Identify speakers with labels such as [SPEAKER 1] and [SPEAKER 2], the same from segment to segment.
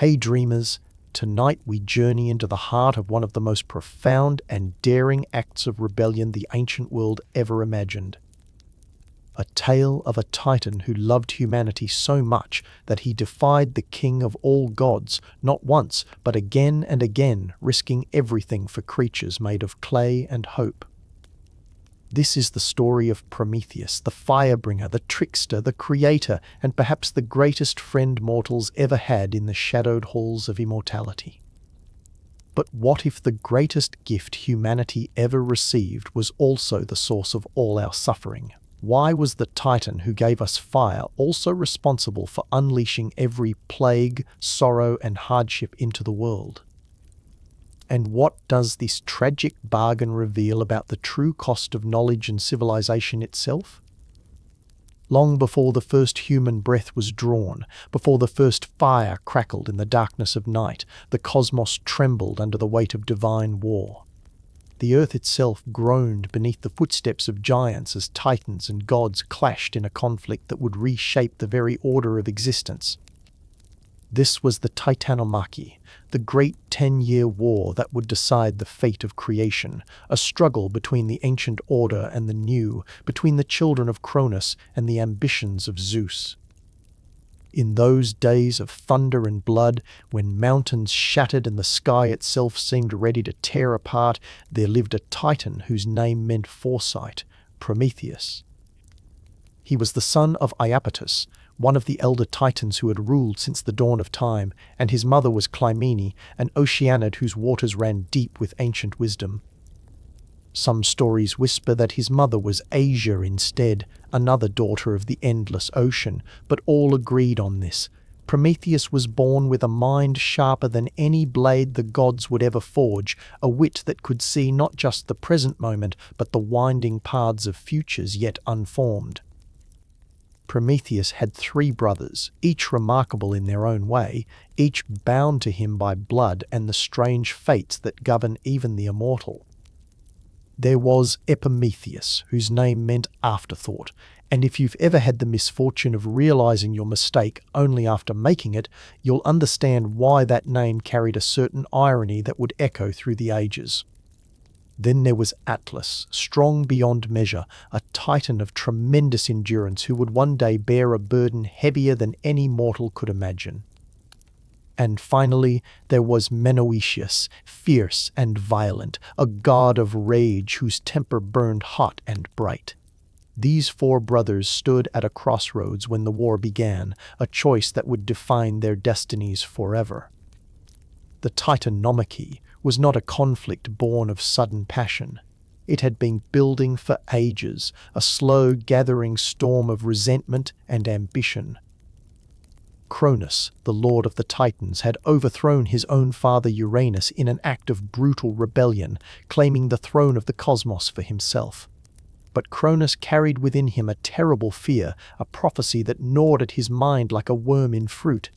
[SPEAKER 1] Hey dreamers, tonight we journey into the heart of one of the most profound and daring acts of rebellion the ancient world ever imagined. A tale of a titan who loved humanity so much that he defied the king of all gods, not once, but again and again, risking everything for creatures made of clay and hope. This is the story of Prometheus, the firebringer, the trickster, the creator, and perhaps the greatest friend mortals ever had in the shadowed halls of immortality. But what if the greatest gift humanity ever received was also the source of all our suffering? Why was the Titan who gave us fire also responsible for unleashing every plague, sorrow, and hardship into the world? And what does this tragic bargain reveal about the true cost of knowledge and civilization itself? Long before the first human breath was drawn, before the first fire crackled in the darkness of night, the cosmos trembled under the weight of divine war. The earth itself groaned beneath the footsteps of giants as titans and gods clashed in a conflict that would reshape the very order of existence. This was the Titanomachy, the great 10-year war that would decide the fate of creation, a struggle between the ancient order and the new, between the children of Cronus and the ambitions of Zeus. In those days of thunder and blood, when mountains shattered and the sky itself seemed ready to tear apart, there lived a titan whose name meant foresight, Prometheus. He was the son of Iapetus, one of the elder titans who had ruled since the dawn of time, and his mother was Clymene, an oceanid whose waters ran deep with ancient wisdom. Some stories whisper that his mother was Asia instead, another daughter of the endless ocean, but all agreed on this. Prometheus was born with a mind sharper than any blade the gods would ever forge, a wit that could see not just the present moment, but the winding paths of futures yet unformed. Prometheus had 3 brothers, each remarkable in their own way, each bound to him by blood and the strange fates that govern even the immortal. There was Epimetheus, whose name meant afterthought, and if you've ever had the misfortune of realizing your mistake only after making it, you'll understand why that name carried a certain irony that would echo through the ages. Then there was Atlas, strong beyond measure, a titan of tremendous endurance who would one day bear a burden heavier than any mortal could imagine. And finally, there was Menoetius, fierce and violent, a god of rage whose temper burned hot and bright. These 4 brothers stood at a crossroads when the war began, a choice that would define their destinies forever. The Titanomachy was not a conflict born of sudden passion. It had been building for ages, a slow gathering storm of resentment and ambition. Cronus, the lord of the Titans, had overthrown his own father Uranus in an act of brutal rebellion, claiming the throne of the cosmos for himself. But Cronus carried within him a terrible fear, a prophecy that gnawed at his mind like a worm in fruit.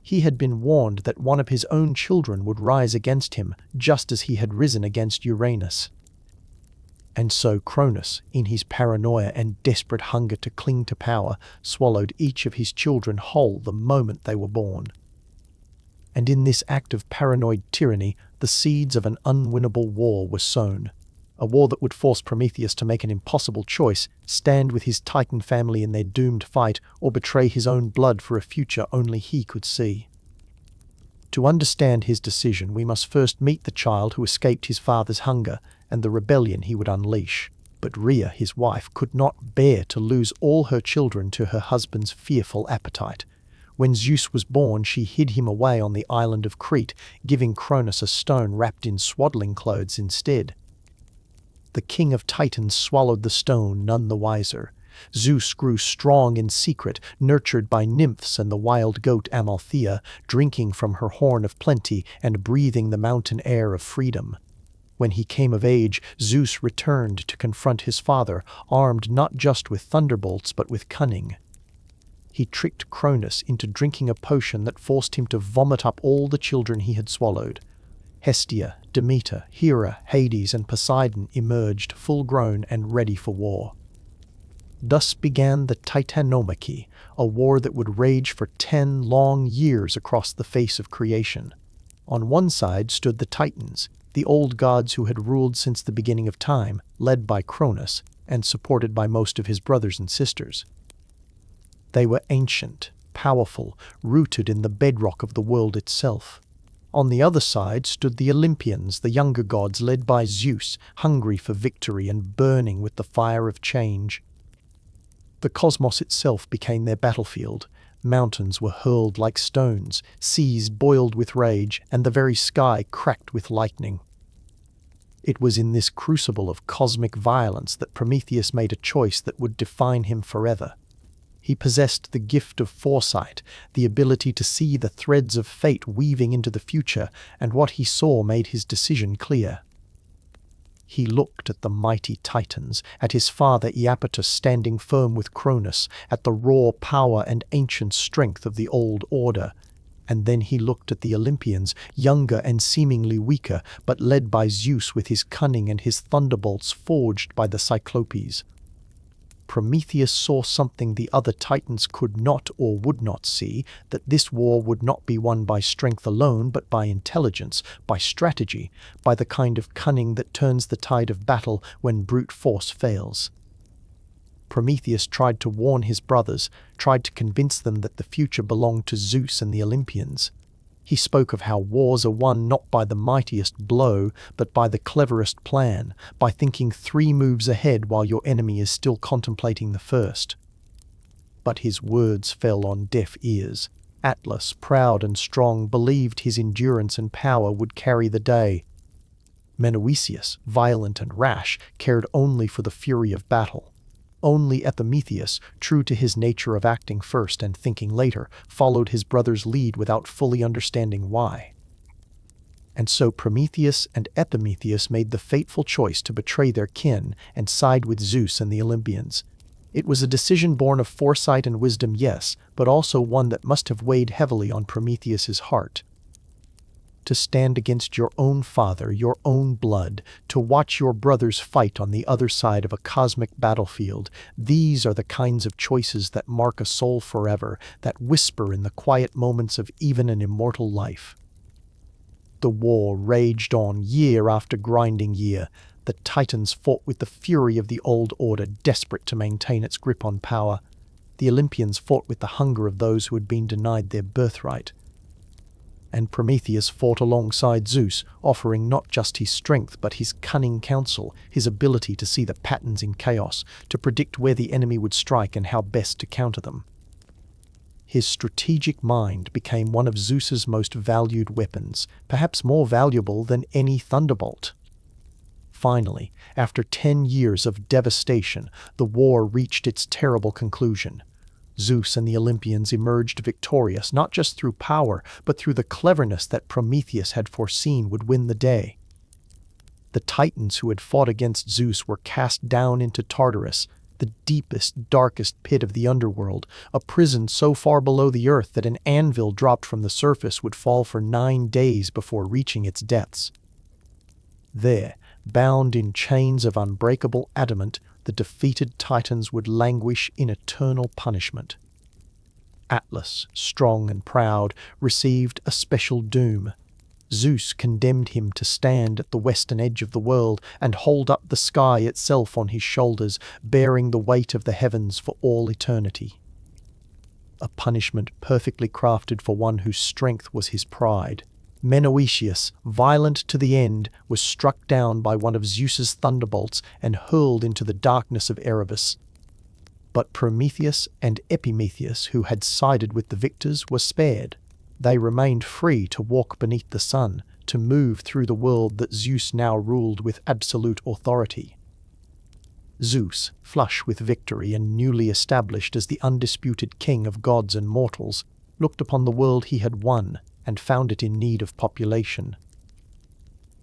[SPEAKER 1] He had been warned that one of his own children would rise against him, just as he had risen against Uranus. And so Cronus, in his paranoia and desperate hunger to cling to power, swallowed each of his children whole the moment they were born. And in this act of paranoid tyranny, the seeds of an unwinnable war were sown. A war that would force Prometheus to make an impossible choice, stand with his Titan family in their doomed fight, or betray his own blood for a future only he could see. To understand his decision, we must first meet the child who escaped his father's hunger and the rebellion he would unleash. But Rhea, his wife, could not bear to lose all her children to her husband's fearful appetite. When Zeus was born, she hid him away on the island of Crete, giving Cronus a stone wrapped in swaddling clothes instead. The king of Titans swallowed the stone none the wiser. Zeus grew strong in secret, nurtured by nymphs and the wild goat Amalthea, drinking from her horn of plenty and breathing the mountain air of freedom. When he came of age, Zeus returned to confront his father, armed not just with thunderbolts but with cunning. He tricked Cronus into drinking a potion that forced him to vomit up all the children he had swallowed. Hestia, Demeter, Hera, Hades, and Poseidon emerged full-grown and ready for war. Thus began the Titanomachy, a war that would rage for 10 long years across the face of creation. On one side stood the Titans, the old gods who had ruled since the beginning of time, led by Cronus, and supported by most of his brothers and sisters. They were ancient, powerful, rooted in the bedrock of the world itself. On the other side stood the Olympians, the younger gods led by Zeus, hungry for victory and burning with the fire of change. The cosmos itself became their battlefield. Mountains were hurled like stones, seas boiled with rage, and the very sky cracked with lightning. It was in this crucible of cosmic violence that Prometheus made a choice that would define him forever. He possessed the gift of foresight, the ability to see the threads of fate weaving into the future, and what he saw made his decision clear. He looked at the mighty Titans, at his father Iapetus standing firm with Cronus, at the raw power and ancient strength of the old order, and then he looked at the Olympians, younger and seemingly weaker, but led by Zeus with his cunning and his thunderbolts forged by the Cyclopes. Prometheus saw something the other Titans could not or would not see, that this war would not be won by strength alone, but by intelligence, by strategy, by the kind of cunning that turns the tide of battle when brute force fails. Prometheus tried to warn his brothers, tried to convince them that the future belonged to Zeus and the Olympians. He spoke of how wars are won not by the mightiest blow, but by the cleverest plan, by thinking 3 moves ahead while your enemy is still contemplating the first. But his words fell on deaf ears. Atlas, proud and strong, believed his endurance and power would carry the day. Menoeceus, violent and rash, cared only for the fury of battle. Only Epimetheus, true to his nature of acting first and thinking later, followed his brother's lead without fully understanding why. And so Prometheus and Epimetheus made the fateful choice to betray their kin and side with Zeus and the Olympians. It was a decision born of foresight and wisdom, yes, but also one that must have weighed heavily on Prometheus's heart. To stand against your own father, your own blood, to watch your brothers fight on the other side of a cosmic battlefield, these are the kinds of choices that mark a soul forever, that whisper in the quiet moments of even an immortal life. The war raged on year after grinding year. The Titans fought with the fury of the old order, desperate to maintain its grip on power. The Olympians fought with the hunger of those who had been denied their birthright. And Prometheus fought alongside Zeus, offering not just his strength but his cunning counsel, his ability to see the patterns in chaos, to predict where the enemy would strike and how best to counter them. His strategic mind became one of Zeus's most valued weapons, perhaps more valuable than any thunderbolt. Finally, after 10 years of devastation, the war reached its terrible conclusion. Zeus and the Olympians emerged victorious, not just through power, but through the cleverness that Prometheus had foreseen would win the day. The Titans who had fought against Zeus were cast down into Tartarus, the deepest, darkest pit of the underworld, a prison so far below the earth that an anvil dropped from the surface would fall for 9 days before reaching its depths. There, bound in chains of unbreakable adamant, the defeated Titans would languish in eternal punishment. Atlas, strong and proud, received a special doom. Zeus condemned him to stand at the western edge of the world and hold up the sky itself on his shoulders, bearing the weight of the heavens for all eternity. A punishment perfectly crafted for one whose strength was his pride. Menoeceus, violent to the end, was struck down by one of Zeus's thunderbolts and hurled into the darkness of Erebus. But Prometheus and Epimetheus, who had sided with the victors, were spared. They remained free to walk beneath the sun, to move through the world that Zeus now ruled with absolute authority. Zeus, flush with victory and newly established as the undisputed king of gods and mortals, looked upon the world he had won and found it in need of population.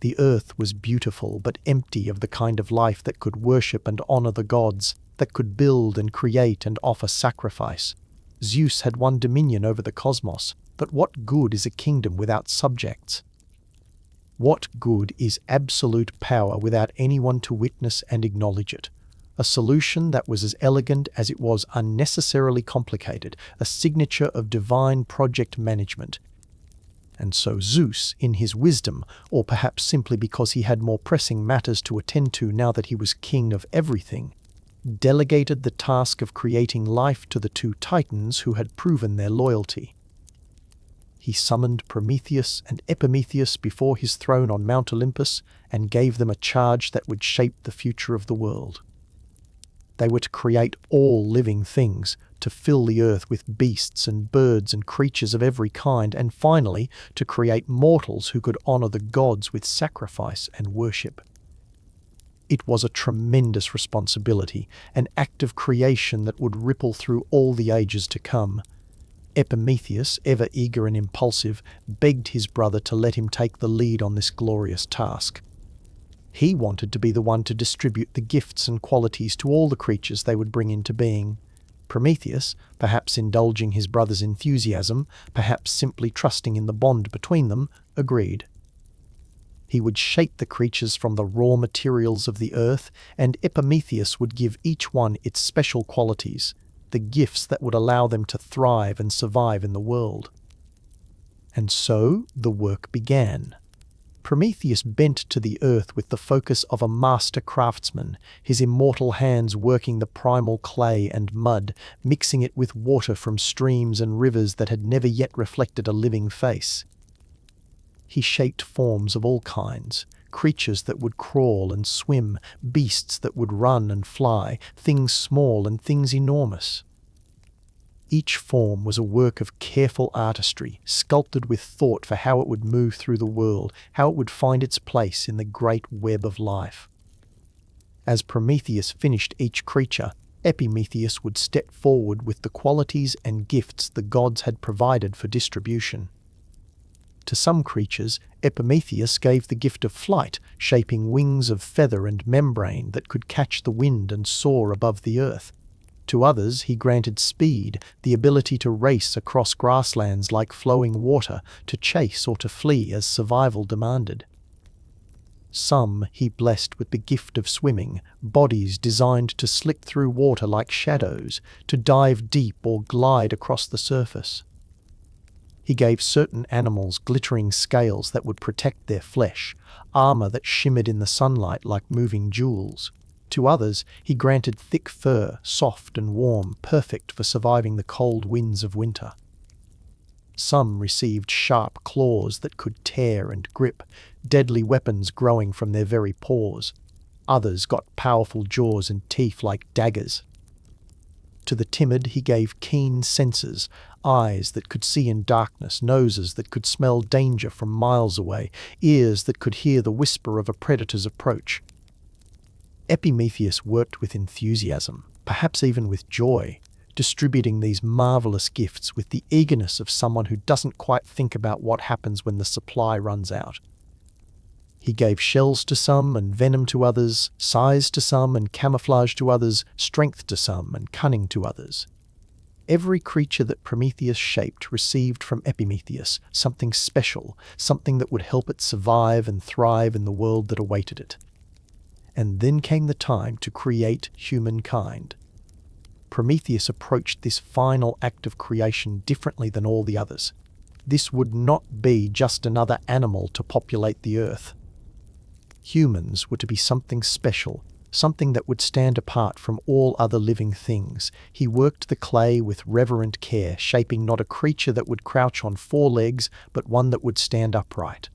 [SPEAKER 1] The earth was beautiful but empty of the kind of life that could worship and honor the gods, that could build and create and offer sacrifice. Zeus had won dominion over the cosmos, but what good is a kingdom without subjects? What good is absolute power without anyone to witness and acknowledge it? a solution that was as elegant as it was unnecessarily complicated, a signature of divine project management. And so Zeus, in his wisdom, or perhaps simply because he had more pressing matters to attend to now that he was king of everything, delegated the task of creating life to the two titans who had proven their loyalty. He summoned Prometheus and Epimetheus before his throne on Mount Olympus and gave them a charge that would shape the future of the world. They were to create all living things, to fill the earth with beasts and birds and creatures of every kind, and finally to create mortals who could honor the gods with sacrifice and worship. It was a tremendous responsibility, an act of creation that would ripple through all the ages to come. Epimetheus, ever eager and impulsive, begged his brother to let him take the lead on this glorious task. He wanted to be the one to distribute the gifts and qualities to all the creatures they would bring into being. Prometheus, perhaps indulging his brother's enthusiasm, perhaps simply trusting in the bond between them, agreed. He would shape the creatures from the raw materials of the earth, and Epimetheus would give each one its special qualities, the gifts that would allow them to thrive and survive in the world. And so the work began. Prometheus bent to the earth with the focus of a master craftsman, his immortal hands working the primal clay and mud, mixing it with water from streams and rivers that had never yet reflected a living face. He shaped forms of all kinds, creatures that would crawl and swim, beasts that would run and fly, things small and things enormous. Each form was a work of careful artistry, sculpted with thought for how it would move through the world, how it would find its place in the great web of life. As Prometheus finished each creature, Epimetheus would step forward with the qualities and gifts the gods had provided for distribution. To some creatures, Epimetheus gave the gift of flight, shaping wings of feather and membrane that could catch the wind and soar above the earth. To others, he granted speed, the ability to race across grasslands like flowing water, to chase or to flee as survival demanded. Some he blessed with the gift of swimming, bodies designed to slip through water like shadows, to dive deep or glide across the surface. He gave certain animals glittering scales that would protect their flesh, armor that shimmered in the sunlight like moving jewels. To others, he granted thick fur, soft and warm, perfect for surviving the cold winds of winter. Some received sharp claws that could tear and grip, deadly weapons growing from their very paws. Others got powerful jaws and teeth like daggers. To the timid he gave keen senses, eyes that could see in darkness, noses that could smell danger from miles away, ears that could hear the whisper of a predator's approach. Epimetheus worked with enthusiasm, perhaps even with joy, distributing these marvelous gifts with the eagerness of someone who doesn't quite think about what happens when the supply runs out. He gave shells to some and venom to others, size to some and camouflage to others, strength to some and cunning to others. Every creature that Prometheus shaped received from Epimetheus something special, something that would help it survive and thrive in the world that awaited it. And then came the time to create humankind. Prometheus approached this final act of creation differently than all the others. This would not be just another animal to populate the earth. Humans were to be something special, something that would stand apart from all other living things. He worked the clay with reverent care, shaping not a creature that would crouch on four legs, but one that would stand upright.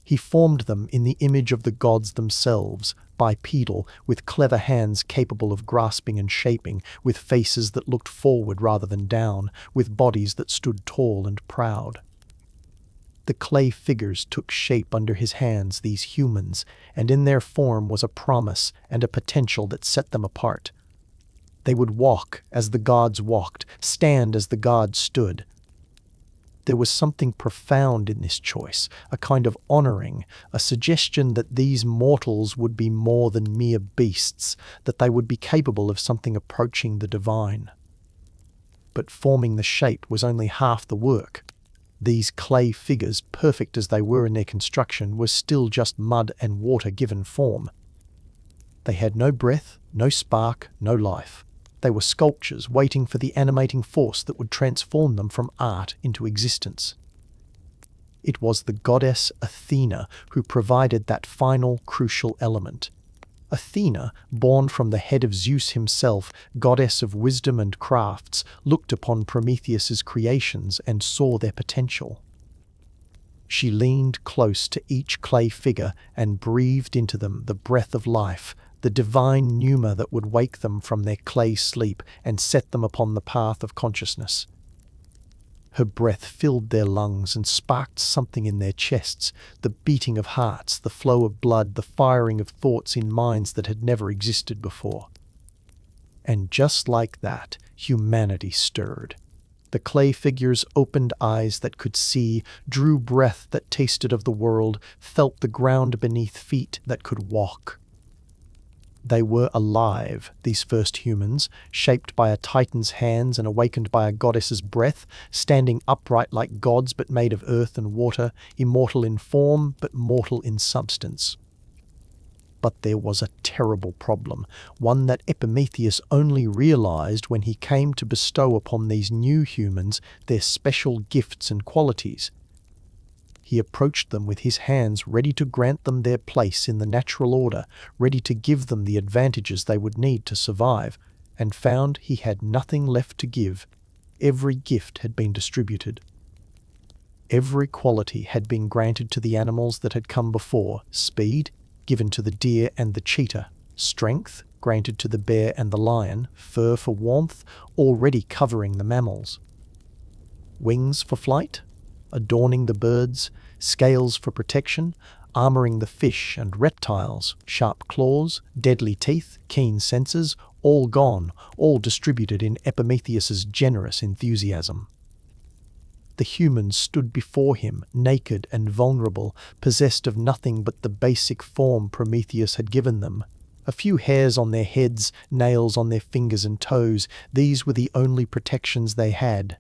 [SPEAKER 1] He formed them in the image of the gods themselves, bipedal, with clever hands capable of grasping and shaping, with faces that looked forward rather than down, with bodies that stood tall and proud. The clay figures took shape under his hands, these humans, and in their form was a promise and a potential that set them apart. They would walk as the gods walked, stand as the gods stood. There was something profound in this choice, a kind of honoring, a suggestion that these mortals would be more than mere beasts, that they would be capable of something approaching the divine. But forming the shape was only half the work. These clay figures, perfect as they were in their construction, were still just mud and water given form. They had no breath, no spark, no life. They were sculptures waiting for the animating force that would transform them from art into existence. It was the goddess Athena who provided that final, crucial element. Athena, born from the head of Zeus himself, goddess of wisdom and crafts, looked upon Prometheus's creations and saw their potential. She leaned close to each clay figure and breathed into them the breath of life, the divine pneuma that would wake them from their clay sleep and set them upon the path of consciousness. Her breath filled their lungs and sparked something in their chests, the beating of hearts, the flow of blood, the firing of thoughts in minds that had never existed before. And just like that, humanity stirred. The clay figures opened eyes that could see, drew breath that tasted of the world, felt the ground beneath feet that could walk. They were alive, these first humans, shaped by a titan's hands and awakened by a goddess's breath, standing upright like gods but made of earth and water, immortal in form but mortal in substance. But there was a terrible problem, one that Epimetheus only realized when he came to bestow upon these new humans their special gifts and qualities. He approached them with his hands ready to grant them their place in the natural order, ready to give them the advantages they would need to survive, and found he had nothing left to give. Every gift had been distributed. Every quality had been granted to the animals that had come before: speed, given to the deer and the cheetah; strength, granted to the bear and the lion; fur for warmth, already covering the mammals; wings for flight, adorning the birds; scales for protection, armoring the fish and reptiles; sharp claws, deadly teeth, keen senses, all gone, all distributed in Epimetheus's generous enthusiasm. The humans stood before him, naked and vulnerable, possessed of nothing but the basic form Prometheus had given them. A few hairs on their heads, nails on their fingers and toes, these were the only protections they had.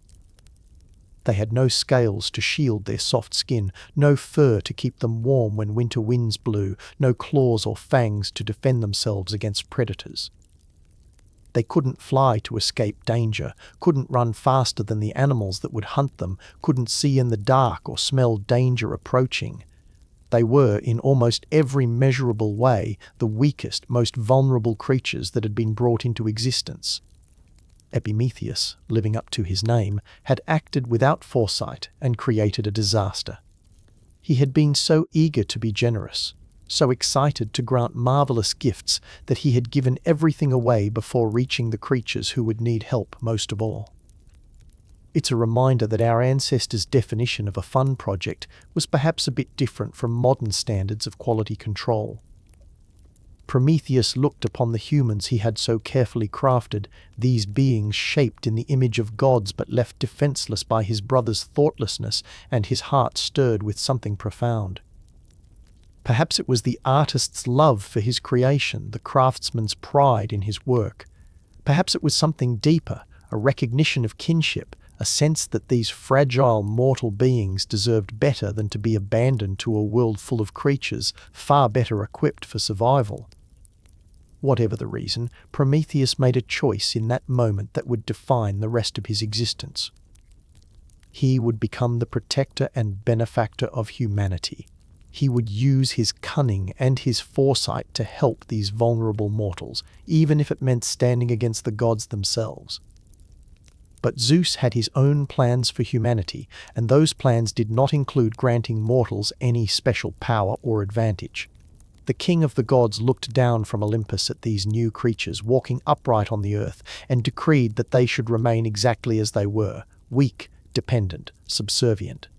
[SPEAKER 1] They had no scales to shield their soft skin, no fur to keep them warm when winter winds blew, no claws or fangs to defend themselves against predators. They couldn't fly to escape danger, couldn't run faster than the animals that would hunt them, couldn't see in the dark or smell danger approaching. They were, in almost every measurable way, the weakest, most vulnerable creatures that had been brought into existence. Epimetheus, living up to his name, had acted without foresight and created a disaster. He had been so eager to be generous, so excited to grant marvelous gifts, that he had given everything away before reaching the creatures who would need help most of all. It's a reminder that our ancestors' definition of a fun project was perhaps a bit different from modern standards of quality control. Prometheus looked upon the humans he had so carefully crafted, these beings shaped in the image of gods but left defenseless by his brother's thoughtlessness, and his heart stirred with something profound. Perhaps it was the artist's love for his creation, the craftsman's pride in his work. Perhaps it was something deeper, a recognition of kinship, a sense that these fragile mortal beings deserved better than to be abandoned to a world full of creatures far better equipped for survival. Whatever the reason, Prometheus made a choice in that moment that would define the rest of his existence. He would become the protector and benefactor of humanity. He would use his cunning and his foresight to help these vulnerable mortals, even if it meant standing against the gods themselves. But Zeus had his own plans for humanity, and those plans did not include granting mortals any special power or advantage. The king of the gods looked down from Olympus at these new creatures walking upright on the earth and decreed that they should remain exactly as they were, weak, dependent, subservient.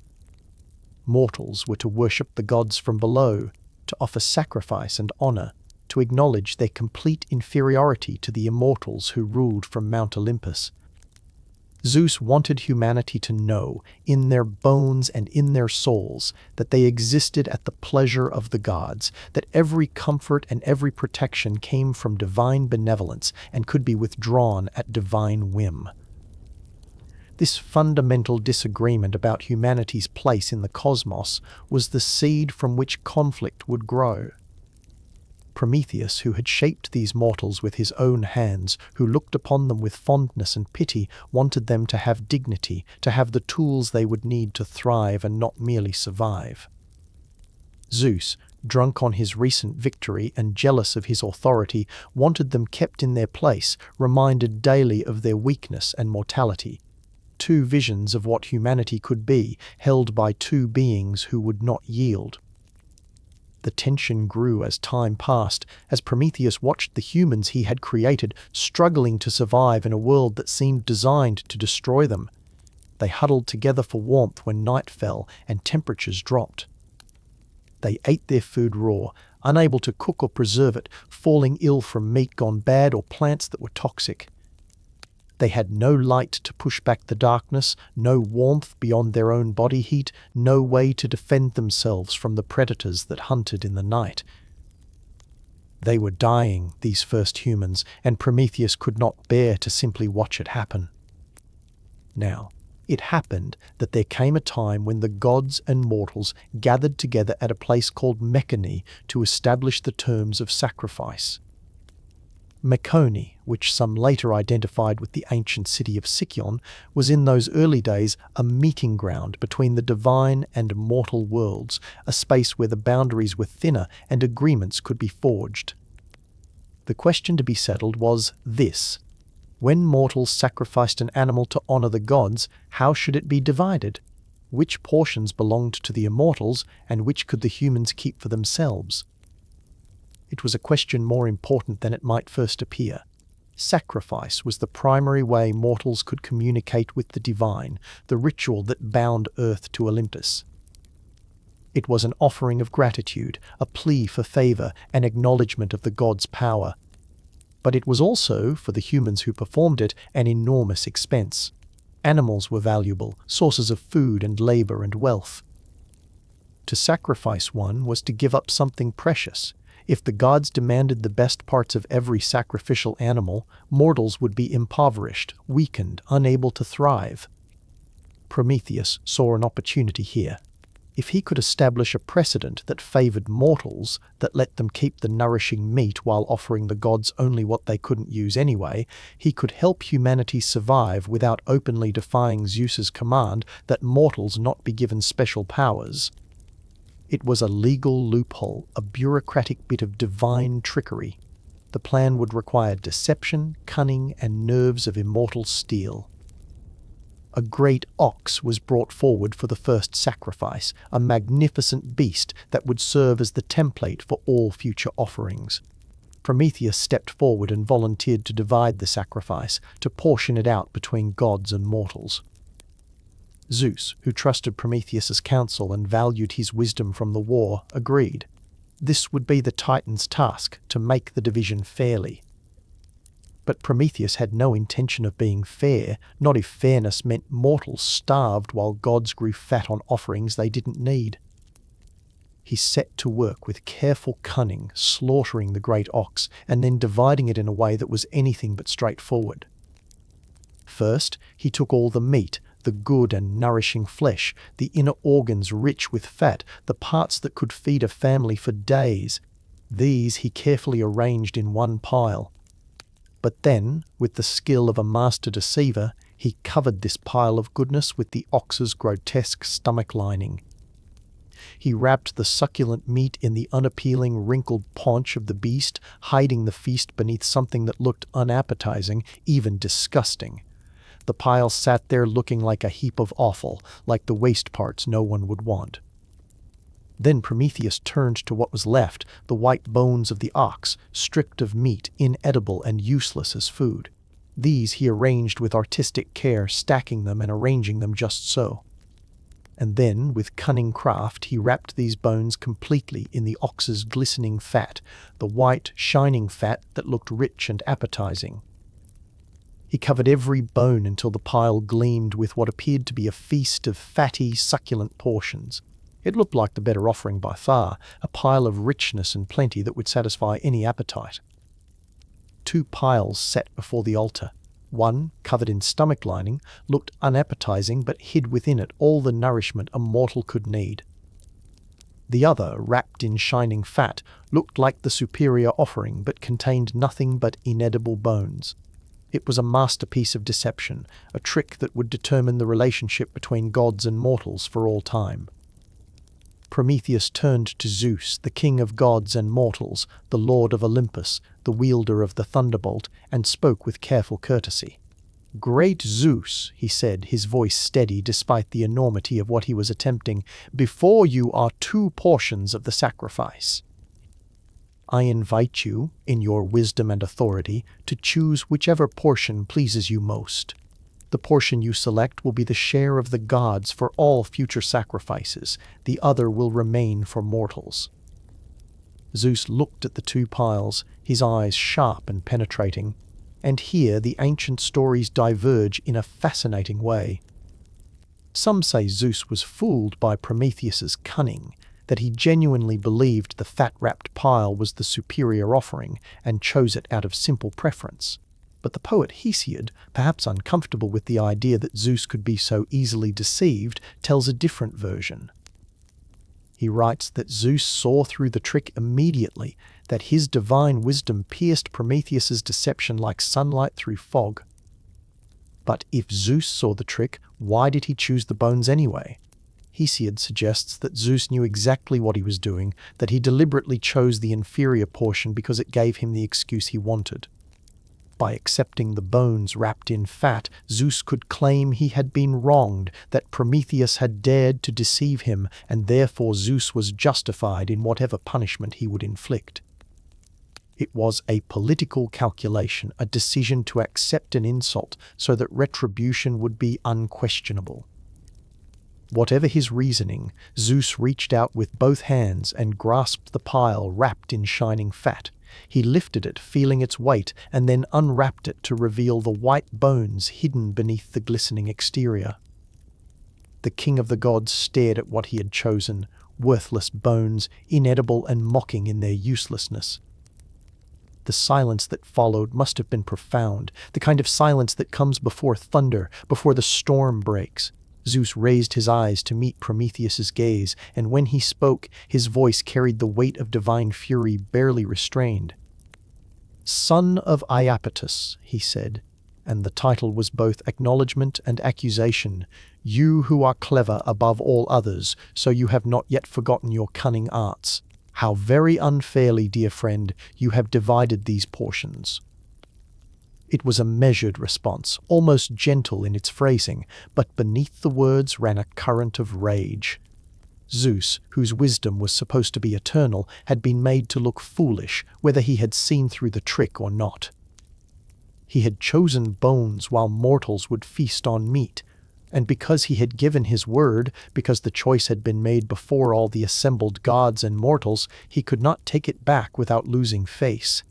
[SPEAKER 1] Mortals were to worship the gods from below, to offer sacrifice and honor, to acknowledge their complete inferiority to the immortals who ruled from Mount Olympus. Zeus wanted humanity to know, in their bones and in their souls, that they existed at the pleasure of the gods, that every comfort and every protection came from divine benevolence and could be withdrawn at divine whim. This fundamental disagreement about humanity's place in the cosmos was the seed from which conflict would grow. Prometheus, who had shaped these mortals with his own hands, who looked upon them with fondness and pity, wanted them to have dignity, to have the tools they would need to thrive and not merely survive. Zeus, drunk on his recent victory and jealous of his authority, wanted them kept in their place, reminded daily of their weakness and mortality. Two visions of what humanity could be, held by two beings who would not yield. The tension grew as time passed, as Prometheus watched the humans he had created struggling to survive in a world that seemed designed to destroy them. They huddled together for warmth when night fell and temperatures dropped. They ate their food raw, unable to cook or preserve it, falling ill from meat gone bad or plants that were toxic. They had no light to push back the darkness, no warmth beyond their own body heat, no way to defend themselves from the predators that hunted in the night. They were dying, these first humans, and Prometheus could not bear to simply watch it happen. Now, it happened that there came a time when the gods and mortals gathered together at a place called Mecone to establish the terms of sacrifice. Mecone, which some later identified with the ancient city of Sicyon, was in those early days a meeting ground between the divine and mortal worlds, a space where the boundaries were thinner and agreements could be forged. The question to be settled was this: when mortals sacrificed an animal to honor the gods, how should it be divided? Which portions belonged to the immortals, and which could the humans keep for themselves? It was a question more important than it might first appear. Sacrifice was the primary way mortals could communicate with the divine, the ritual that bound Earth to Olympus. It was an offering of gratitude, a plea for favor, an acknowledgement of the god's power. But it was also, for the humans who performed it, an enormous expense. Animals were valuable, sources of food and labor and wealth. To sacrifice one was to give up something precious. If the gods demanded the best parts of every sacrificial animal, mortals would be impoverished, weakened, unable to thrive. Prometheus saw an opportunity here. If he could establish a precedent that favored mortals, that let them keep the nourishing meat while offering the gods only what they couldn't use anyway, he could help humanity survive without openly defying Zeus's command that mortals not be given special powers. It was a legal loophole, a bureaucratic bit of divine trickery. The plan would require deception, cunning, and nerves of immortal steel. A great ox was brought forward for the first sacrifice, a magnificent beast that would serve as the template for all future offerings. Prometheus stepped forward and volunteered to divide the sacrifice, to portion it out between gods and mortals. Zeus, who trusted Prometheus's counsel and valued his wisdom from the war, agreed. This would be the Titan's task, to make the division fairly. But Prometheus had no intention of being fair, not if fairness meant mortals starved while gods grew fat on offerings they didn't need. He set to work with careful cunning, slaughtering the great ox, and then dividing it in a way that was anything but straightforward. First, he took all the meat, the good and nourishing flesh, the inner organs rich with fat, the parts that could feed a family for days. These he carefully arranged in one pile. But then, with the skill of a master deceiver, he covered this pile of goodness with the ox's grotesque stomach lining. He wrapped the succulent meat in the unappealing, wrinkled paunch of the beast, hiding the feast beneath something that looked unappetizing, even disgusting. The pile sat there looking like a heap of offal, like the waste parts no one would want. Then Prometheus turned to what was left, the white bones of the ox, stripped of meat, inedible and useless as food. These he arranged with artistic care, stacking them and arranging them just so. And then, with cunning craft, he wrapped these bones completely in the ox's glistening fat, the white, shining fat that looked rich and appetizing. He covered every bone until the pile gleamed with what appeared to be a feast of fatty, succulent portions. It looked like the better offering by far, a pile of richness and plenty that would satisfy any appetite. 2 piles sat before the altar. One, covered in stomach lining, looked unappetizing but hid within it all the nourishment a mortal could need. The other, wrapped in shining fat, looked like the superior offering but contained nothing but inedible bones. It was a masterpiece of deception, a trick that would determine the relationship between gods and mortals for all time. Prometheus turned to Zeus, the king of gods and mortals, the lord of Olympus, the wielder of the thunderbolt, and spoke with careful courtesy. "Great Zeus," he said, his voice steady despite the enormity of what he was attempting, "before you are two portions of the sacrifice. I invite you, in your wisdom and authority, to choose whichever portion pleases you most. The portion you select will be the share of the gods for all future sacrifices. The other will remain for mortals." Zeus looked at the two piles, his eyes sharp and penetrating. And here the ancient stories diverge in a fascinating way. Some say Zeus was fooled by Prometheus's cunning, that he genuinely believed the fat-wrapped pile was the superior offering and chose it out of simple preference. But the poet Hesiod, perhaps uncomfortable with the idea that Zeus could be so easily deceived, tells a different version. He writes that Zeus saw through the trick immediately, that his divine wisdom pierced Prometheus's deception like sunlight through fog. But if Zeus saw the trick, why did he choose the bones anyway? Hesiod suggests that Zeus knew exactly what he was doing, that he deliberately chose the inferior portion because it gave him the excuse he wanted. By accepting the bones wrapped in fat, Zeus could claim he had been wronged, that Prometheus had dared to deceive him, and therefore Zeus was justified in whatever punishment he would inflict. It was a political calculation, a decision to accept an insult so that retribution would be unquestionable. Whatever his reasoning, Zeus reached out with both hands and grasped the pile wrapped in shining fat. He lifted it, feeling its weight, and then unwrapped it to reveal the white bones hidden beneath the glistening exterior. The king of the gods stared at what he had chosen, worthless bones, inedible and mocking in their uselessness. The silence that followed must have been profound, the kind of silence that comes before thunder, before the storm breaks. Zeus raised his eyes to meet Prometheus's gaze, and when he spoke, his voice carried the weight of divine fury barely restrained. "Son of Iapetus," he said, and the title was both acknowledgement and accusation. "You who are clever above all others, so you have not yet forgotten your cunning arts. How very unfairly, dear friend, you have divided these portions." It was a measured response, almost gentle in its phrasing, but beneath the words ran a current of rage. Zeus, whose wisdom was supposed to be eternal, had been made to look foolish, whether he had seen through the trick or not. He had chosen bones while mortals would feast on meat, and because he had given his word, because the choice had been made before all the assembled gods and mortals, he could not take it back without losing face.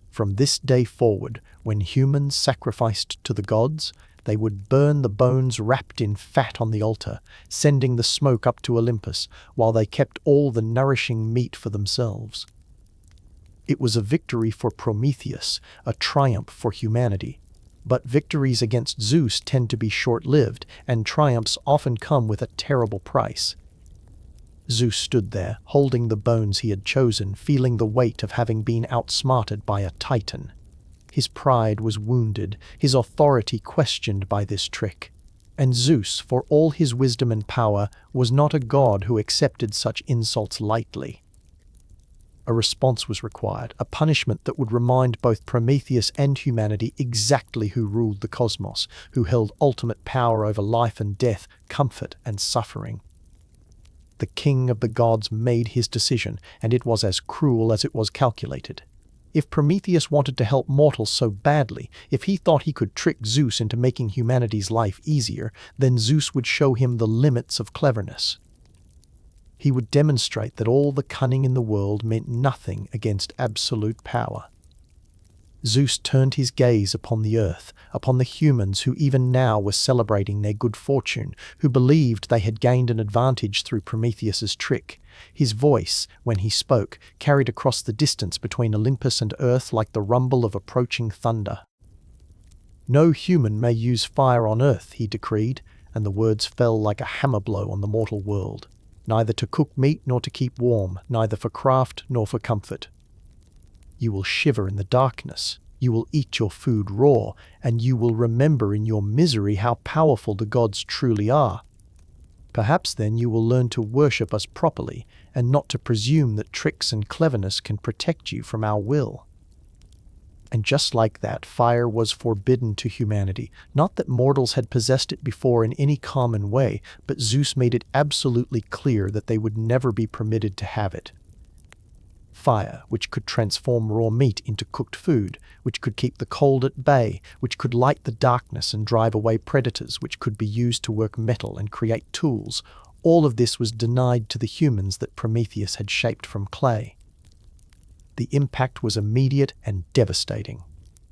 [SPEAKER 1] From this day forward, when humans sacrificed to the gods, they would burn the bones wrapped in fat on the altar, sending the smoke up to Olympus, while they kept all the nourishing meat for themselves. It was a victory for Prometheus, a triumph for humanity. But victories against Zeus tend to be short-lived, and triumphs often come with a terrible price. Zeus stood there, holding the bones he had chosen, feeling the weight of having been outsmarted by a titan. His pride was wounded, his authority questioned by this trick. And Zeus, for all his wisdom and power, was not a god who accepted such insults lightly. A response was required, a punishment that would remind both Prometheus and humanity exactly who ruled the cosmos, who held ultimate power over life and death, comfort and suffering. The king of the gods made his decision, and it was as cruel as it was calculated. If Prometheus wanted to help mortals so badly, if he thought he could trick Zeus into making humanity's life easier, then Zeus would show him the limits of cleverness. He would demonstrate that all the cunning in the world meant nothing against absolute power. Zeus turned his gaze upon the earth, upon the humans who even now were celebrating their good fortune, who believed they had gained an advantage through Prometheus's trick. His voice, when he spoke, carried across the distance between Olympus and earth like the rumble of approaching thunder. "No human may use fire on earth," he decreed, and the words fell like a hammer blow on the mortal world. neither to cook meat nor to keep warm, neither for craft nor for comfort. You will shiver in the darkness, you will eat your food raw, and you will remember in your misery how powerful the gods truly are. Perhaps then you will learn to worship us properly, and not to presume that tricks and cleverness can protect you from our will. And just like that, fire was forbidden to humanity. Not that mortals had possessed it before in any common way, but Zeus made it absolutely clear that they would never be permitted to have it. Fire, which could transform raw meat into cooked food, which could keep the cold at bay, which could light the darkness and drive away predators, which could be used to work metal and create tools, all of this was denied to the humans that Prometheus had shaped from clay. The impact was immediate and devastating.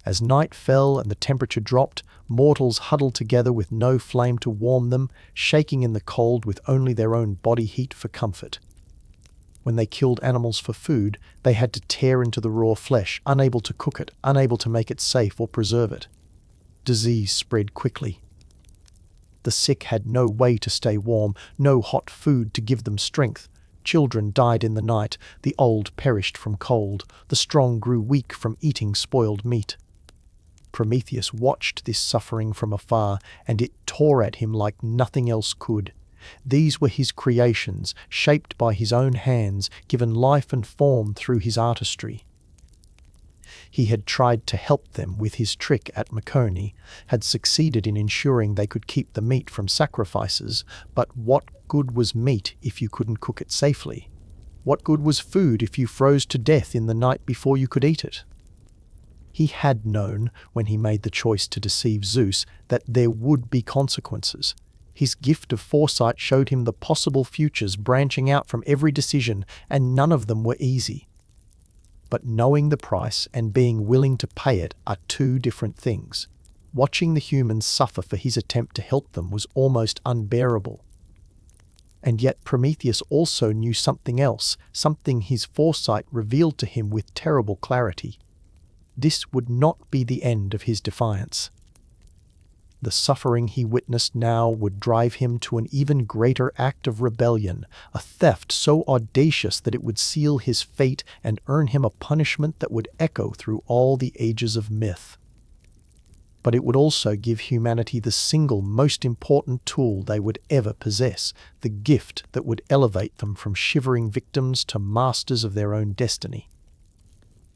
[SPEAKER 1] As night fell and the temperature dropped, mortals huddled together with no flame to warm them, shaking in the cold with only their own body heat for comfort. When they killed animals for food, they had to tear into the raw flesh, unable to cook it, unable to make it safe or preserve it. Disease spread quickly. The sick had no way to stay warm, no hot food to give them strength. Children died in the night, the old perished from cold, the strong grew weak from eating spoiled meat. Prometheus watched this suffering from afar, and it tore at him like nothing else could. These were his creations, shaped by his own hands, given life and form through his artistry. He had tried to help them with his trick at Mecone, had succeeded in ensuring they could keep the meat from sacrifices, but what good was meat if you couldn't cook it safely? What good was food if you froze to death in the night before you could eat it? He had known, when he made the choice to deceive Zeus, that there would be consequences. His gift of foresight showed him the possible futures branching out from every decision, and none of them were easy. But knowing the price and being willing to pay it are two different things. Watching the humans suffer for his attempt to help them was almost unbearable. And yet Prometheus also knew something else, something his foresight revealed to him with terrible clarity. This would not be the end of his defiance. The suffering he witnessed now would drive him to an even greater act of rebellion, a theft so audacious that it would seal his fate and earn him a punishment that would echo through all the ages of myth. But it would also give humanity the single most important tool they would ever possess, the gift that would elevate them from shivering victims to masters of their own destiny.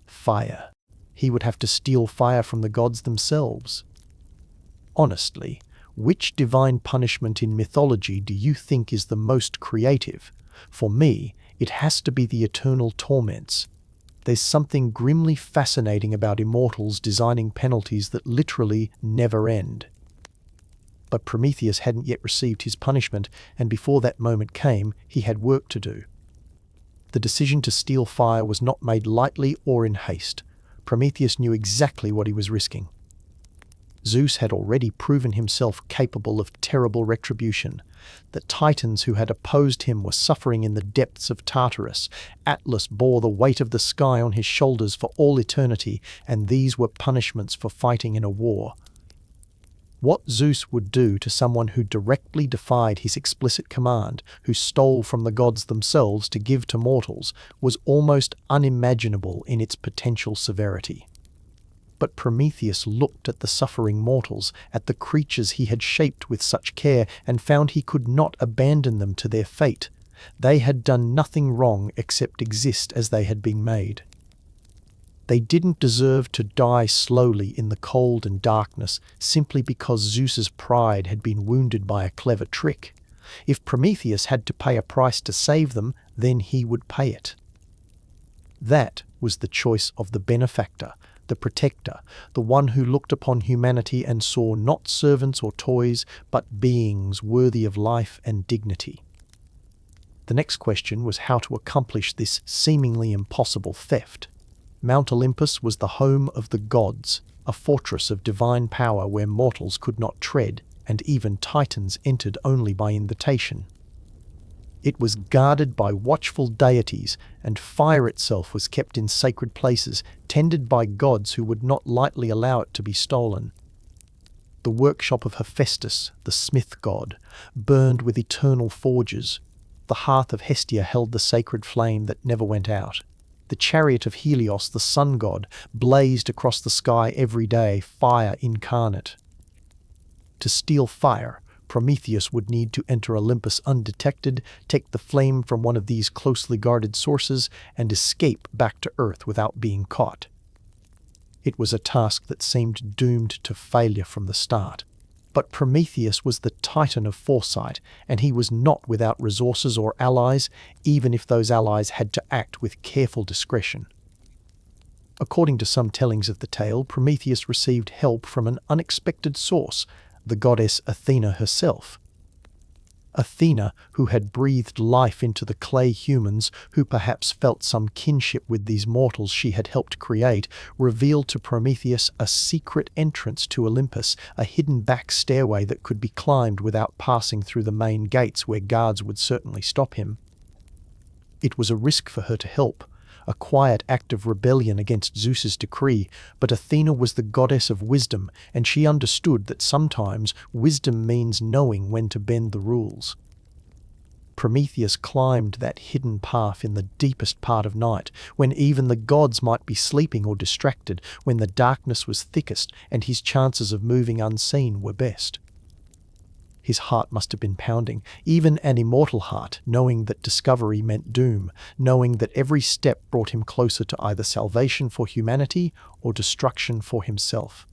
[SPEAKER 1] Fire. He would have to steal fire from the gods themselves. Honestly, which divine punishment in mythology do you think is the most creative? For me, it has to be the eternal torments. There's something grimly fascinating about immortals designing penalties that literally never end. But Prometheus hadn't yet received his punishment, and before that moment came, he had work to do. The decision to steal fire was not made lightly or in haste. Prometheus knew exactly what he was risking. Zeus had already proven himself capable of terrible retribution. The Titans who had opposed him were suffering in the depths of Tartarus. Atlas bore the weight of the sky on his shoulders for all eternity, and these were punishments for fighting in a war. What Zeus would do to someone who directly defied his explicit command, who stole from the gods themselves to give to mortals, was almost unimaginable in its potential severity. But Prometheus looked at the suffering mortals, at the creatures he had shaped with such care, and found he could not abandon them to their fate. They had done nothing wrong except exist as they had been made. They didn't deserve to die slowly in the cold and darkness simply because Zeus's pride had been wounded by a clever trick. If Prometheus had to pay a price to save them, then he would pay it. That was the choice of the benefactor, the protector, the one who looked upon humanity and saw not servants or toys, but beings worthy of life and dignity. The next question was how to accomplish this seemingly impossible theft. Mount Olympus was the home of the gods, a fortress of divine power where mortals could not tread, and even Titans entered only by invitation. It was guarded by watchful deities, and fire itself was kept in sacred places, tended by gods who would not lightly allow it to be stolen. The workshop of Hephaestus, the smith god, burned with eternal forges. The hearth of Hestia held the sacred flame that never went out. The chariot of Helios, the sun god, blazed across the sky every day, fire incarnate. To steal fire, Prometheus would need to enter Olympus undetected, take the flame from one of these closely guarded sources, and escape back to Earth without being caught. It was a task that seemed doomed to failure from the start. But Prometheus was the titan of foresight, and he was not without resources or allies, even if those allies had to act with careful discretion. According to some tellings of the tale, Prometheus received help from an unexpected source, the goddess Athena herself. Athena, who had breathed life into the clay humans, who perhaps felt some kinship with these mortals she had helped create, revealed to Prometheus a secret entrance to Olympus, a hidden back stairway that could be climbed without passing through the main gates where guards would certainly stop him. It was a risk for her to help, a quiet act of rebellion against Zeus's decree, but Athena was the goddess of wisdom, and she understood that sometimes wisdom means knowing when to bend the rules. Prometheus climbed that hidden path in the deepest part of night, when even the gods might be sleeping or distracted, when the darkness was thickest and his chances of moving unseen were best. His heart must have been pounding, even an immortal heart, knowing that discovery meant doom, knowing that every step brought him closer to either salvation for humanity or destruction for himself.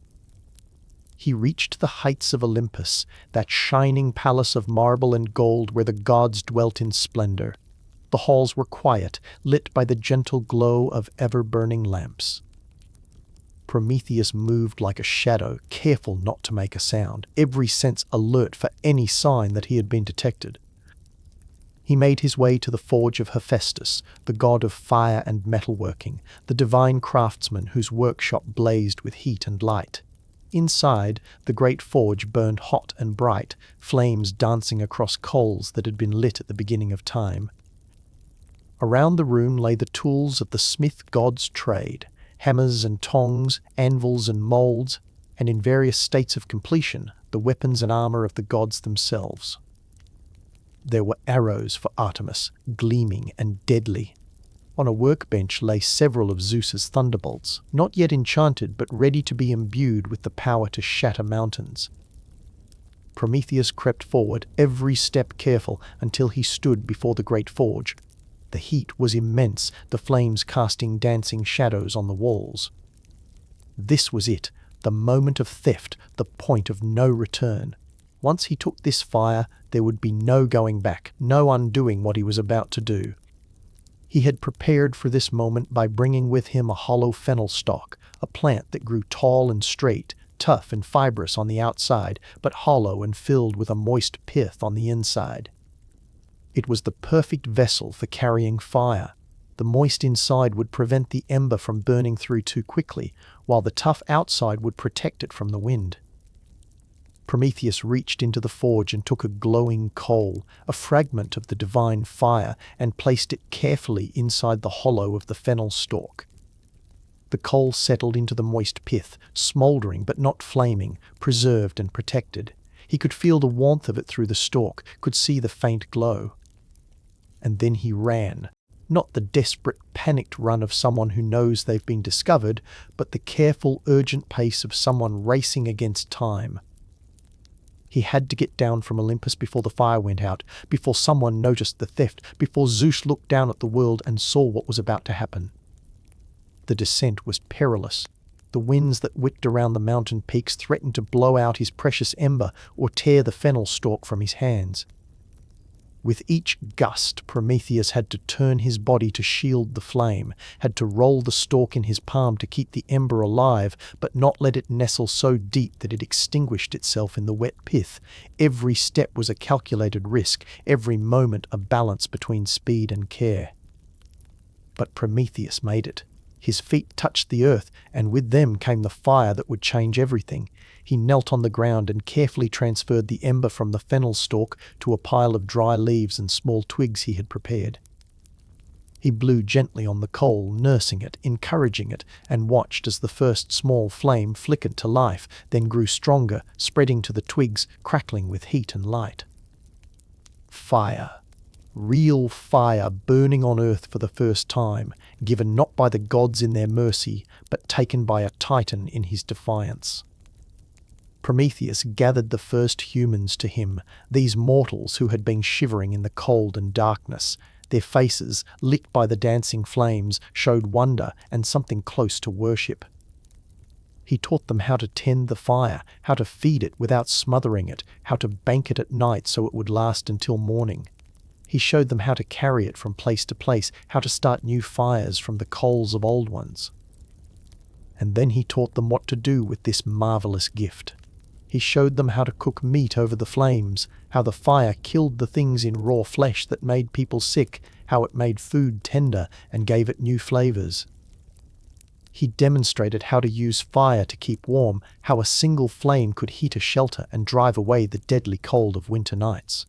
[SPEAKER 1] He reached the heights of Olympus, that shining palace of marble and gold where the gods dwelt in splendor. The halls were quiet, lit by the gentle glow of ever-burning lamps. Prometheus moved like a shadow, careful not to make a sound, every sense alert for any sign that he had been detected. He made his way to the forge of Hephaestus, the god of fire and metalworking, the divine craftsman whose workshop blazed with heat and light. Inside, the great forge burned hot and bright, flames dancing across coals that had been lit at the beginning of time. Around the room lay the tools of the smith god's trade, hammers and tongs, anvils and molds, and in various states of completion, the weapons and armor of the gods themselves. There were arrows for Artemis, gleaming and deadly. On a workbench lay several of Zeus's thunderbolts, not yet enchanted but ready to be imbued with the power to shatter mountains. Prometheus crept forward, every step careful, until he stood before the great forge. The heat was immense, the flames casting dancing shadows on the walls. This was it, the moment of theft, the point of no return. Once he took this fire, there would be no going back, no undoing what he was about to do. He had prepared for this moment by bringing with him a hollow fennel stalk, a plant that grew tall and straight, tough and fibrous on the outside, but hollow and filled with a moist pith on the inside. It was the perfect vessel for carrying fire. The moist inside would prevent the ember from burning through too quickly, while the tough outside would protect it from the wind. Prometheus reached into the forge and took a glowing coal, a fragment of the divine fire, and placed it carefully inside the hollow of the fennel stalk. The coal settled into the moist pith, smouldering but not flaming, preserved and protected. He could feel the warmth of it through the stalk, could see the faint glow. And then he ran, not the desperate, panicked run of someone who knows they've been discovered, but the careful, urgent pace of someone racing against time. He had to get down from Olympus before the fire went out, before someone noticed the theft, before Zeus looked down at the world and saw what was about to happen. The descent was perilous. The winds that whipped around the mountain peaks threatened to blow out his precious ember or tear the fennel stalk from his hands. With each gust, Prometheus had to turn his body to shield the flame, had to roll the stalk in his palm to keep the ember alive, but not let it nestle so deep that it extinguished itself in the wet pith. Every step was a calculated risk, every moment a balance between speed and care. But Prometheus made it. His feet touched the earth, and with them came the fire that would change everything. He knelt on the ground and carefully transferred the ember from the fennel stalk to a pile of dry leaves and small twigs he had prepared. He blew gently on the coal, nursing it, encouraging it, and watched as the first small flame flickered to life, then grew stronger, spreading to the twigs, crackling with heat and light. Fire. real fire burning on earth for the first time, given not by the gods in their mercy, but taken by a titan in his defiance. Prometheus gathered the first humans to him, these mortals who had been shivering in the cold and darkness. Their faces, lit by the dancing flames, showed wonder and something close to worship. He taught them how to tend the fire, how to feed it without smothering it, how to bank it at night so it would last until morning. He showed them how to carry it from place to place, how to start new fires from the coals of old ones. And then he taught them what to do with this marvelous gift. He showed them how to cook meat over the flames, how the fire killed the things in raw flesh that made people sick, how it made food tender and gave it new flavors. He demonstrated how to use fire to keep warm, how a single flame could heat a shelter and drive away the deadly cold of winter nights.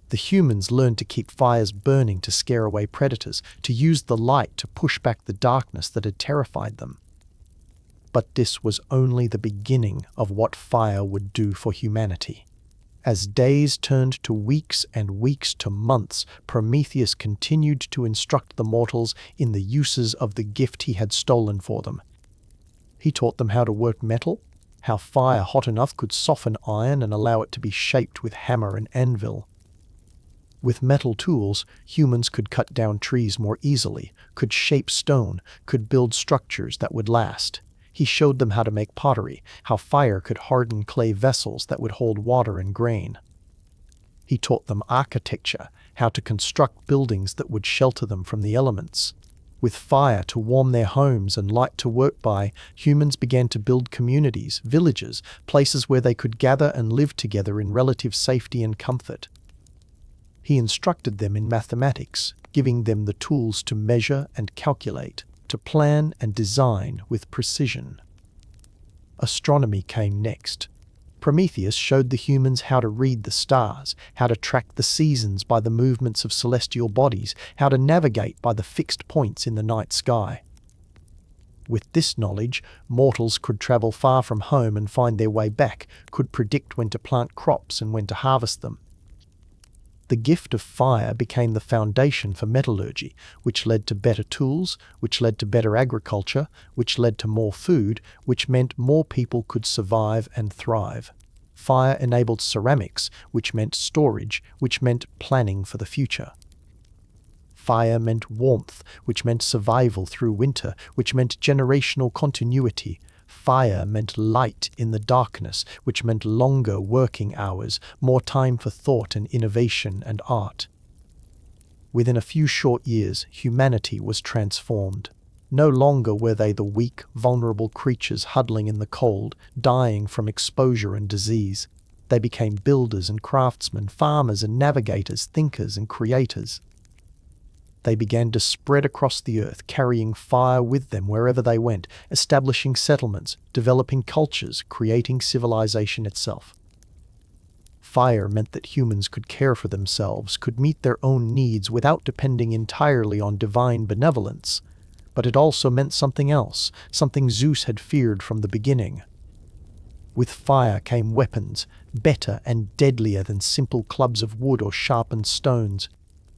[SPEAKER 1] The humans learned to keep fires burning to scare away predators, to use the light to push back the darkness that had terrified them. But this was only the beginning of what fire would do for humanity. As days turned to weeks and weeks to months, Prometheus continued to instruct the mortals in the uses of the gift he had stolen for them. He taught them how to work metal, how fire hot enough could soften iron and allow it to be shaped with hammer and anvil. With metal tools, humans could cut down trees more easily, could shape stone, could build structures that would last. He showed them how to make pottery, how fire could harden clay vessels that would hold water and grain. He taught them architecture, how to construct buildings that would shelter them from the elements. With fire to warm their homes and light to work by, humans began to build communities, villages, places where they could gather and live together in relative safety and comfort. He instructed them in mathematics, giving them the tools to measure and calculate, to plan and design with precision. Astronomy came next. Prometheus showed the humans how to read the stars, how to track the seasons by the movements of celestial bodies, how to navigate by the fixed points in the night sky. With this knowledge, mortals could travel far from home and find their way back, could predict when to plant crops and when to harvest them. The gift of fire became the foundation for metallurgy, which led to better tools, which led to better agriculture, which led to more food, which meant more people could survive and thrive. Fire enabled ceramics, which meant storage, which meant planning for the future. Fire meant warmth, which meant survival through winter, which meant generational continuity. Fire meant light in the darkness, which meant longer working hours, more time for thought and innovation and art. Within a few short years, humanity was transformed. No longer were they the weak, vulnerable creatures huddling in the cold, dying from exposure and disease. They became builders and craftsmen, farmers and navigators, thinkers and creators. They began to spread across the earth, carrying fire with them wherever they went, establishing settlements, developing cultures, creating civilization itself. Fire meant that humans could care for themselves, could meet their own needs without depending entirely on divine benevolence. But it also meant something else, something Zeus had feared from the beginning. With fire came weapons, better and deadlier than simple clubs of wood or sharpened stones.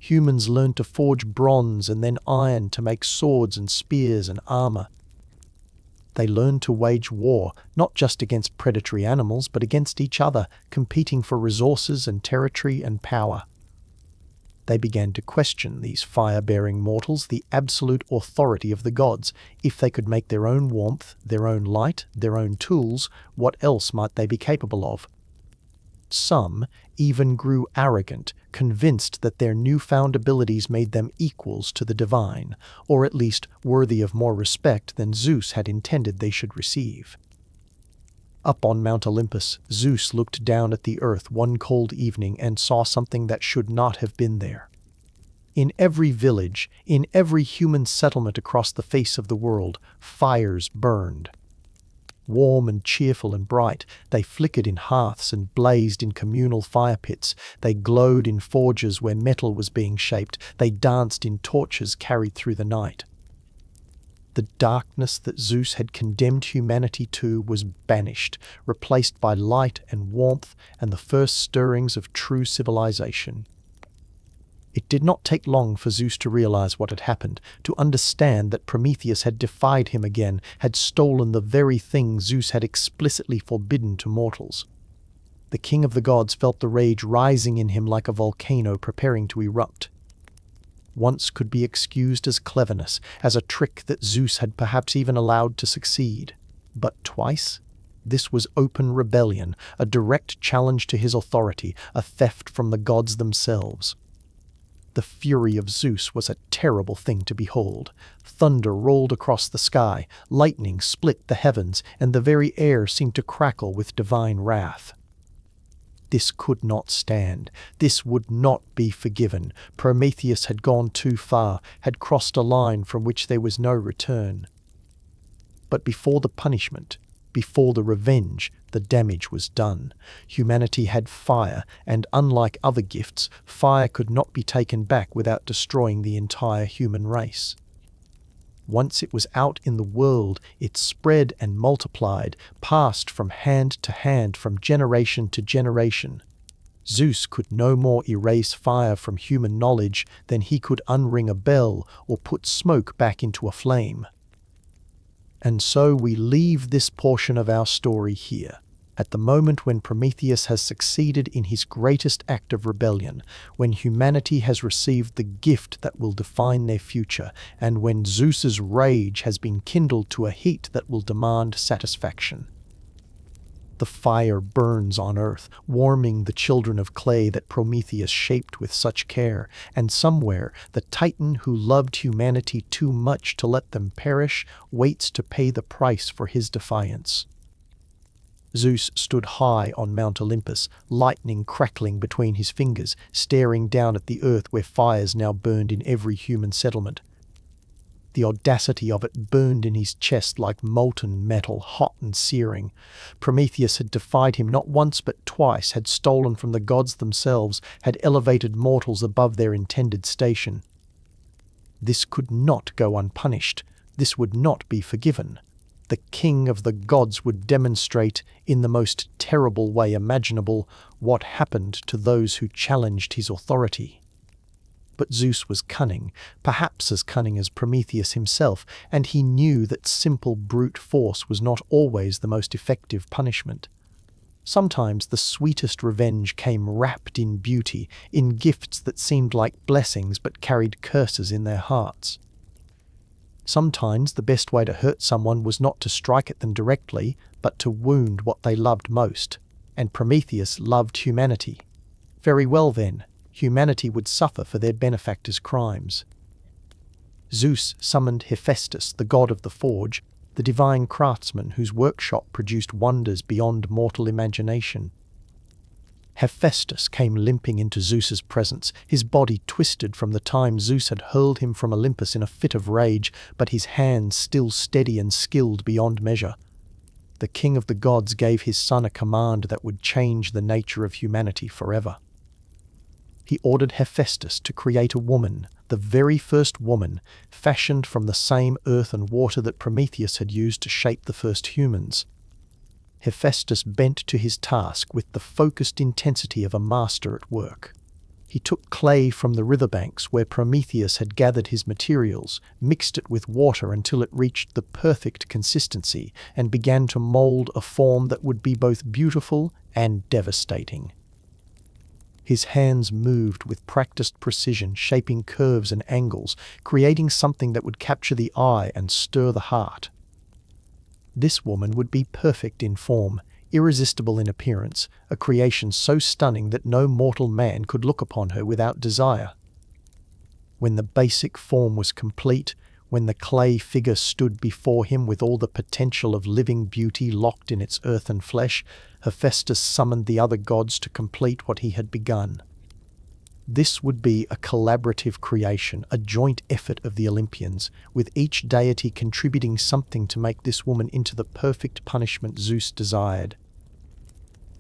[SPEAKER 1] Humans learned to forge bronze and then iron to make swords and spears and armor. They learned to wage war, not just against predatory animals, but against each other, competing for resources and territory and power. They began to question these fire-bearing mortals, the absolute authority of the gods. If they could make their own warmth, their own light, their own tools, what else might they be capable of? Some even grew arrogant, convinced that their newfound abilities made them equals to the divine, or at least worthy of more respect than Zeus had intended they should receive. Up on Mount Olympus, Zeus looked down at the earth one cold evening and saw something that should not have been there. In every village, in every human settlement across the face of the world, fires burned. Warm and cheerful and bright, they flickered in hearths and blazed in communal fire pits. They glowed in forges where metal was being shaped. They danced in torches carried through the night. The darkness that Zeus had condemned humanity to was banished, replaced by light and warmth and the first stirrings of true civilization. It did not take long for Zeus to realize what had happened, to understand that Prometheus had defied him again, had stolen the very thing Zeus had explicitly forbidden to mortals. The king of the gods felt the rage rising in him like a volcano preparing to erupt. Once could be excused as cleverness, as a trick that Zeus had perhaps even allowed to succeed. But twice? This was open rebellion, a direct challenge to his authority, a theft from the gods themselves. The fury of Zeus was a terrible thing to behold. Thunder rolled across the sky, lightning split the heavens, and the very air seemed to crackle with divine wrath. This could not stand. This would not be forgiven. Prometheus had gone too far, had crossed a line from which there was no return. But before the punishment, before the revenge, the damage was done. Humanity had fire, and unlike other gifts, fire could not be taken back without destroying the entire human race. Once it was out in the world, it spread and multiplied, passed from hand to hand, from generation to generation. Zeus could no more erase fire from human knowledge than he could unring a bell or put smoke back into a flame. And so we leave this portion of our story here, at the moment when Prometheus has succeeded in his greatest act of rebellion, when humanity has received the gift that will define their future, and when Zeus's rage has been kindled to a heat that will demand satisfaction. The fire burns on earth, warming the children of clay that Prometheus shaped with such care, and somewhere the Titan who loved humanity too much to let them perish waits to pay the price for his defiance. Zeus stood high on Mount Olympus, lightning crackling between his fingers, staring down at the earth where fires now burned in every human settlement. The audacity of it burned in his chest like molten metal, hot and searing. Prometheus had defied him not once but twice, had stolen from the gods themselves, had elevated mortals above their intended station. This could not go unpunished. This would not be forgiven. The king of the gods would demonstrate, in the most terrible way imaginable, what happened to those who challenged his authority. But Zeus was cunning, perhaps as cunning as Prometheus himself, and he knew that simple brute force was not always the most effective punishment. Sometimes the sweetest revenge came wrapped in beauty, in gifts that seemed like blessings but carried curses in their hearts. Sometimes the best way to hurt someone was not to strike at them directly, but to wound what they loved most. And Prometheus loved humanity. Very well then, humanity would suffer for their benefactor's crimes. Zeus summoned Hephaestus, the god of the forge, the divine craftsman whose workshop produced wonders beyond mortal imagination. Hephaestus came limping into Zeus's presence, his body twisted from the time Zeus had hurled him from Olympus in a fit of rage, but his hands still steady and skilled beyond measure. The king of the gods gave his son a command that would change the nature of humanity forever. He ordered Hephaestus to create a woman, the very first woman, fashioned from the same earth and water that Prometheus had used to shape the first humans. Hephaestus bent to his task with the focused intensity of a master at work. He took clay from the riverbanks where Prometheus had gathered his materials, mixed it with water until it reached the perfect consistency, and began to mold a form that would be both beautiful and devastating. His hands moved with practiced precision, shaping curves and angles, creating something that would capture the eye and stir the heart. This woman would be perfect in form, irresistible in appearance, a creation so stunning that no mortal man could look upon her without desire. When the basic form was complete, when the clay figure stood before him with all the potential of living beauty locked in its earthen flesh, Hephaestus summoned the other gods to complete what he had begun. This would be a collaborative creation, a joint effort of the Olympians, with each deity contributing something to make this woman into the perfect punishment Zeus desired.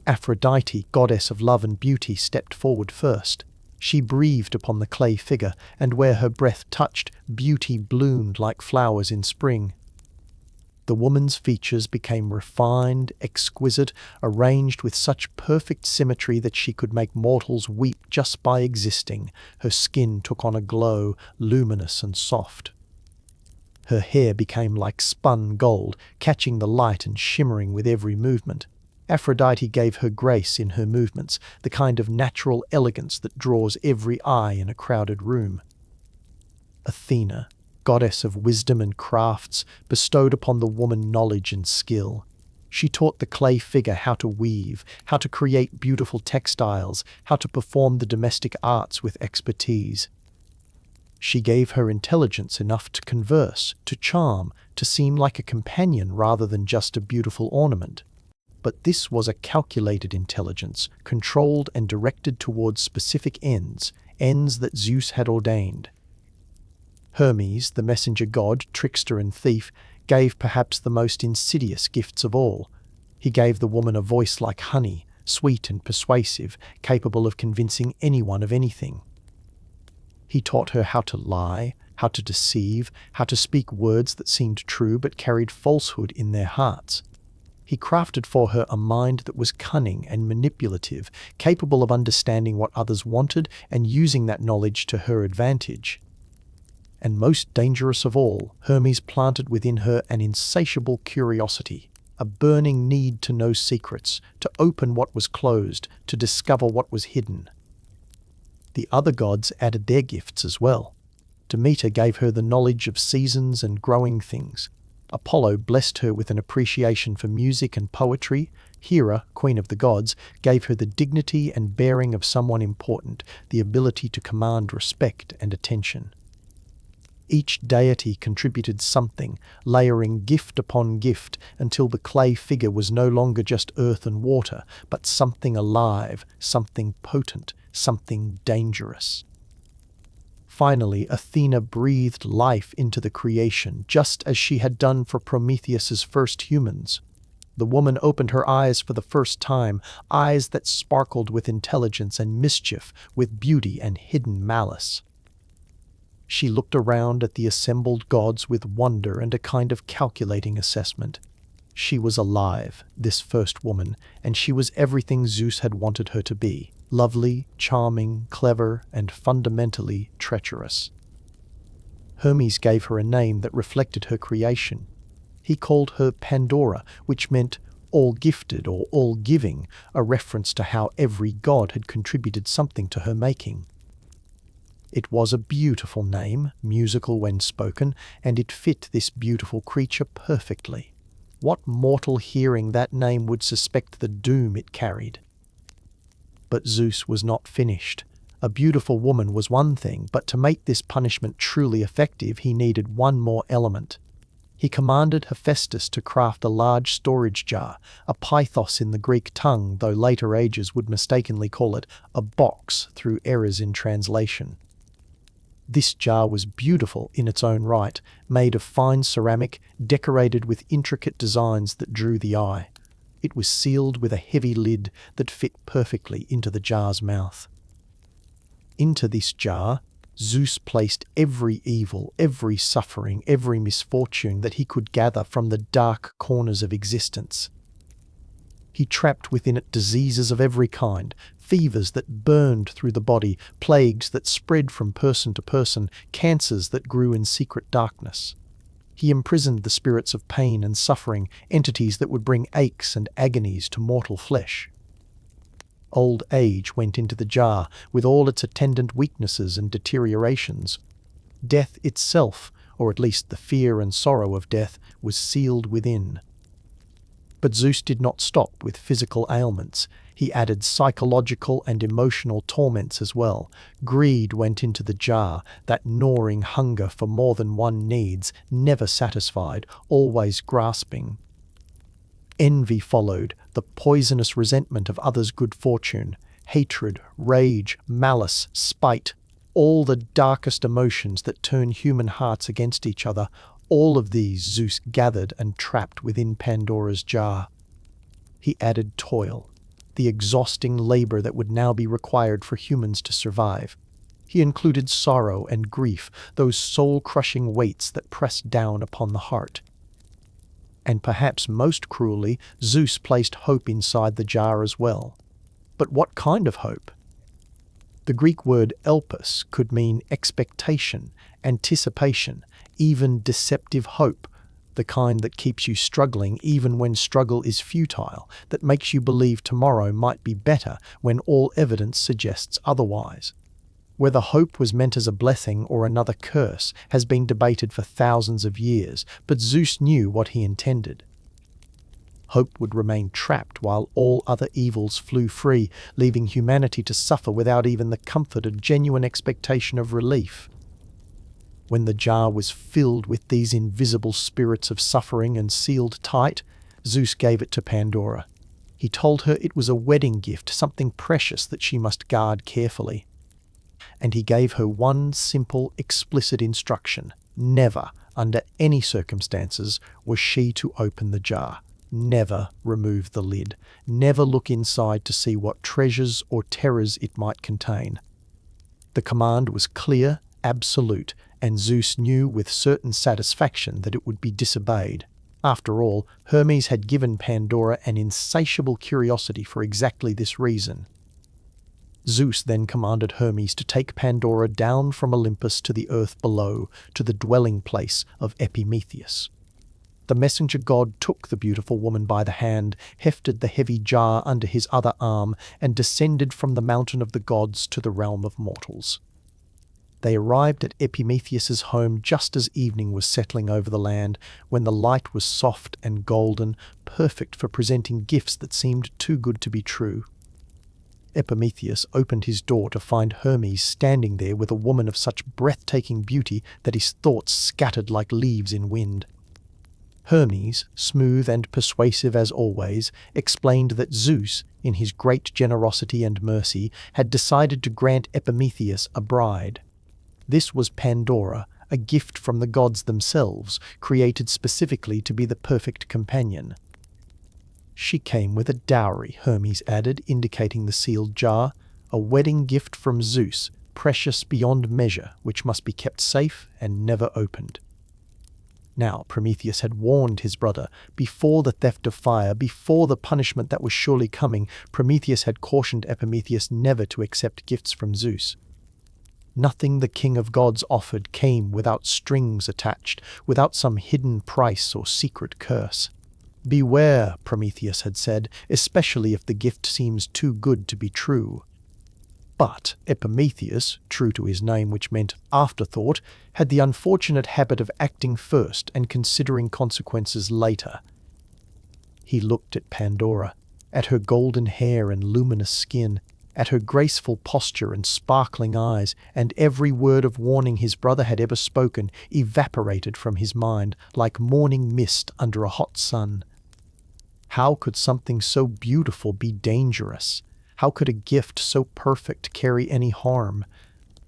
[SPEAKER 1] Aphrodite, goddess of love and beauty, stepped forward first. She breathed upon the clay figure, and where her breath touched, beauty bloomed like flowers in spring. The woman's features became refined, exquisite, arranged with such perfect symmetry that she could make mortals weep just by existing. Her skin took on a glow, luminous and soft. Her hair became like spun gold, catching the light and shimmering with every movement. Aphrodite gave her grace in her movements, the kind of natural elegance that draws every eye in a crowded room. Athena, goddess of wisdom and crafts, bestowed upon the woman knowledge and skill. She taught the clay figure how to weave, how to create beautiful textiles, how to perform the domestic arts with expertise. She gave her intelligence enough to converse, to charm, to seem like a companion rather than just a beautiful ornament. But this was a calculated intelligence, controlled and directed towards specific ends, ends that Zeus had ordained. Hermes, the messenger god, trickster and thief, gave perhaps the most insidious gifts of all. He gave the woman a voice like honey, sweet and persuasive, capable of convincing anyone of anything. He taught her how to lie, how to deceive, how to speak words that seemed true but carried falsehood in their hearts. He crafted for her a mind that was cunning and manipulative, capable of understanding what others wanted and using that knowledge to her advantage. And most dangerous of all, Hermes planted within her an insatiable curiosity, a burning need to know secrets, to open what was closed, to discover what was hidden. The other gods added their gifts as well. Demeter gave her the knowledge of seasons and growing things. Apollo blessed her with an appreciation for music and poetry. Hera, queen of the gods, gave her the dignity and bearing of someone important, the ability to command respect and attention. Each deity contributed something, layering gift upon gift, until the clay figure was no longer just earth and water, but something alive, something potent, something dangerous. Finally, Athena breathed life into the creation, just as she had done for Prometheus's first humans. The woman opened her eyes for the first time, eyes that sparkled with intelligence and mischief, with beauty and hidden malice. She looked around at the assembled gods with wonder and a kind of calculating assessment. She was alive, this first woman, and she was everything Zeus had wanted her to be. Lovely, charming, clever, and fundamentally treacherous. Hermes gave her a name that reflected her creation. He called her Pandora, which meant all-gifted or all-giving, a reference to how every god had contributed something to her making. It was a beautiful name, musical when spoken, and it fit this beautiful creature perfectly. What mortal hearing that name would suspect the doom it carried? But Zeus was not finished. A beautiful woman was one thing, but to make this punishment truly effective, he needed one more element. He commanded Hephaestus to craft a large storage jar, a pythos in the Greek tongue, though later ages would mistakenly call it a box through errors in translation. This jar was beautiful in its own right, made of fine ceramic, decorated with intricate designs that drew the eye. It was sealed with a heavy lid that fit perfectly into the jar's mouth. Into this jar, Zeus placed every evil, every suffering, every misfortune that he could gather from the dark corners of existence. He trapped within it diseases of every kind, fevers that burned through the body, plagues that spread from person to person, cancers that grew in secret darkness. He imprisoned the spirits of pain and suffering, entities that would bring aches and agonies to mortal flesh. Old age went into the jar, with all its attendant weaknesses and deteriorations. Death itself, or at least the fear and sorrow of death, was sealed within. But Zeus did not stop with physical ailments. He added psychological and emotional torments as well. Greed went into the jar, that gnawing hunger for more than one needs, never satisfied, always grasping. Envy followed, the poisonous resentment of others' good fortune. Hatred, rage, malice, spite, all the darkest emotions that turn human hearts against each other, all of these Zeus gathered and trapped within Pandora's jar. He added toil, the exhausting labor that would now be required for humans to survive. He included sorrow and grief, those soul-crushing weights that pressed down upon the heart. And perhaps most cruelly, Zeus placed hope inside the jar as well. But what kind of hope? The Greek word Olympus could mean expectation, anticipation, even deceptive hope, the kind that keeps you struggling even when struggle is futile, that makes you believe tomorrow might be better when all evidence suggests otherwise. Whether hope was meant as a blessing or another curse has been debated for thousands of years, but Zeus knew what he intended. Hope would remain trapped while all other evils flew free, leaving humanity to suffer without even the comfort of genuine expectation of relief. When the jar was filled with these invisible spirits of suffering and sealed tight, Zeus gave it to Pandora. He told her it was a wedding gift, something precious that she must guard carefully. And he gave her one simple, explicit instruction. Never, under any circumstances, was she to open the jar. Never remove the lid. Never look inside to see what treasures or terrors it might contain. The command was clear, absolute, and Zeus knew with certain satisfaction that it would be disobeyed. After all, Hermes had given Pandora an insatiable curiosity for exactly this reason. Zeus then commanded Hermes to take Pandora down from Olympus to the earth below, to the dwelling place of Prometheus. The messenger god took the beautiful woman by the hand, hefted the heavy jar under his other arm, and descended from the mountain of the gods to the realm of mortals. They arrived at Prometheus's home just as evening was settling over the land, when the light was soft and golden, perfect for presenting gifts that seemed too good to be true. Prometheus opened his door to find Hermes standing there with a woman of such breathtaking beauty that his thoughts scattered like leaves in wind. Hermes, smooth and persuasive as always, explained that Zeus, in his great generosity and mercy, had decided to grant Prometheus a bride. This was Pandora, a gift from the gods themselves, created specifically to be the perfect companion. She came with a dowry, Hermes added, indicating the sealed jar, a wedding gift from Zeus, precious beyond measure, which must be kept safe and never opened. Now Prometheus had warned his brother. Before the theft of fire, before the punishment that was surely coming, Prometheus had cautioned Prometheus never to accept gifts from Zeus. Nothing the king of gods offered came without strings attached, without some hidden price or secret curse. Beware, Prometheus had said, especially if the gift seems too good to be true. But Prometheus, true to his name which meant afterthought, had the unfortunate habit of acting first and considering consequences later. He looked at Pandora, at her golden hair and luminous skin, at her graceful posture and sparkling eyes, and every word of warning his brother had ever spoken evaporated from his mind like morning mist under a hot sun. How could something so beautiful be dangerous? How could a gift so perfect carry any harm?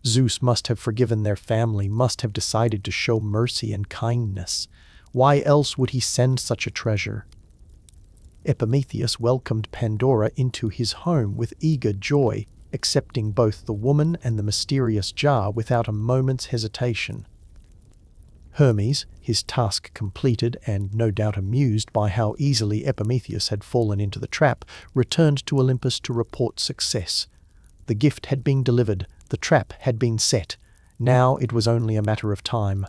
[SPEAKER 1] Zeus must have forgiven their family, must have decided to show mercy and kindness. Why else would he send such a treasure? Prometheus welcomed Pandora into his home with eager joy, accepting both the woman and the mysterious jar without a moment's hesitation. Hermes, his task completed and no doubt amused by how easily Prometheus had fallen into the trap, returned to Olympus to report success. The gift had been delivered, the trap had been set. Now it was only a matter of time.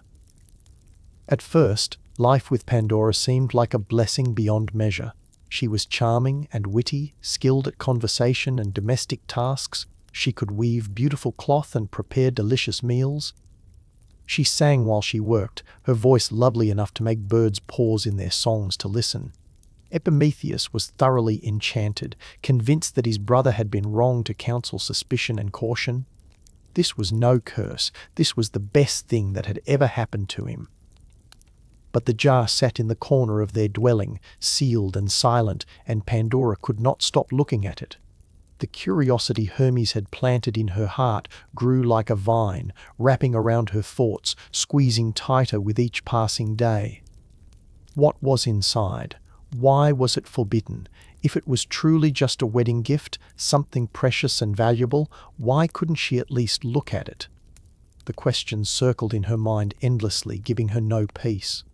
[SPEAKER 1] At first, life with Pandora seemed like a blessing beyond measure. She was charming and witty, skilled at conversation and domestic tasks. She could weave beautiful cloth and prepare delicious meals. She sang while she worked, her voice lovely enough to make birds pause in their songs to listen. Prometheus was thoroughly enchanted, convinced that his brother had been wrong to counsel suspicion and caution. This was no curse, this was the best thing that had ever happened to him. But the jar sat in the corner of their dwelling, sealed and silent, and Pandora could not stop looking at it. The curiosity Hermes had planted in her heart grew like a vine, wrapping around her thoughts, squeezing tighter with each passing day. What was inside? Why was it forbidden? If it was truly just a wedding gift, something precious and valuable, why couldn't she at least look at it? The questions circled in her mind endlessly, giving her no peace.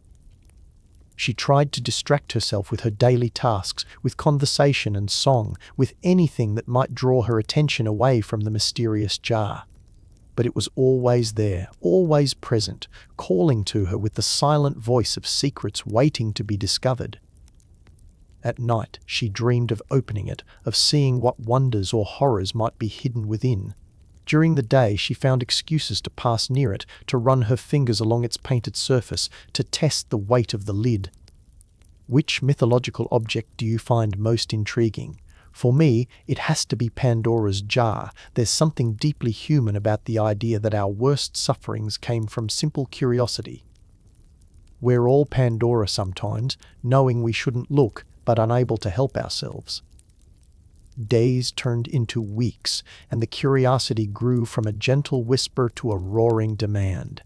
[SPEAKER 1] She tried to distract herself with her daily tasks, with conversation and song, with anything that might draw her attention away from the mysterious jar. But it was always there, always present, calling to her with the silent voice of secrets waiting to be discovered. At night, she dreamed of opening it, of seeing what wonders or horrors might be hidden within. During the day, she found excuses to pass near it, to run her fingers along its painted surface, to test the weight of the lid. Which mythological object do you find most intriguing? For me, it has to be Pandora's jar. There's something deeply human about the idea that our worst sufferings came from simple curiosity. We're all Pandora sometimes, knowing we shouldn't look, but unable to help ourselves. Days turned into weeks, and the curiosity grew from a gentle whisper to a roaring demand.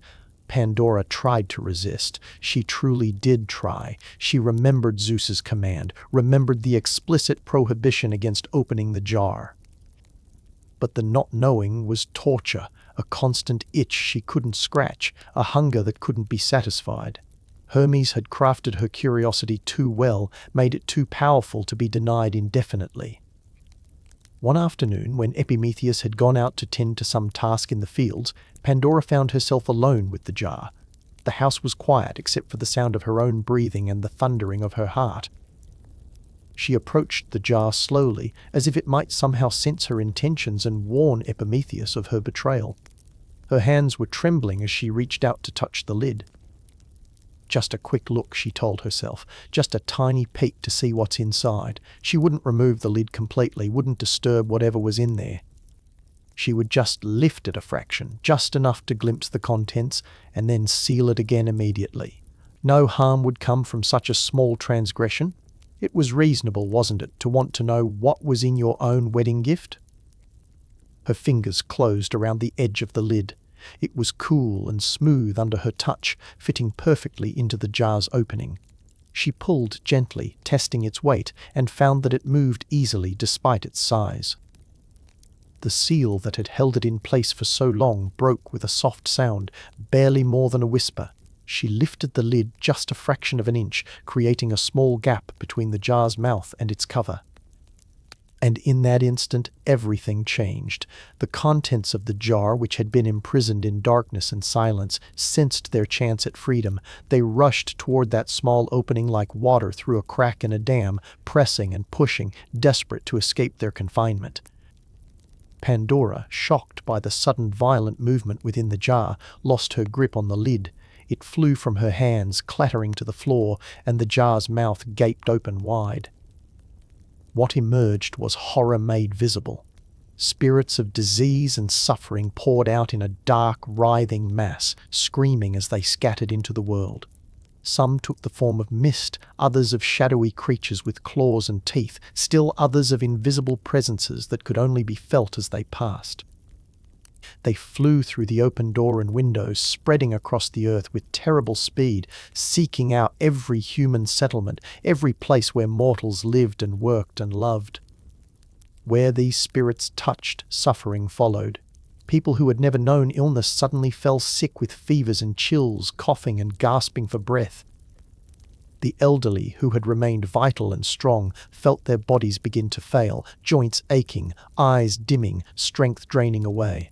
[SPEAKER 1] Pandora tried to resist. She truly did try. She remembered Zeus's command, remembered the explicit prohibition against opening the jar. But the not knowing was torture, a constant itch she couldn't scratch, a hunger that couldn't be satisfied. Hermes had crafted her curiosity too well, made it too powerful to be denied indefinitely. One afternoon, when Epimetheus had gone out to tend to some task in the fields, Pandora found herself alone with the jar. The house was quiet except for the sound of her own breathing and the thundering of her heart. She approached the jar slowly, as if it might somehow sense her intentions and warn Epimetheus of her betrayal. Her hands were trembling as she reached out to touch the lid. Just a quick look, she told herself, just a tiny peek to see what's inside. She wouldn't remove the lid completely, wouldn't disturb whatever was in there. She would just lift it a fraction, just enough to glimpse the contents, and then seal it again immediately. No harm would come from such a small transgression. It was reasonable, wasn't it, to want to know what was in your own wedding gift? Her fingers closed around the edge of the lid. It was cool and smooth under her touch, fitting perfectly into the jar's opening. She pulled gently, testing its weight, and found that it moved easily despite its size. The seal that had held it in place for so long broke with a soft sound, barely more than a whisper. She lifted the lid just a fraction of an inch, creating a small gap between the jar's mouth and its cover. And in that instant, everything changed. The contents of the jar, which had been imprisoned in darkness and silence, sensed their chance at freedom. They rushed toward that small opening like water through a crack in a dam, pressing and pushing, desperate to escape their confinement. Pandora, shocked by the sudden violent movement within the jar, lost her grip on the lid. It flew from her hands, clattering to the floor, and the jar's mouth gaped open wide. What emerged was horror made visible. Spirits of disease and suffering poured out in a dark, writhing mass, screaming as they scattered into the world. Some took the form of mist, others of shadowy creatures with claws and teeth, still others of invisible presences that could only be felt as they passed. They flew through the open door and windows, spreading across the earth with terrible speed, seeking out every human settlement, every place where mortals lived and worked and loved. Where these spirits touched, suffering followed. People who had never known illness suddenly fell sick with fevers and chills, coughing and gasping for breath. The elderly, who had remained vital and strong, felt their bodies begin to fail, joints aching, eyes dimming, strength draining away.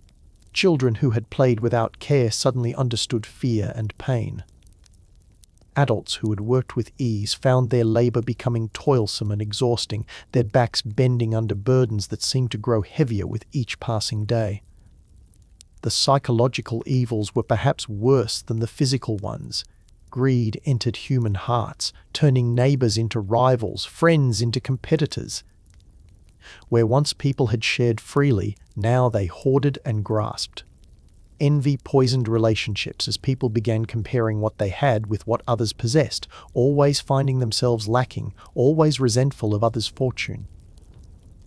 [SPEAKER 1] Children who had played without care suddenly understood fear and pain. Adults who had worked with ease found their labor becoming toilsome and exhausting, their backs bending under burdens that seemed to grow heavier with each passing day. The psychological evils were perhaps worse than the physical ones. Greed entered human hearts, turning neighbors into rivals, friends into competitors. Where once people had shared freely, now they hoarded and grasped. Envy poisoned relationships as people began comparing what they had with what others possessed, always finding themselves lacking, always resentful of others' fortune.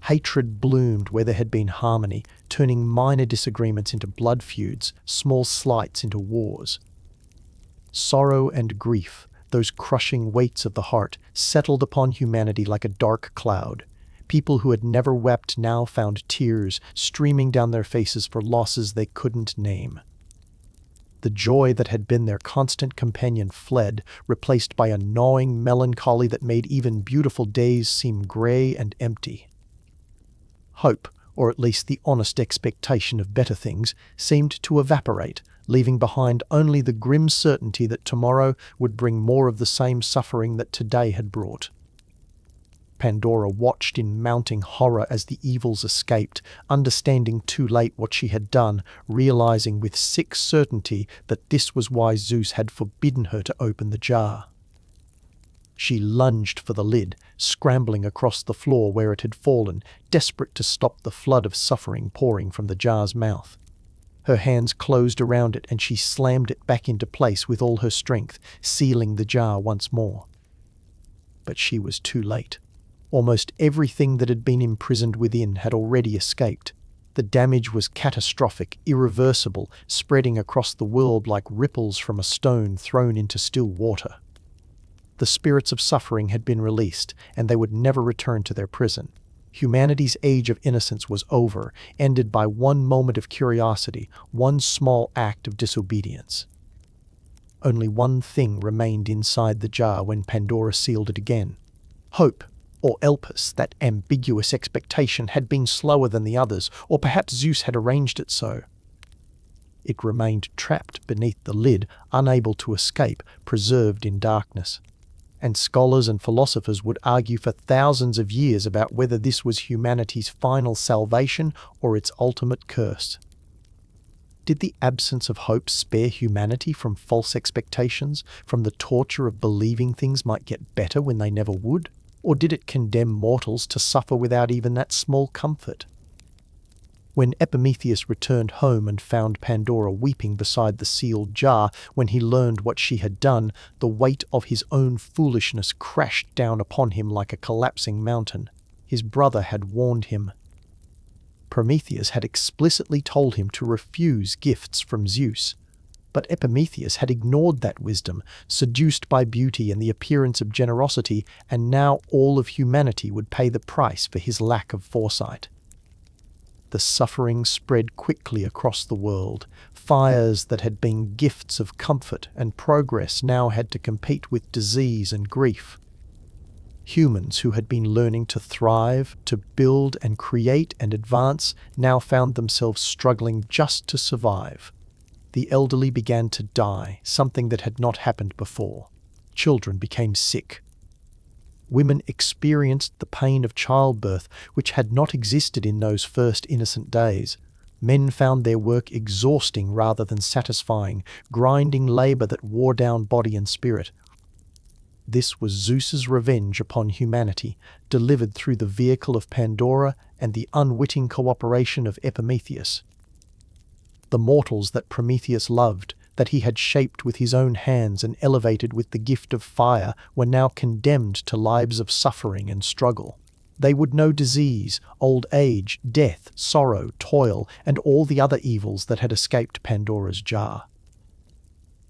[SPEAKER 1] Hatred bloomed where there had been harmony, turning minor disagreements into blood feuds, small slights into wars. Sorrow and grief, those crushing weights of the heart, settled upon humanity like a dark cloud. People who had never wept now found tears streaming down their faces for losses they couldn't name. The joy that had been their constant companion fled, replaced by a gnawing melancholy that made even beautiful days seem grey and empty. Hope, or at least the honest expectation of better things, seemed to evaporate, leaving behind only the grim certainty that tomorrow would bring more of the same suffering that today had brought. Pandora watched in mounting horror as the evils escaped, understanding too late what she had done, realizing with sick certainty that this was why Zeus had forbidden her to open the jar. She lunged for the lid, scrambling across the floor where it had fallen, desperate to stop the flood of suffering pouring from the jar's mouth. Her hands closed around it and she slammed it back into place with all her strength, sealing the jar once more. But she was too late. Almost everything that had been imprisoned within had already escaped. The damage was catastrophic, irreversible, spreading across the world like ripples from a stone thrown into still water. The spirits of suffering had been released, and they would never return to their prison. Humanity's age of innocence was over, ended by one moment of curiosity, one small act of disobedience. Only one thing remained inside the jar when Pandora sealed it again. Hope, or Olympus, that ambiguous expectation, had been slower than the others, or perhaps Zeus had arranged it so. It remained trapped beneath the lid, unable to escape, preserved in darkness. And scholars and philosophers would argue for thousands of years about whether this was humanity's final salvation or its ultimate curse. Did the absence of hope spare humanity from false expectations, from the torture of believing things might get better when they never would? Or did it condemn mortals to suffer without even that small comfort? When Epimetheus returned home and found Pandora weeping beside the sealed jar, when he learned what she had done, the weight of his own foolishness crashed down upon him like a collapsing mountain. His brother had warned him. Prometheus had explicitly told him to refuse gifts from Zeus. But Epimetheus had ignored that wisdom, seduced by beauty and the appearance of generosity, and now all of humanity would pay the price for his lack of foresight. The suffering spread quickly across the world. Fires that had been gifts of comfort and progress now had to compete with disease and grief. Humans who had been learning to thrive, to build and create and advance, now found themselves struggling just to survive. The elderly began to die, something that had not happened before. Children became sick. Women experienced the pain of childbirth, which had not existed in those first innocent days. Men found their work exhausting rather than satisfying, grinding labor that wore down body and spirit. This was Zeus's revenge upon humanity, delivered through the vehicle of Pandora and the unwitting cooperation of Epimetheus. The mortals that Prometheus loved, that he had shaped with his own hands and elevated with the gift of fire, were now condemned to lives of suffering and struggle. They would know disease, old age, death, sorrow, toil, and all the other evils that had escaped Pandora's jar.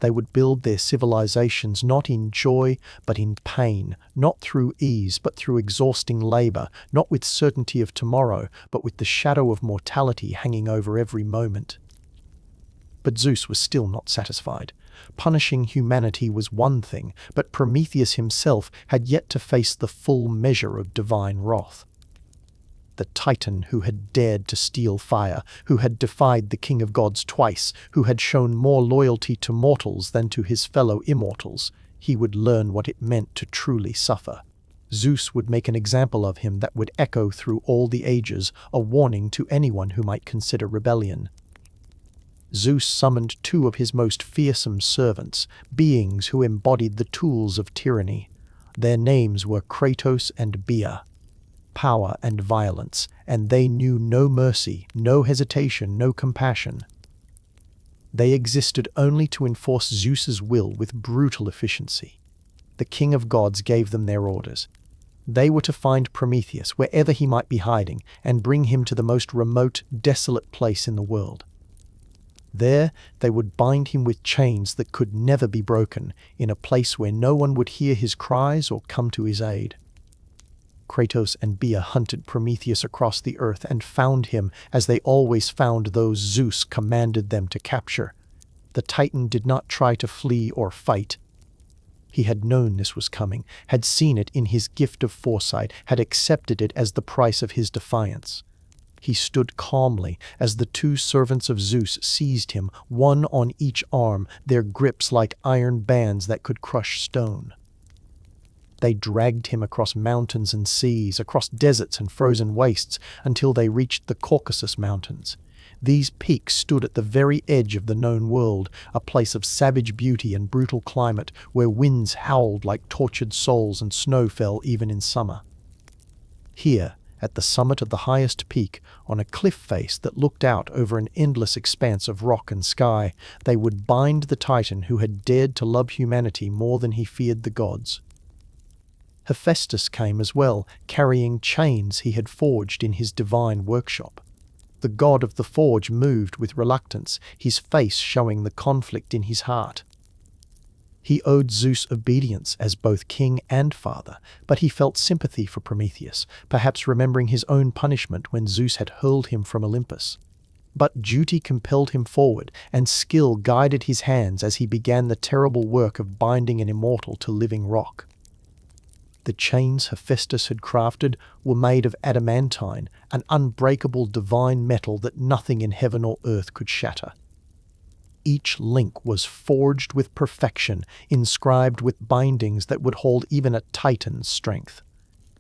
[SPEAKER 1] They would build their civilizations not in joy, but in pain, not through ease, but through exhausting labor, not with certainty of tomorrow, but with the shadow of mortality hanging over every moment. But Zeus was still not satisfied. Punishing humanity was one thing, but Prometheus himself had yet to face the full measure of divine wrath. The Titan who had dared to steal fire, who had defied the king of gods twice, who had shown more loyalty to mortals than to his fellow immortals, he would learn what it meant to truly suffer. Zeus would make an example of him that would echo through all the ages, a warning to anyone who might consider rebellion. Zeus summoned two of his most fearsome servants, beings who embodied the tools of tyranny. Their names were Kratos and Bia. Power and violence, and they knew no mercy, no hesitation, no compassion. They existed only to enforce Zeus's will with brutal efficiency. The king of gods gave them their orders. They were to find Prometheus wherever he might be hiding and bring him to the most remote, desolate place in the world. There, they would bind him with chains that could never be broken, in a place where no one would hear his cries or come to his aid. Kratos and Bia hunted Prometheus across the earth and found him as they always found those Zeus commanded them to capture. The Titan did not try to flee or fight. He had known this was coming, had seen it in his gift of foresight, had accepted it as the price of his defiance. He stood calmly as the two servants of Zeus seized him, one on each arm, their grips like iron bands that could crush stone. They dragged him across mountains and seas, across deserts and frozen wastes, until they reached the Caucasus Mountains. These peaks stood at the very edge of the known world, a place of savage beauty and brutal climate, where winds howled like tortured souls and snow fell even in summer. Here, at the summit of the highest peak, on a cliff face that looked out over an endless expanse of rock and sky, they would bind the Titan who had dared to love humanity more than he feared the gods. Hephaestus came as well, carrying chains he had forged in his divine workshop. The god of the forge moved with reluctance, his face showing the conflict in his heart. He owed Zeus obedience as both king and father, but he felt sympathy for Prometheus, perhaps remembering his own punishment when Zeus had hurled him from Olympus. But duty compelled him forward, and skill guided his hands as he began the terrible work of binding an immortal to living rock. The chains Hephaestus had crafted were made of adamantine, an unbreakable divine metal that nothing in heaven or earth could shatter. Each link was forged with perfection, inscribed with bindings that would hold even a Titan's strength.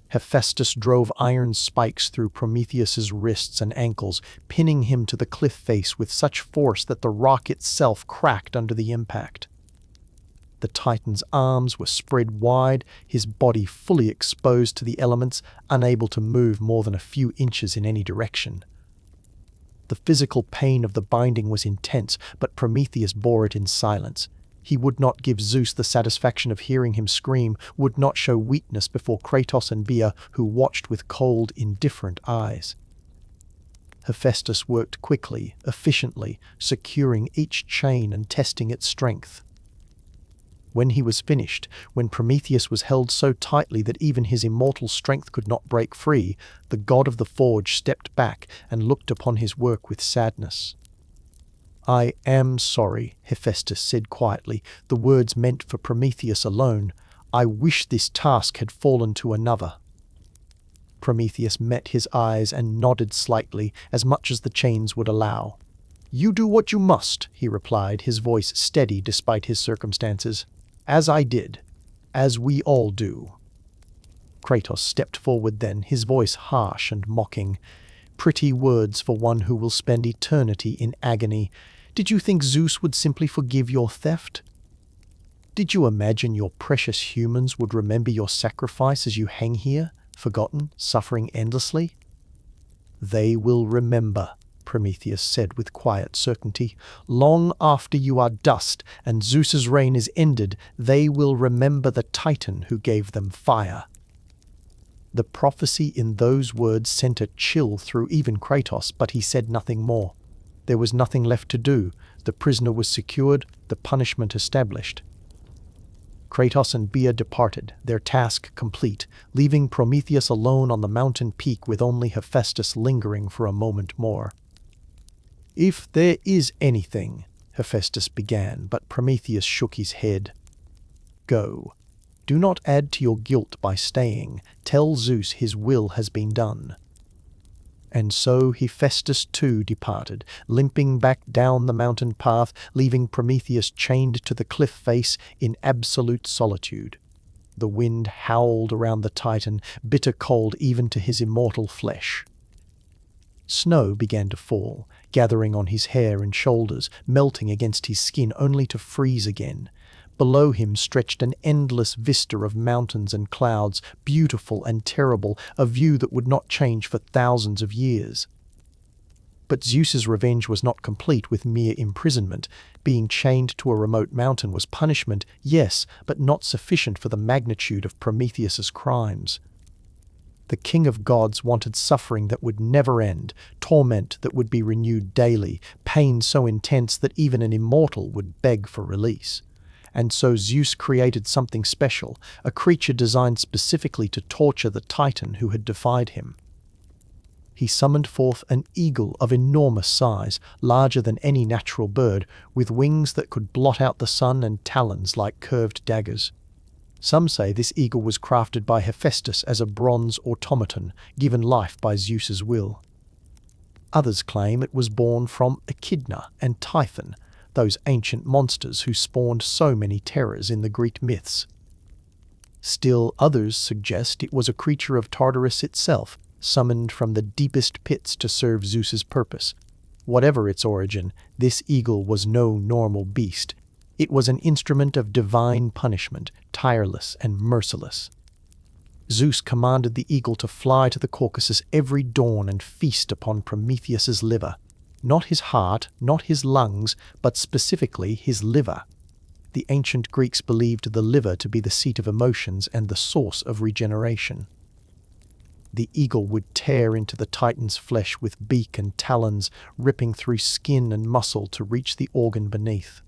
[SPEAKER 1] Hephaestus drove iron spikes through Prometheus's wrists and ankles, pinning him to the cliff face with such force that the rock itself cracked under the impact. The Titan's arms were spread wide, his body fully exposed to the elements, unable to move more than a few inches in any direction. The physical pain of the binding was intense, but Prometheus bore it in silence. He would not give Zeus the satisfaction of hearing him scream, would not show weakness before Kratos and Bia, who watched with cold, indifferent eyes. Hephaestus worked quickly, efficiently, securing each chain and testing its strength. When he was finished, when Prometheus was held so tightly that even his immortal strength could not break free, the god of the forge stepped back and looked upon his work with sadness. "I am sorry," Hephaestus said quietly, the words meant for Prometheus alone. "I wish this task had fallen to another." Prometheus met his eyes and nodded slightly, as much as the chains would allow. "You do what you must," he replied, his voice steady despite his circumstances. "As I did. As we all do." Kratos stepped forward then, his voice harsh and mocking. "Pretty words for one who will spend eternity in agony. Did you think Zeus would simply forgive your theft? Did you imagine your precious humans would remember your sacrifice as you hang here, forgotten, suffering endlessly? They will remember," Prometheus said with quiet certainty. "Long after you are dust and Zeus's reign is ended, they will remember the Titan who gave them fire." The prophecy in those words sent a chill through even Kratos, but he said nothing more. There was nothing left to do. The prisoner was secured, the punishment established. Kratos and Bia departed, their task complete, leaving Prometheus alone on the mountain peak with only Hephaestus lingering for a moment more. "If there is anything," Hephaestus began, but Prometheus shook his head. "Go. Do not add to your guilt by staying. Tell Zeus his will has been done." And so Hephaestus too departed, limping back down the mountain path, leaving Prometheus chained to the cliff face in absolute solitude. The wind howled around the Titan, bitter cold even to his immortal flesh. Snow began to fall, gathering on his hair and shoulders, melting against his skin only to freeze again. Below him stretched an endless vista of mountains and clouds, beautiful and terrible, a view that would not change for thousands of years. But Zeus's revenge was not complete with mere imprisonment. Being chained to a remote mountain was punishment, yes, but not sufficient for the magnitude of Prometheus's crimes. The king of gods wanted suffering that would never end, torment that would be renewed daily, pain so intense that even an immortal would beg for release. And so Zeus created something special, a creature designed specifically to torture the Titan who had defied him. he summoned forth an eagle of enormous size, larger than any natural bird, with wings that could blot out the sun and talons like curved daggers. Some say this eagle was crafted by Hephaestus as a bronze automaton, given life by Zeus's will. Others claim it was born from Echidna and Typhon, those ancient monsters who spawned so many terrors in the Greek myths. Still others suggest it was a creature of Tartarus itself, summoned from the deepest pits to serve Zeus's purpose. Whatever its origin, this eagle was no normal beast. It was an instrument of divine punishment, tireless and merciless. Zeus commanded the eagle to fly to the Caucasus every dawn and feast upon Prometheus's liver. Not his heart, not his lungs, but specifically his liver. The ancient Greeks believed the liver to be the seat of emotions and the source of regeneration. The eagle would tear into the Titan's flesh with beak and talons, ripping through skin and muscle to reach the organ beneath.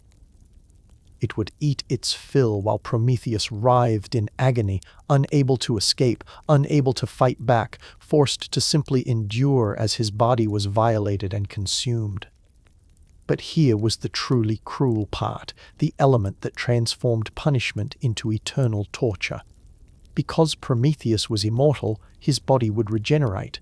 [SPEAKER 1] It would eat its fill while Prometheus writhed in agony, unable to escape, unable to fight back, forced to simply endure as his body was violated and consumed. But here was the truly cruel part, the element that transformed punishment into eternal torture. Because Prometheus was immortal, his body would regenerate.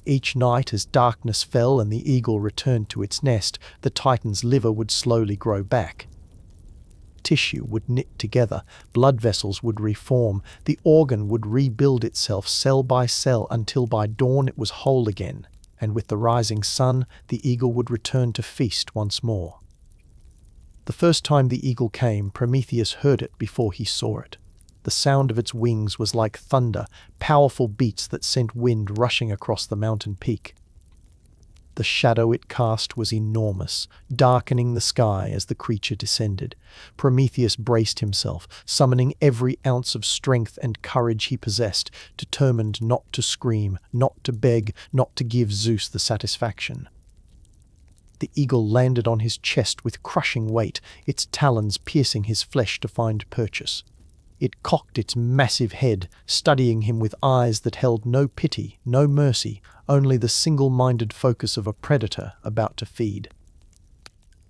[SPEAKER 1] Each night as darkness fell and the eagle returned to its nest, the Titan's liver would slowly grow back. Tissue would knit together, blood vessels would reform, the organ would rebuild itself cell by cell until by dawn it was whole again, and with the rising sun, the eagle would return to feast once more. The first time the eagle came, Prometheus heard it before he saw it. The sound of its wings was like thunder, powerful beats that sent wind rushing across the mountain peak. The shadow it cast was enormous, darkening the sky as the creature descended. Prometheus braced himself, summoning every ounce of strength and courage he possessed, determined not to scream, not to beg, not to give Zeus the satisfaction. The eagle landed on his chest with crushing weight, its talons piercing his flesh to find purchase. It cocked its massive head, studying him with eyes that held no pity, no mercy, only the single-minded focus of a predator about to feed.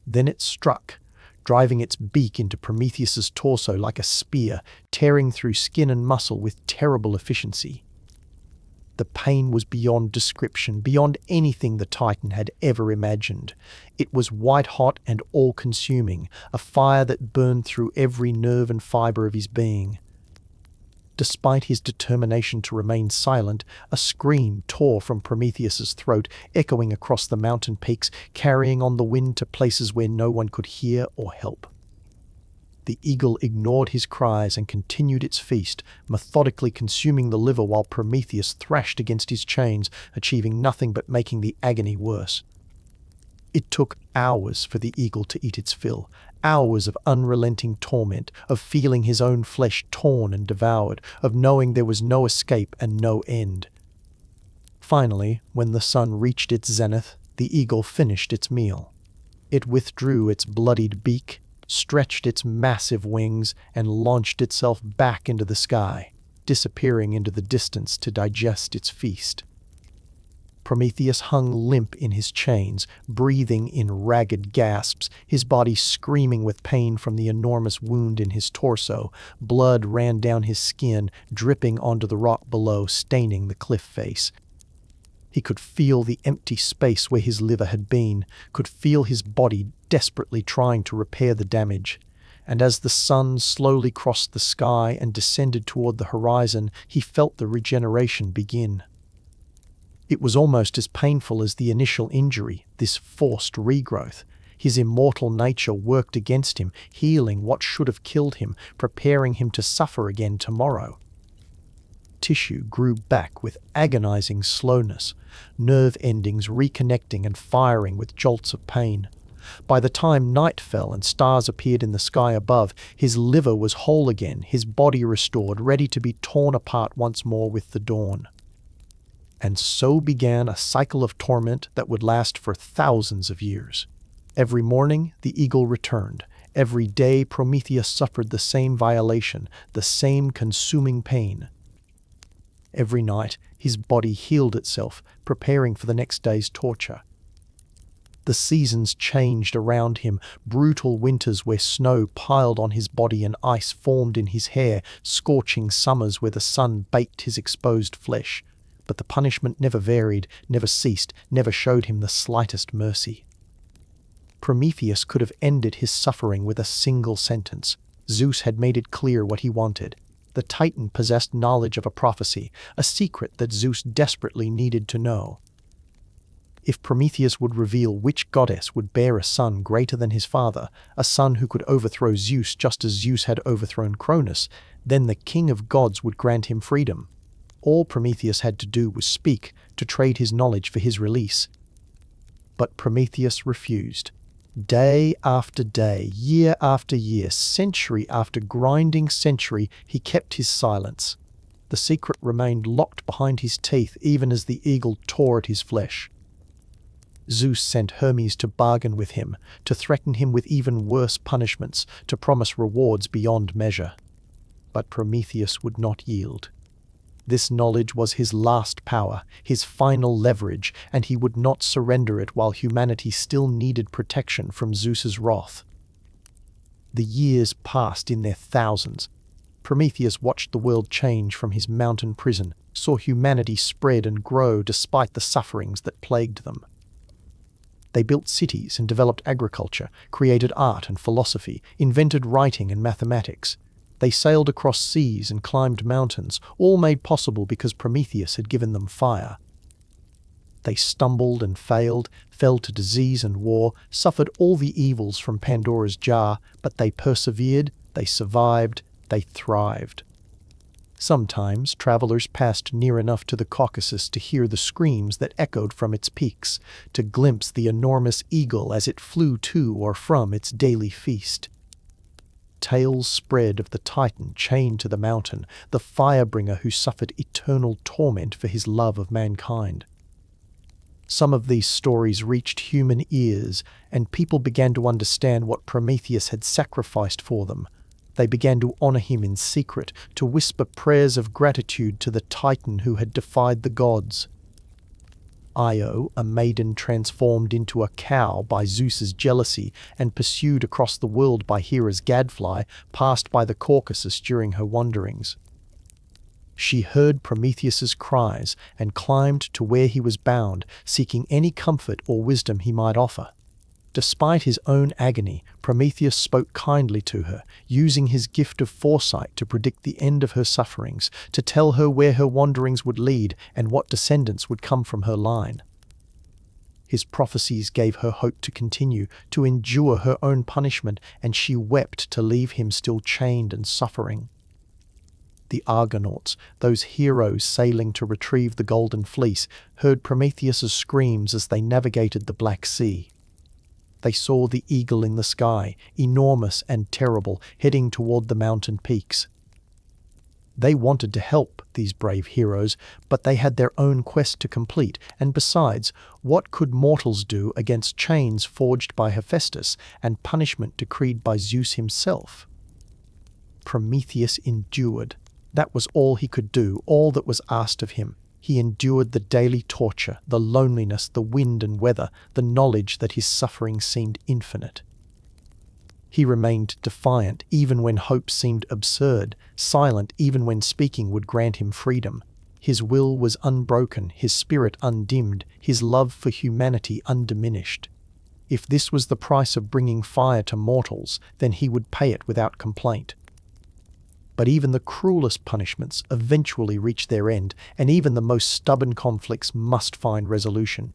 [SPEAKER 1] Then it struck, driving its beak into Prometheus's torso like a spear, tearing through skin and muscle with terrible efficiency. The pain was beyond description, beyond anything the Titan had ever imagined. It was white-hot and all-consuming, a fire that burned through every nerve and fibre of his being. Despite his determination to remain silent, a scream tore from Prometheus's throat, echoing across the mountain peaks, carrying on the wind to places where no one could hear or help. The eagle ignored his cries and continued its feast, methodically consuming the liver while Prometheus thrashed against his chains, achieving nothing but making the agony worse. It took hours for the eagle to eat its fill, hours of unrelenting torment, of feeling his own flesh torn and devoured, of knowing there was no escape and no end. Finally, when the sun reached its zenith, the eagle finished its meal. It withdrew its bloodied beak, stretched its massive wings, and launched itself back into the sky, disappearing into the distance to digest its feast. Prometheus hung limp in his chains, breathing in ragged gasps, his body screaming with pain from the enormous wound in his torso. Blood ran down his skin, dripping onto the rock below, staining the cliff face. He could feel the empty space where his liver had been, could feel his body desperately trying to repair the damage. And as the sun slowly crossed the sky and descended toward the horizon, he felt the regeneration begin. It was almost as painful as the initial injury, this forced regrowth. His immortal nature worked against him, healing what should have killed him, preparing him to suffer again tomorrow. Tissue grew back with agonizing slowness, nerve endings reconnecting and firing with jolts of pain. By the time night fell and stars appeared in the sky above, his liver was whole again, his body restored, ready to be torn apart once more with the dawn. And so began a cycle of torment that would last for thousands of years. Every morning, the eagle returned. Every day, Prometheus suffered the same violation, the same consuming pain. Every night, his body healed itself, preparing for the next day's torture. The seasons changed around him, brutal winters where snow piled on his body and ice formed in his hair, scorching summers where the sun baked his exposed flesh. But the punishment never varied, never ceased, never showed him the slightest mercy. Prometheus could have ended his suffering with a single sentence. Zeus had made it clear what he wanted. The Titan possessed knowledge of a prophecy, a secret that Zeus desperately needed to know. If Prometheus would reveal which goddess would bear a son greater than his father, a son who could overthrow Zeus just as Zeus had overthrown Cronus, then the king of gods would grant him freedom. All Prometheus had to do was speak, to trade his knowledge for his release. But Prometheus refused. Day after day, year after year, century after grinding century, he kept his silence. The secret remained locked behind his teeth even as the eagle tore at his flesh. Zeus sent Hermes to bargain with him, to threaten him with even worse punishments, to promise rewards beyond measure. But Prometheus would not yield. This knowledge was his last power, his final leverage, and he would not surrender it while humanity still needed protection from Zeus's wrath. The years passed in their thousands. Prometheus watched the world change from his mountain prison, saw humanity spread and grow despite the sufferings that plagued them. They built cities and developed agriculture, created art and philosophy, invented writing and mathematics. They sailed across seas and climbed mountains, all made possible because Prometheus had given them fire. They stumbled and failed, fell to disease and war, suffered all the evils from Pandora's jar, but they persevered, they survived, they thrived. Sometimes travelers passed near enough to the Caucasus to hear the screams that echoed from its peaks, to glimpse the enormous eagle as it flew to or from its daily feast. Tales spread of the Titan chained to the mountain, the firebringer who suffered eternal torment for his love of mankind. Some of these stories reached human ears, and people began to understand what Prometheus had sacrificed for them. They began to honor him in secret, to whisper prayers of gratitude to the Titan who had defied the gods. Io, a maiden transformed into a cow by Zeus's jealousy and pursued across the world by Hera's gadfly, passed by the Caucasus during her wanderings. She heard Prometheus's cries and climbed to where he was bound, seeking any comfort or wisdom he might offer. Despite his own agony, Prometheus spoke kindly to her, using his gift of foresight to predict the end of her sufferings, to tell her where her wanderings would lead and what descendants would come from her line. His prophecies gave her hope to continue, to endure her own punishment, and she wept to leave him still chained and suffering. The Argonauts, those heroes sailing to retrieve the Golden Fleece, heard Prometheus's screams as they navigated the Black Sea. They saw the eagle in the sky, enormous and terrible, heading toward the mountain peaks. They wanted to help these brave heroes, but they had their own quest to complete, and besides, what could mortals do against chains forged by Hephaestus and punishment decreed by Zeus himself? Prometheus endured. That was all he could do, all that was asked of him. He endured the daily torture, the loneliness, the wind and weather, the knowledge that his suffering seemed infinite. He remained defiant even when hope seemed absurd, silent even when speaking would grant him freedom. His will was unbroken, his spirit undimmed, his love for humanity undiminished. If this was the price of bringing fire to mortals, then he would pay it without complaint. But even the cruelest punishments eventually reach their end, and even the most stubborn conflicts must find resolution.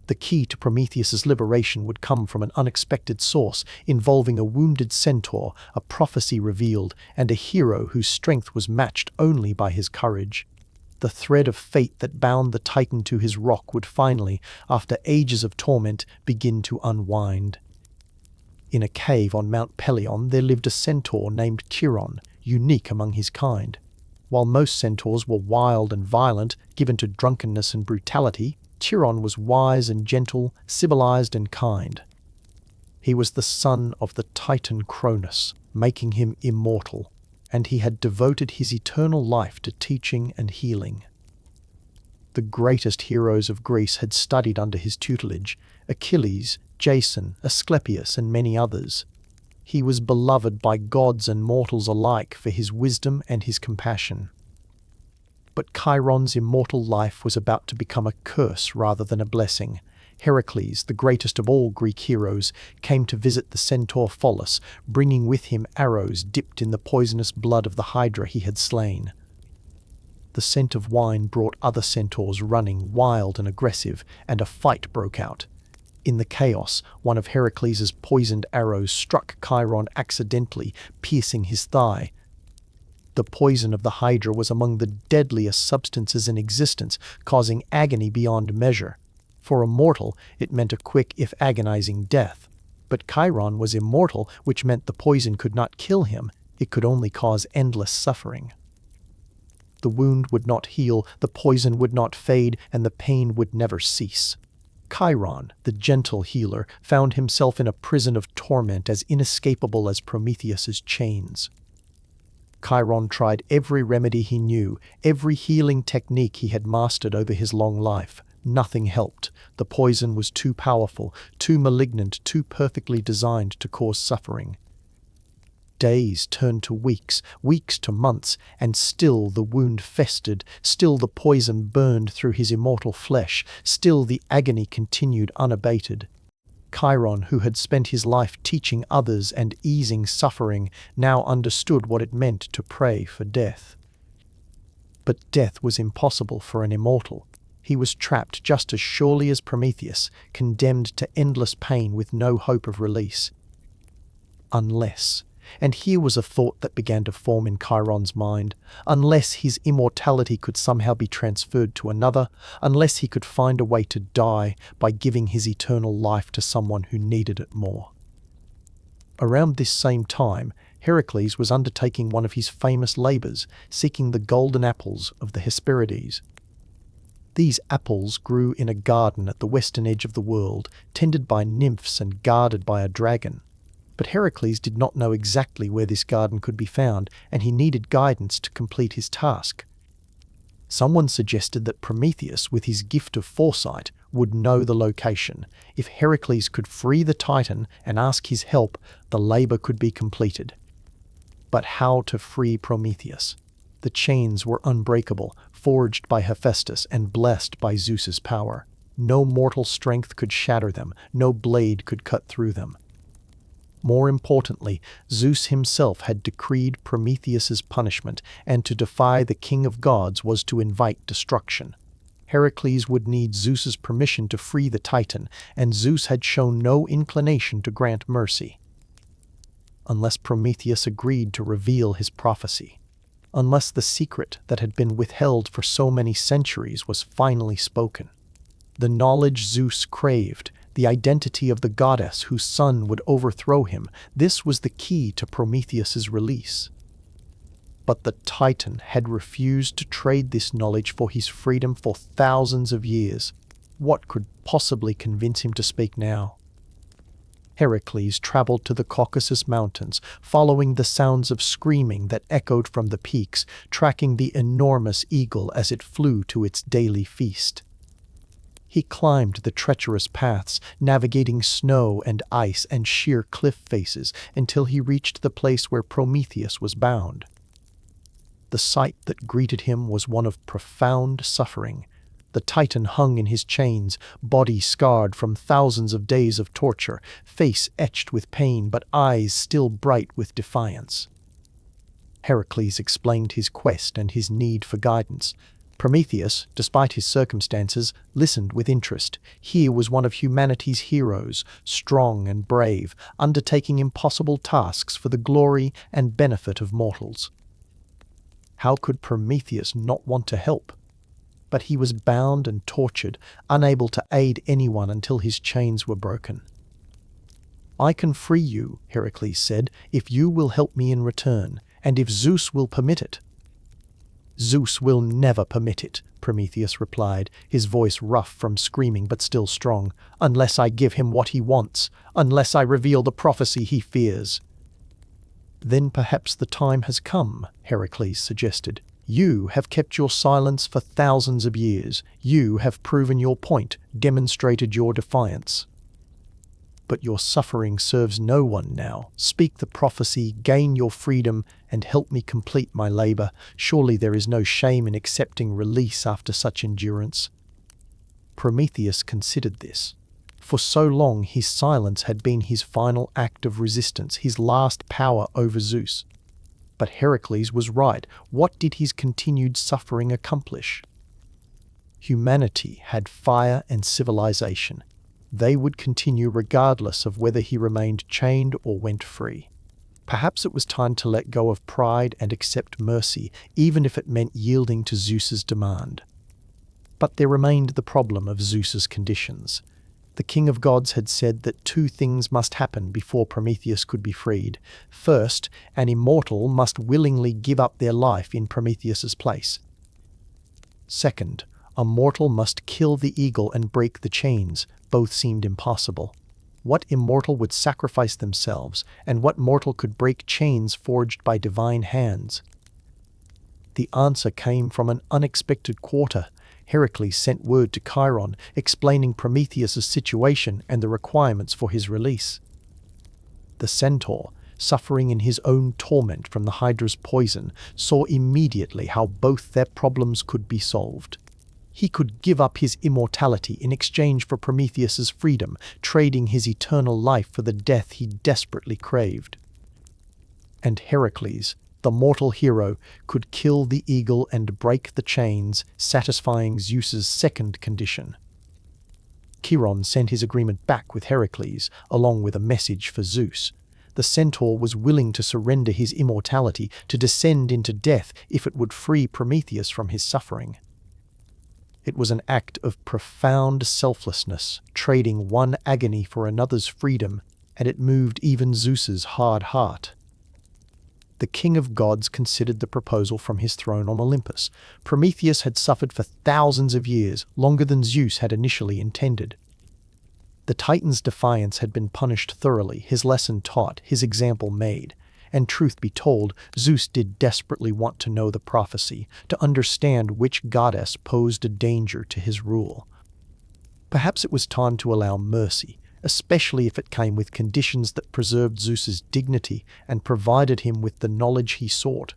[SPEAKER 1] The key to Prometheus's liberation would come from an unexpected source, involving a wounded centaur, a prophecy revealed, and a hero whose strength was matched only by his courage. The thread of fate that bound the Titan to his rock would finally, after ages of torment, begin to unwind. In a cave on Mount Pelion there lived a centaur named Chiron, unique among his kind. While most centaurs were wild and violent, given to drunkenness and brutality, Chiron was wise and gentle, civilized and kind. He was the son of the Titan Cronus, making him immortal. and he had devoted his eternal life to teaching and healing. The greatest heroes of Greece had studied under his tutelage: Achilles, Jason, Asclepius, and many others. He was beloved by gods and mortals alike for his wisdom and his compassion. But Chiron's immortal life was about to become a curse rather than a blessing. Heracles, the greatest of all Greek heroes, came to visit the centaur Pholus, bringing with him arrows dipped in the poisonous blood of the hydra he had slain. The scent of wine brought other centaurs running, wild and aggressive, and a fight broke out. In the chaos, one of Heracles' poisoned arrows struck Chiron accidentally, piercing his thigh. The poison of the hydra was among the deadliest substances in existence, causing agony beyond measure. For a mortal, it meant a quick, if agonizing, death. But Chiron was immortal, which meant the poison could not kill him. It could only cause endless suffering. The wound would not heal, the poison would not fade, and the pain would never cease. Chiron, the gentle healer, found himself in a prison of torment as inescapable as Prometheus's chains. Chiron tried every remedy he knew, every healing technique he had mastered over his long life. Nothing helped. The poison was too powerful, too malignant, too perfectly designed to cause suffering. Days turned to weeks, weeks to months, and still the wound festered, still the poison burned through his immortal flesh, still the agony continued unabated. Chiron, who had spent his life teaching others and easing suffering, now understood what it meant to pray for death. But death was impossible for an immortal. He was trapped just as surely as Prometheus, condemned to endless pain with no hope of release. Unless, and here was a thought that began to form in Chiron's mind, unless his immortality could somehow be transferred to another, unless he could find a way to die by giving his eternal life to someone who needed it more. Around this same time, Heracles was undertaking one of his famous labors, seeking the golden apples of the Hesperides. These apples grew in a garden at the western edge of the world, tended by nymphs and guarded by a dragon. But Heracles did not know exactly where this garden could be found, and he needed guidance to complete his task. Someone suggested that Prometheus, with his gift of foresight, would know the location. If Heracles could free the Titan and ask his help, the labor could be completed. But how to free Prometheus? The chains were unbreakable, forged by Hephaestus and blessed by Zeus's power. No mortal strength could shatter them, no blade could cut through them. More importantly, Zeus himself had decreed Prometheus's punishment, and to defy the king of gods was to invite destruction. Heracles would need Zeus's permission to free the Titan, and Zeus had shown no inclination to grant mercy. Unless Prometheus agreed to reveal his prophecy, unless the secret that had been withheld for so many centuries was finally spoken. The knowledge Zeus craved, the identity of the goddess whose son would overthrow him, this was the key to Prometheus's release. But the Titan had refused to trade this knowledge for his freedom for thousands of years. What could possibly convince him to speak now? Heracles traveled to the Caucasus Mountains, following the sounds of screaming that echoed from the peaks, tracking the enormous eagle as it flew to its daily feast. He climbed the treacherous paths, navigating snow and ice and sheer cliff faces until he reached the place where Prometheus was bound. The sight that greeted him was one of profound suffering. The Titan hung in his chains, body scarred from thousands of days of torture, face etched with pain but eyes still bright with defiance. Heracles explained his quest and his need for guidance. Prometheus, despite his circumstances, listened with interest. Here was one of humanity's heroes, strong and brave, undertaking impossible tasks for the glory and benefit of mortals. How could Prometheus not want to help? But he was bound and tortured, unable to aid anyone until his chains were broken. "I can free you," Heracles said, "if you will help me in return, and if Zeus will permit it." "Zeus will never permit it," Prometheus replied, his voice rough from screaming but still strong, "unless I give him what he wants, unless I reveal the prophecy he fears." "Then perhaps the time has come," Heracles suggested. "You have kept your silence for thousands of years. You have proven your point, demonstrated your defiance. But your suffering serves no one now. Speak the prophecy, gain your freedom, and help me complete my labor. Surely there is no shame in accepting release after such endurance." Prometheus considered this. For so long his silence had been his final act of resistance, his last power over Zeus. But Heracles was right. What did his continued suffering accomplish? Humanity had fire and civilization. They would continue regardless of whether he remained chained or went free. Perhaps it was time to let go of pride and accept mercy, even if it meant yielding to Zeus's demand. But there remained the problem of Zeus's conditions. The king of gods had said that two things must happen before Prometheus could be freed. First, an immortal must willingly give up their life in Prometheus's place. Second, a mortal must kill the eagle and break the chains. Both seemed impossible. What immortal would sacrifice themselves, and what mortal could break chains forged by divine hands? The answer came from an unexpected quarter. Heracles sent word to Chiron, explaining Prometheus's situation and the requirements for his release. The centaur, suffering in his own torment from the Hydra's poison, saw immediately how both their problems could be solved. He could give up his immortality in exchange for Prometheus's freedom, trading his eternal life for the death he desperately craved. And Heracles, the mortal hero, could kill the eagle and break the chains, satisfying Zeus's second condition. Chiron sent his agreement back with Heracles, along with a message for Zeus. The centaur was willing to surrender his immortality, to descend into death if it would free Prometheus from his suffering. It was an act of profound selflessness, trading one agony for another's freedom, and it moved even Zeus's hard heart. The king of gods considered the proposal from his throne on Olympus. Prometheus had suffered for thousands of years, longer than Zeus had initially intended. The Titan's defiance had been punished thoroughly, his lesson taught, his example made. And truth be told, Zeus did desperately want to know the prophecy, to understand which goddess posed a danger to his rule. Perhaps it was time to allow mercy, especially if it came with conditions that preserved Zeus's dignity and provided him with the knowledge he sought.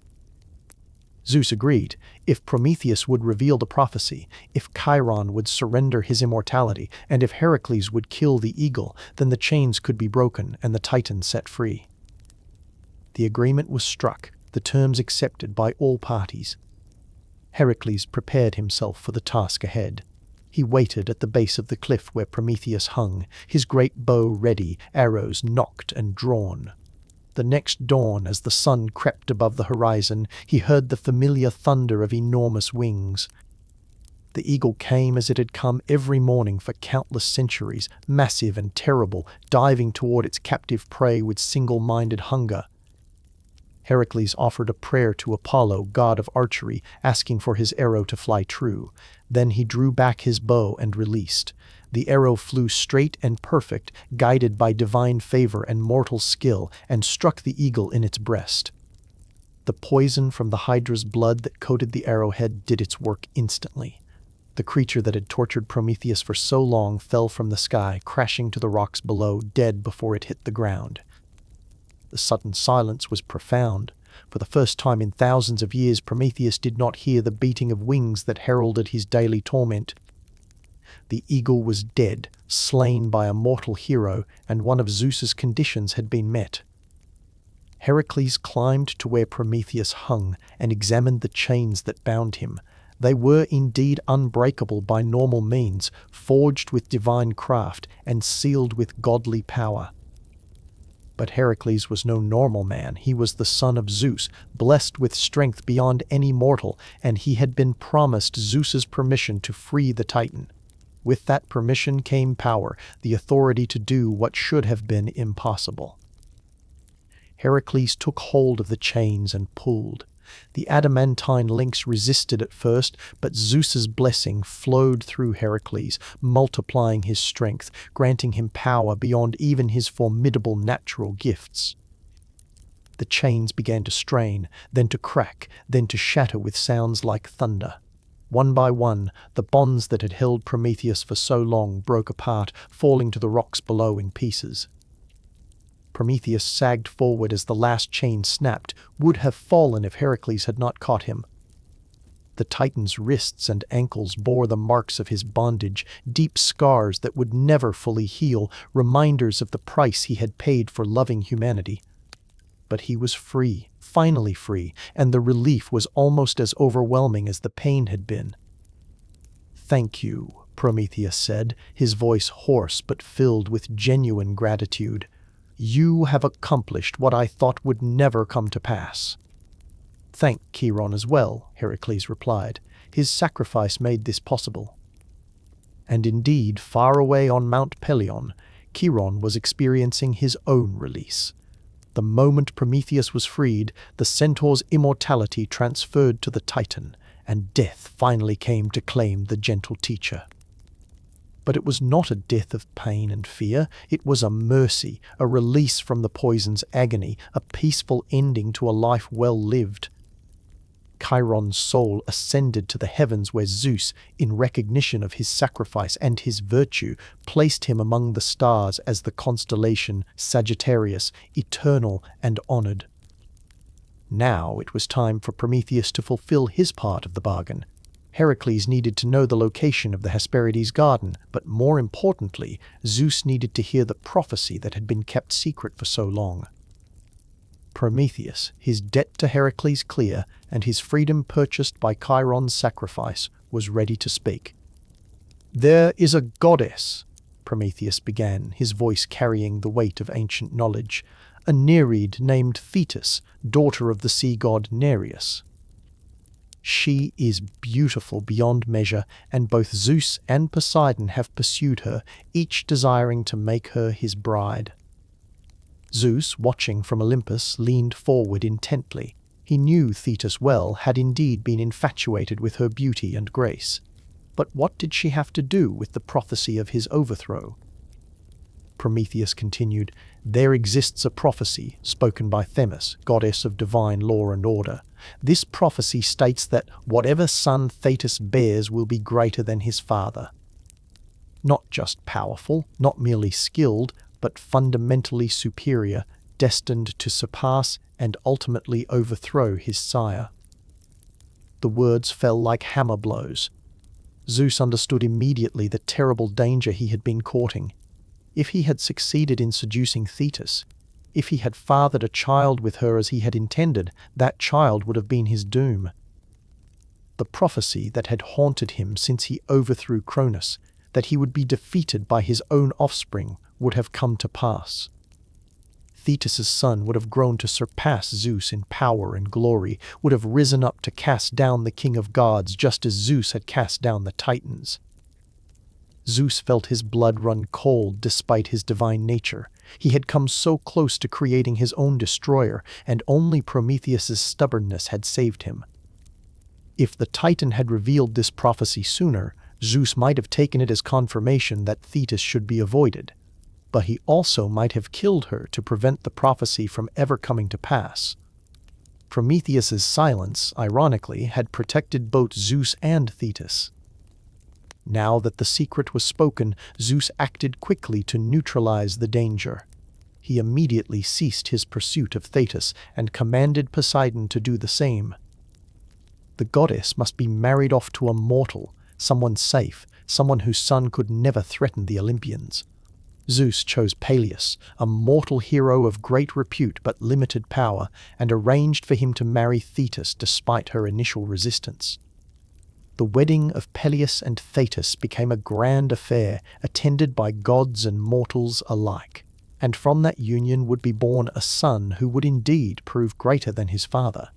[SPEAKER 1] Zeus agreed. If Prometheus would reveal the prophecy, if Chiron would surrender his immortality, and if Heracles would kill the eagle, then the chains could be broken and the Titan set free. The agreement was struck, the terms accepted by all parties. Heracles prepared himself for the task ahead. He waited at the base of the cliff where Prometheus hung, his great bow ready, arrows nocked and drawn. The next dawn, as the sun crept above the horizon, he heard the familiar thunder of enormous wings. The eagle came as it had come every morning for countless centuries, massive and terrible, diving toward its captive prey with single-minded hunger. Heracles offered a prayer to Apollo, god of archery, asking for his arrow to fly true. Then he drew back his bow and released. The arrow flew straight and perfect, guided by divine favor and mortal skill, and struck the eagle in its breast. The poison from the Hydra's blood that coated the arrowhead did its work instantly. The creature that had tortured Prometheus for so long fell from the sky, crashing to the rocks below, dead before it hit the ground. The sudden silence was profound. For the first time in thousands of years, Prometheus did not hear the beating of wings that heralded his daily torment. The eagle was dead, slain by a mortal hero, and one of Zeus's conditions had been met. Heracles climbed to where Prometheus hung and examined the chains that bound him. They were indeed unbreakable by normal means, forged with divine craft and sealed with godly power. But Heracles was no normal man. He was the son of Zeus, blessed with strength beyond any mortal, and he had been promised Zeus's permission to free the Titan. With that permission came power, the authority to do what should have been impossible. Heracles took hold of the chains and pulled. The adamantine links resisted at first, but Zeus's blessing flowed through Heracles, multiplying his strength, granting him power beyond even his formidable natural gifts. The chains began to strain, then to crack, then to shatter with sounds like thunder. One by one, the bonds that had held Prometheus for so long broke apart, falling to the rocks below in pieces. Prometheus sagged forward as the last chain snapped, would have fallen if Heracles had not caught him. The Titan's wrists and ankles bore the marks of his bondage, deep scars that would never fully heal, reminders of the price he had paid for loving humanity. But he was free, finally free, and the relief was almost as overwhelming as the pain had been. "Thank you," Prometheus said, his voice hoarse but filled with genuine gratitude. "You have accomplished what I thought would never come to pass." "Thank Chiron as well," Heracles replied. "His sacrifice made this possible." And indeed, far away on Mount Pelion, Chiron was experiencing his own release. The moment Prometheus was freed, the centaur's immortality transferred to the Titan, and death finally came to claim the gentle teacher. But it was not a death of pain and fear, it was a mercy, a release from the poison's agony, a peaceful ending to a life well lived. Chiron's soul ascended to the heavens where Zeus, in recognition of his sacrifice and his virtue, placed him among the stars as the constellation Sagittarius, eternal and honored. Now it was time for Prometheus to fulfill his part of the bargain. Heracles needed to know the location of the Hesperides garden, but more importantly, Zeus needed to hear the prophecy that had been kept secret for so long. Prometheus, his debt to Heracles clear, and his freedom purchased by Chiron's sacrifice, was ready to speak. "There is a goddess," Prometheus began, his voice carrying the weight of ancient knowledge, "a Nereid named Thetis, daughter of the sea god Nereus. She is beautiful beyond measure, and both Zeus and Poseidon have pursued her, each desiring to make her his bride." Zeus, watching from Olympus, leaned forward intently. He knew Thetis well, had indeed been infatuated with her beauty and grace. But what did she have to do with the prophecy of his overthrow? Prometheus continued, "There exists a prophecy, spoken by Themis, goddess of divine law and order. This prophecy states that whatever son Thetis bears will be greater than his father. Not just powerful, not merely skilled, but fundamentally superior, destined to surpass and ultimately overthrow his sire." The words fell like hammer blows. Zeus understood immediately the terrible danger he had been courting. If he had succeeded in seducing Thetis, if he had fathered a child with her as he had intended, that child would have been his doom. The prophecy that had haunted him since he overthrew Cronus, that he would be defeated by his own offspring, would have come to pass. Thetis' son would have grown to surpass Zeus in power and glory, would have risen up to cast down the king of gods just as Zeus had cast down the Titans. Zeus felt his blood run cold despite his divine nature. He had come so close to creating his own destroyer, and only Prometheus' stubbornness had saved him. If the Titan had revealed this prophecy sooner, Zeus might have taken it as confirmation that Thetis should be avoided. But he also might have killed her to prevent the prophecy from ever coming to pass. Prometheus' silence, ironically, had protected both Zeus and Thetis. Now that the secret was spoken, Zeus acted quickly to neutralize the danger. He immediately ceased his pursuit of Thetis and commanded Poseidon to do the same. The goddess must be married off to a mortal, someone safe, someone whose son could never threaten the Olympians. Zeus chose Peleus, a mortal hero of great repute but limited power, and arranged for him to marry Thetis despite her initial resistance. The wedding of Peleus and Thetis became a grand affair, attended by gods and mortals alike, and from that union would be born a son who would indeed prove greater than his father.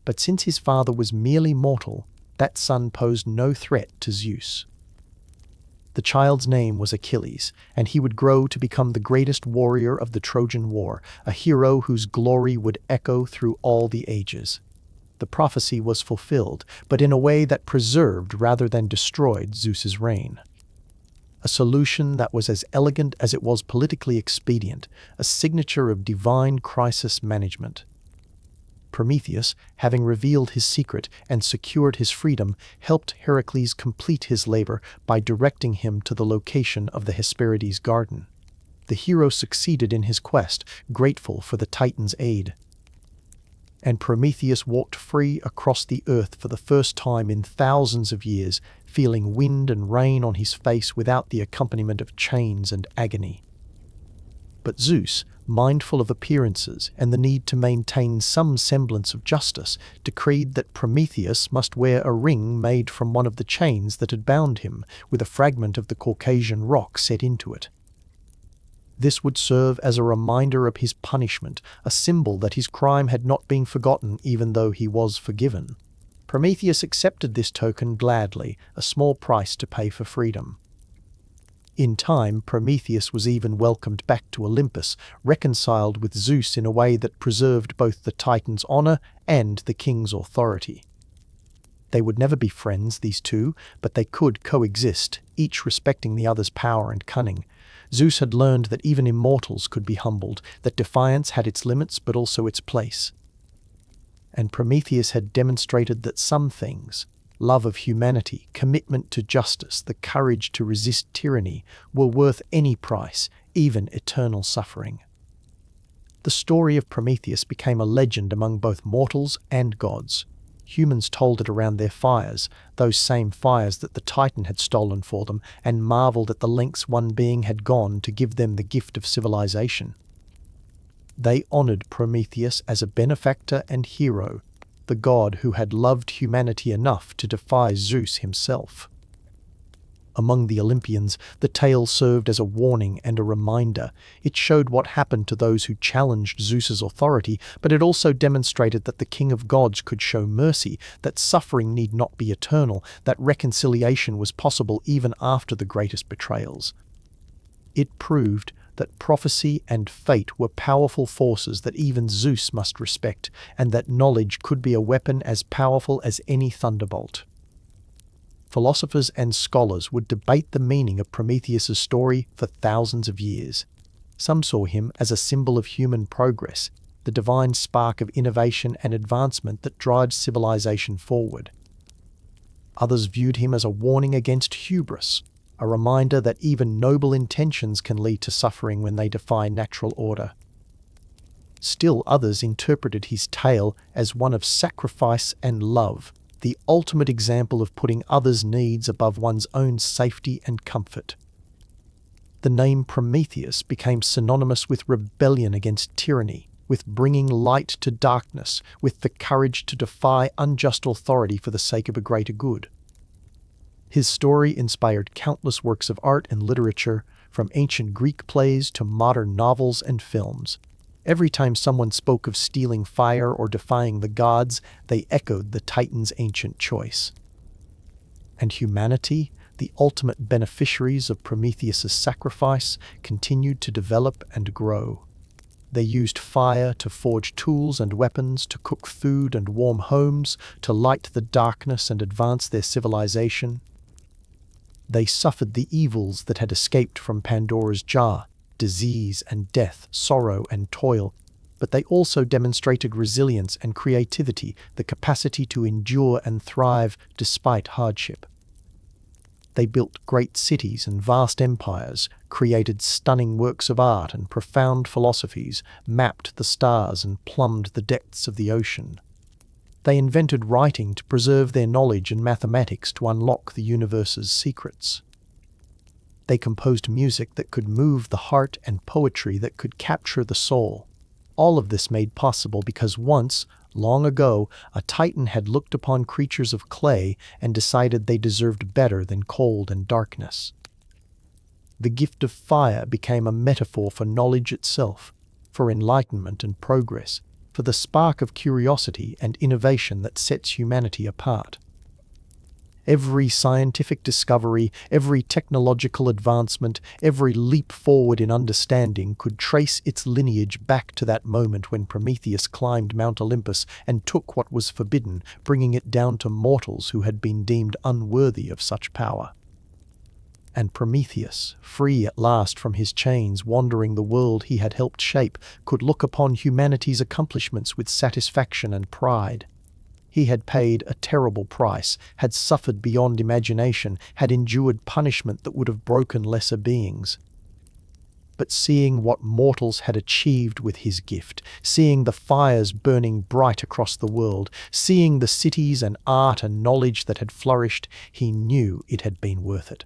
[SPEAKER 1] But since his father was merely mortal, that son posed no threat to Zeus. The child's name was Achilles, and he would grow to become the greatest warrior of the Trojan War, a hero whose glory would echo through all the ages. The prophecy was fulfilled, but in a way that preserved rather than destroyed Zeus's reign. A solution that was as elegant as it was politically expedient, a signature of divine crisis management. Prometheus, having revealed his secret and secured his freedom, helped Heracles complete his labor by directing him to the location of the Hesperides garden. The hero succeeded in his quest, grateful for the Titan's aid. And Prometheus walked free across the earth for the first time in thousands of years, feeling wind and rain on his face without the accompaniment of chains and agony. But Zeus, mindful of appearances and the need to maintain some semblance of justice, decreed that Prometheus must wear a ring made from one of the chains that had bound him, with a fragment of the Caucasian rock set into it. This would serve as a reminder of his punishment, a symbol that his crime had not been forgotten even though he was forgiven. Prometheus accepted this token gladly, a small price to pay for freedom. In time, Prometheus was even welcomed back to Olympus, reconciled with Zeus in a way that preserved both the Titan's honor and the king's authority. They would never be friends, these two, but they could coexist, each respecting the other's power and cunning. Zeus had learned that even immortals could be humbled, that defiance had its limits but also its place. And Prometheus had demonstrated that some things, love of humanity, commitment to justice, the courage to resist tyranny, were worth any price, even eternal suffering. The story of Prometheus became a legend among both mortals and gods. Humans told it around their fires, those same fires that the Titan had stolen for them, and marveled at the lengths one being had gone to give them the gift of civilization. They honored Prometheus as a benefactor and hero, the god who had loved humanity enough to defy Zeus himself. Among the Olympians, the tale served as a warning and a reminder. It showed what happened to those who challenged Zeus's authority, but it also demonstrated that the king of gods could show mercy, that suffering need not be eternal, that reconciliation was possible even after the greatest betrayals. It proved that prophecy and fate were powerful forces that even Zeus must respect, and that knowledge could be a weapon as powerful as any thunderbolt. Philosophers and scholars would debate the meaning of Prometheus's story for thousands of years. Some saw him as a symbol of human progress, the divine spark of innovation and advancement that drives civilization forward. Others viewed him as a warning against hubris, a reminder that even noble intentions can lead to suffering when they defy natural order. Still others interpreted his tale as one of sacrifice and love, the ultimate example of putting others' needs above one's own safety and comfort. The name Prometheus became synonymous with rebellion against tyranny, with bringing light to darkness, with the courage to defy unjust authority for the sake of a greater good. His story inspired countless works of art and literature, from ancient Greek plays to modern novels and films. Every time someone spoke of stealing fire or defying the gods, they echoed the Titan's ancient choice. And humanity, the ultimate beneficiaries of Prometheus's sacrifice, continued to develop and grow. They used fire to forge tools and weapons, to cook food and warm homes, to light the darkness and advance their civilization. They suffered the evils that had escaped from Pandora's jar, disease and death, sorrow and toil, but they also demonstrated resilience and creativity, the capacity to endure and thrive despite hardship. They built great cities and vast empires, created stunning works of art and profound philosophies, mapped the stars and plumbed the depths of the ocean. They invented writing to preserve their knowledge and mathematics to unlock the universe's secrets. They composed music that could move the heart and poetry that could capture the soul. All of this made possible because once, long ago, a Titan had looked upon creatures of clay and decided they deserved better than cold and darkness. The gift of fire became a metaphor for knowledge itself, for enlightenment and progress, for the spark of curiosity and innovation that sets humanity apart. Every scientific discovery, every technological advancement, every leap forward in understanding could trace its lineage back to that moment when Prometheus climbed Mount Olympus and took what was forbidden, bringing it down to mortals who had been deemed unworthy of such power. And Prometheus, free at last from his chains, wandering the world he had helped shape, could look upon humanity's accomplishments with satisfaction and pride. He had paid a terrible price, had suffered beyond imagination, had endured punishment that would have broken lesser beings. But seeing what mortals had achieved with his gift, seeing the fires burning bright across the world, seeing the cities and art and knowledge that had flourished, he knew it had been worth it.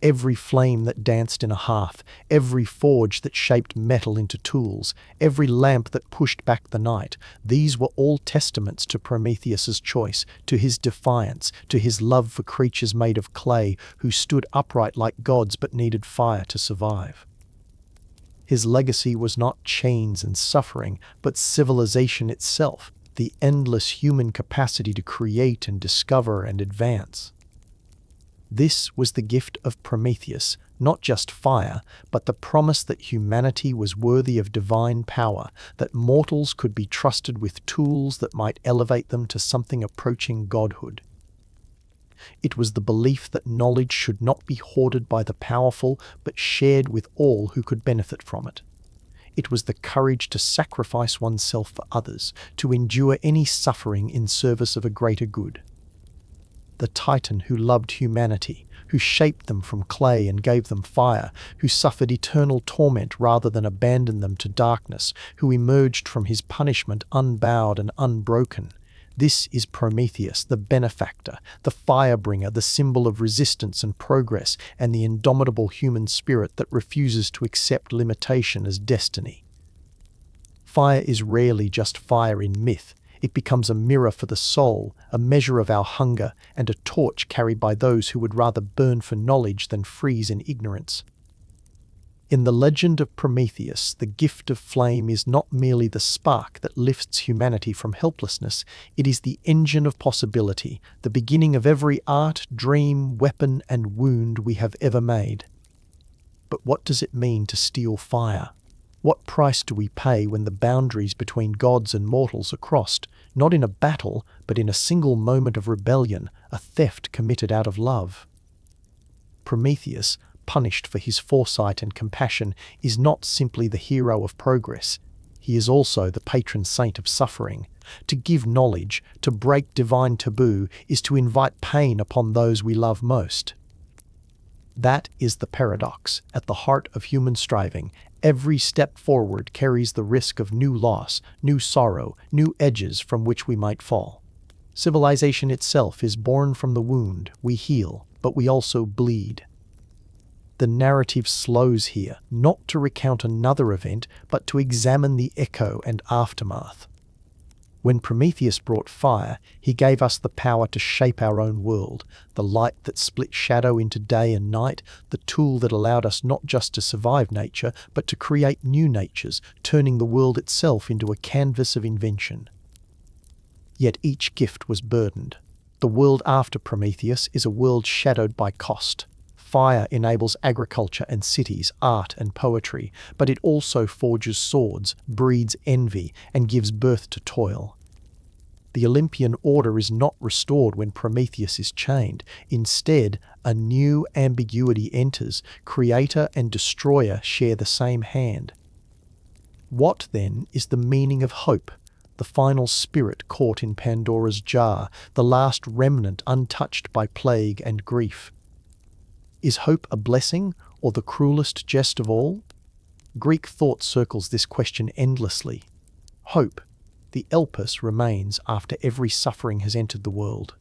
[SPEAKER 1] Every flame that danced in a hearth, every forge that shaped metal into tools, every lamp that pushed back the night, these were all testaments to Prometheus's choice, to his defiance, to his love for creatures made of clay who stood upright like gods but needed fire to survive. His legacy was not chains and suffering, but civilization itself, the endless human capacity to create and discover and advance. This was the gift of Prometheus, not just fire, but the promise that humanity was worthy of divine power, that mortals could be trusted with tools that might elevate them to something approaching godhood. It was the belief that knowledge should not be hoarded by the powerful, but shared with all who could benefit from it. It was the courage to sacrifice oneself for others, to endure any suffering in service of a greater good. The Titan who loved humanity, who shaped them from clay and gave them fire, who suffered eternal torment rather than abandon them to darkness, who emerged from his punishment unbowed and unbroken. This is Prometheus, the benefactor, the firebringer, the symbol of resistance and progress, and the indomitable human spirit that refuses to accept limitation as destiny. Fire is rarely just fire in myth. It becomes a mirror for the soul, a measure of our hunger, and a torch carried by those who would rather burn for knowledge than freeze in ignorance. In the legend of Prometheus, the gift of flame is not merely the spark that lifts humanity from helplessness, it is the engine of possibility, the beginning of every art, dream, weapon, and wound we have ever made. But what does it mean to steal fire? What price do we pay when the boundaries between gods and mortals are crossed, not in a battle, but in a single moment of rebellion, a theft committed out of love? Prometheus, punished for his foresight and compassion, is not simply the hero of progress. He is also the patron saint of suffering. To give knowledge, to break divine taboo, is to invite pain upon those we love most. That is the paradox at the heart of human striving. Every step forward carries the risk of new loss, new sorrow, new edges from which we might fall. Civilization itself is born from the wound. We heal, but we also bleed. The narrative slows here, not to recount another event, but to examine the echo and aftermath. When Prometheus brought fire, he gave us the power to shape our own world, the light that split shadow into day and night, the tool that allowed us not just to survive nature, but to create new natures, turning the world itself into a canvas of invention. Yet each gift was burdened. The world after Prometheus is a world shadowed by cost. Fire enables agriculture and cities, art and poetry, but it also forges swords, breeds envy, and gives birth to toil. The Olympian order is not restored when Prometheus is chained. Instead, a new ambiguity enters. Creator and destroyer share the same hand. What, then, is the meaning of hope? The final spirit caught in Pandora's jar, the last remnant untouched by plague and grief. Is hope a blessing or the cruelest jest of all? Greek thought circles this question endlessly. Hope, the Olympus, remains after every suffering has entered the world.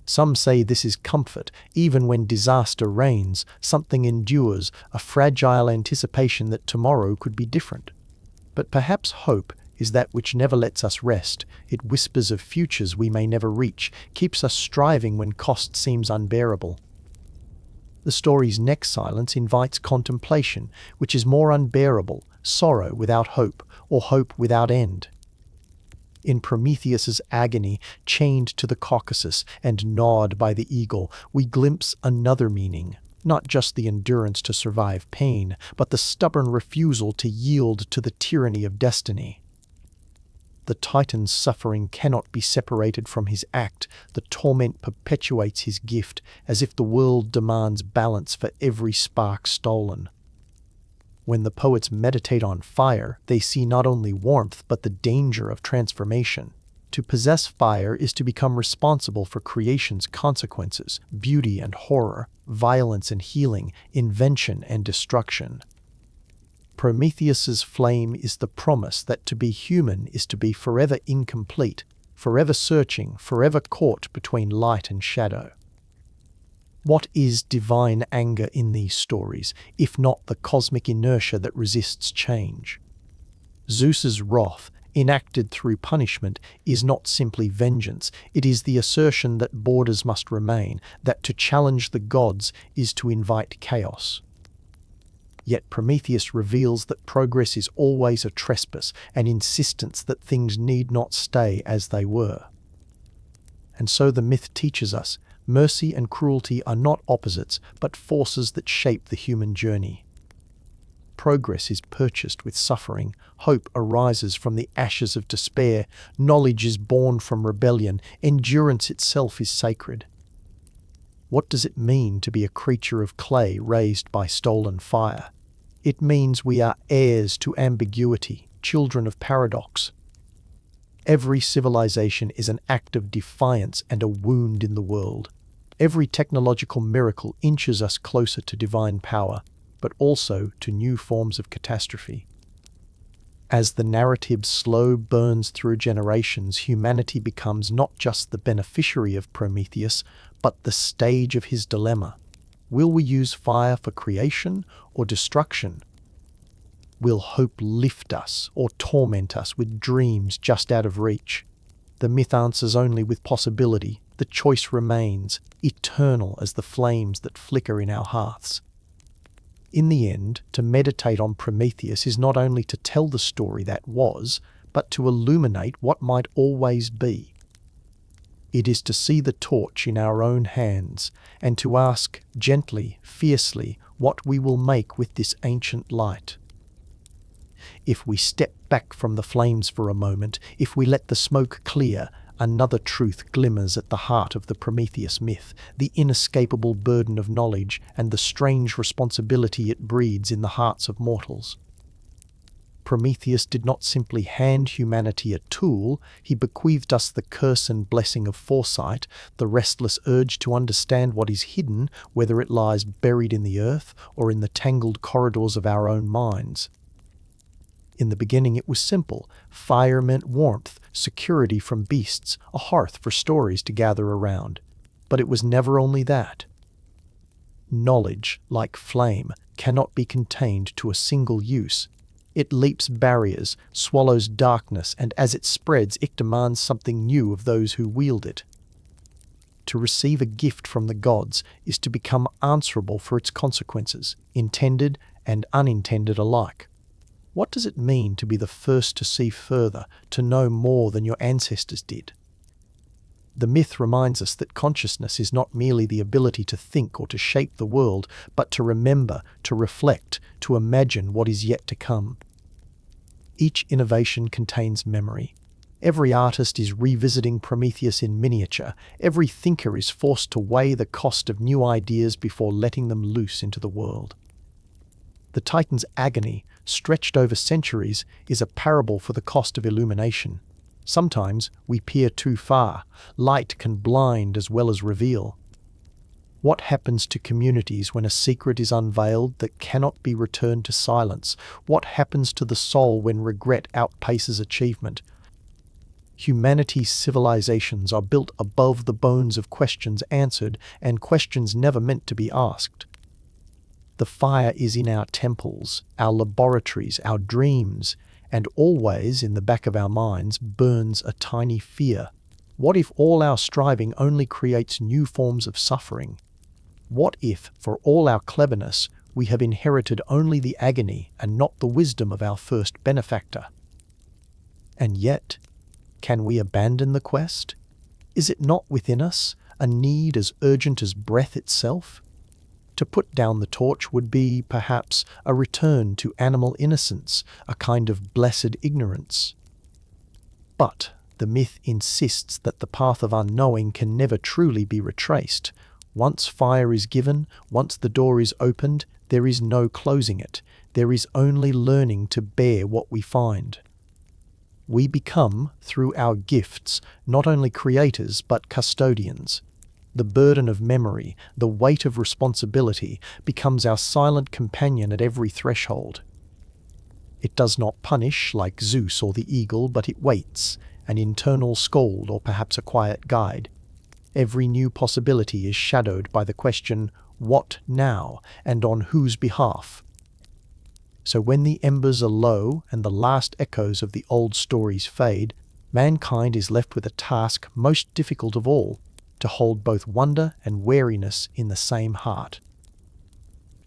[SPEAKER 1] Some say this is comfort. Even when disaster reigns, something endures, a fragile anticipation that tomorrow could be different. But perhaps hope is that which never lets us rest. It whispers of futures we may never reach, keeps us striving when cost seems unbearable. The story's next silence invites contemplation, which is more unbearable, sorrow without hope, or hope without end. In Prometheus's agony, chained to the Caucasus and gnawed by the eagle, we glimpse another meaning, not just the endurance to survive pain, but the stubborn refusal to yield to the tyranny of destiny. The Titan's suffering cannot be separated from his act. The torment perpetuates his gift, as if the world demands balance for every spark stolen. When the poets meditate on fire, they see not only warmth but the danger of transformation. To possess fire is to become responsible for creation's consequences, beauty and horror, violence and healing, invention and destruction. Prometheus's flame is the promise that to be human is to be forever incomplete, forever searching, forever caught between light and shadow. What is divine anger in these stories, if not the cosmic inertia that resists change? Zeus's wrath, enacted through punishment, is not simply vengeance. It is the assertion that borders must remain, that to challenge the gods is to invite chaos. Yet Prometheus reveals that progress is always a trespass, an insistence that things need not stay as they were. And so the myth teaches us, mercy and cruelty are not opposites, but forces that shape the human journey. Progress is purchased with suffering, hope arises from the ashes of despair, knowledge is born from rebellion, endurance itself is sacred. What does it mean to be a creature of clay raised by stolen fire? It means we are heirs to ambiguity, children of paradox. Every civilization is an act of defiance and a wound in the world. Every technological miracle inches us closer to divine power, but also to new forms of catastrophe. As the narrative slow burns through generations, humanity becomes not just the beneficiary of Prometheus, but the stage of his dilemma. Will we use fire for creation or destruction? Will hope lift us or torment us with dreams just out of reach? The myth answers only with possibility. The choice remains, eternal as the flames that flicker in our hearths. In the end, to meditate on Prometheus is not only to tell the story that was, but to illuminate what might always be. It is to see the torch in our own hands and to ask, gently, fiercely, what we will make with this ancient light. If we step back from the flames for a moment, if we let the smoke clear, another truth glimmers at the heart of the Prometheus myth, the inescapable burden of knowledge and the strange responsibility it breeds in the hearts of mortals. Prometheus did not simply hand humanity a tool, he bequeathed us the curse and blessing of foresight, the restless urge to understand what is hidden, whether it lies buried in the earth or in the tangled corridors of our own minds. In the beginning it was simple. Fire meant warmth, security from beasts, a hearth for stories to gather around. But it was never only that. Knowledge, like flame, cannot be contained to a single use. It leaps barriers, swallows darkness, and as it spreads, it demands something new of those who wield it. To receive a gift from the gods is to become answerable for its consequences, intended and unintended alike. What does it mean to be the first to see further, to know more than your ancestors did? The myth reminds us that consciousness is not merely the ability to think or to shape the world, but to remember, to reflect, to imagine what is yet to come. Each innovation contains memory. Every artist is revisiting Prometheus in miniature. Every thinker is forced to weigh the cost of new ideas before letting them loose into the world. The Titan's agony, stretched over centuries, is a parable for the cost of illumination. Sometimes we peer too far. Light can blind as well as reveal. What happens to communities when a secret is unveiled that cannot be returned to silence? What happens to the soul when regret outpaces achievement? Humanity's civilizations are built above the bones of questions answered and questions never meant to be asked. The fire is in our temples, our laboratories, our dreams, and always in the back of our minds burns a tiny fear. What if all our striving only creates new forms of suffering? What if, for all our cleverness, we have inherited only the agony and not the wisdom of our first benefactor? And yet, can we abandon the quest? Is it not within us, a need as urgent as breath itself? To put down the torch would be, perhaps, a return to animal innocence, a kind of blessed ignorance. But the myth insists that the path of unknowing can never truly be retraced. Once fire is given, once the door is opened, there is no closing it. There is only learning to bear what we find. We become, through our gifts, not only creators but custodians. The burden of memory, the weight of responsibility, becomes our silent companion at every threshold. It does not punish like Zeus or the eagle, but it waits, an internal scold or perhaps a quiet guide. Every new possibility is shadowed by the question, what now, and on whose behalf? So when the embers are low and the last echoes of the old stories fade, mankind is left with a task most difficult of all, to hold both wonder and wariness in the same heart.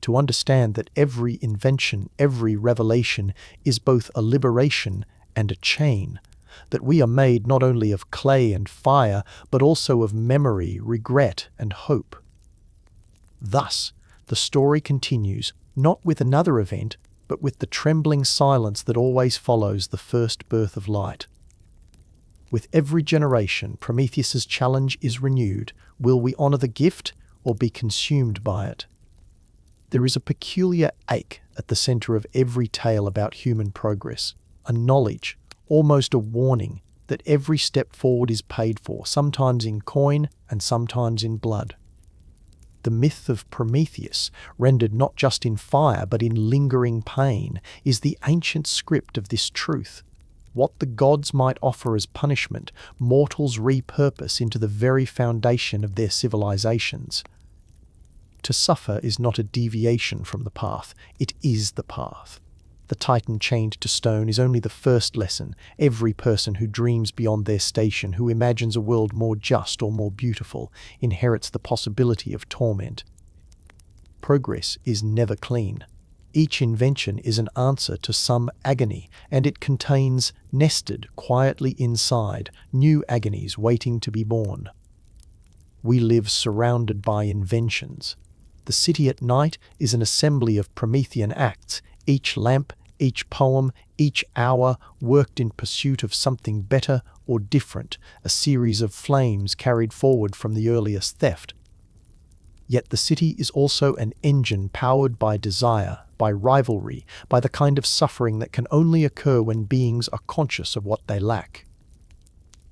[SPEAKER 1] To understand that every invention, every revelation is both a liberation and a chain, that we are made not only of clay and fire, but also of memory, regret, and hope. Thus, the story continues, not with another event, but with the trembling silence that always follows the first birth of light. With every generation, Prometheus's challenge is renewed. Will we honor the gift or be consumed by it? There is a peculiar ache at the center of every tale about human progress, a knowledge, almost a warning, that every step forward is paid for, sometimes in coin and sometimes in blood. The myth of Prometheus, rendered not just in fire but in lingering pain, is the ancient script of this truth. What the gods might offer as punishment, mortals repurpose into the very foundation of their civilizations. To suffer is not a deviation from the path, it is the path. The Titan chained to stone is only the first lesson. Every person who dreams beyond their station, who imagines a world more just or more beautiful, inherits the possibility of torment. Progress is never clean. Each invention is an answer to some agony, and it contains, nested quietly inside, new agonies waiting to be born. We live surrounded by inventions. The city at night is an assembly of Promethean acts, each lamp, each poem, each hour worked in pursuit of something better or different, a series of flames carried forward from the earliest theft. Yet the city is also an engine powered by desire, by rivalry, by the kind of suffering that can only occur when beings are conscious of what they lack.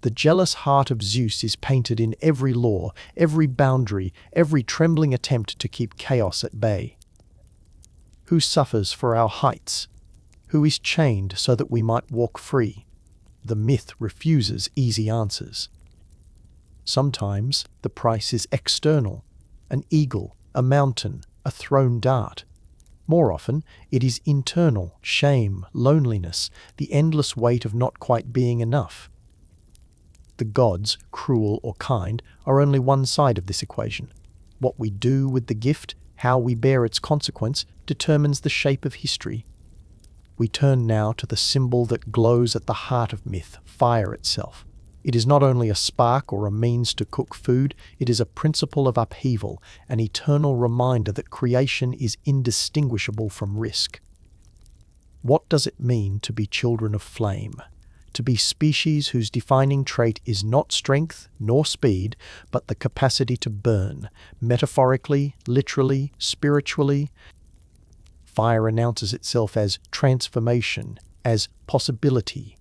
[SPEAKER 1] The jealous heart of Zeus is painted in every law, every boundary, every trembling attempt to keep chaos at bay. Who suffers for our heights? Who is chained so that we might walk free? The myth refuses easy answers. Sometimes the price is external, an eagle, a mountain, a thrown dart. More often, it is internal, shame, loneliness, the endless weight of not quite being enough. The gods, cruel or kind, are only one side of this equation. What we do with the gift, how we bear its consequence, determines the shape of history. We turn now to the symbol that glows at the heart of myth, fire itself. It is not only a spark or a means to cook food, it is a principle of upheaval, an eternal reminder that creation is indistinguishable from risk. What does it mean to be children of flame? To be species whose defining trait is not strength nor speed, but the capacity to burn, metaphorically, literally, spiritually. Fire announces itself as transformation, as possibility.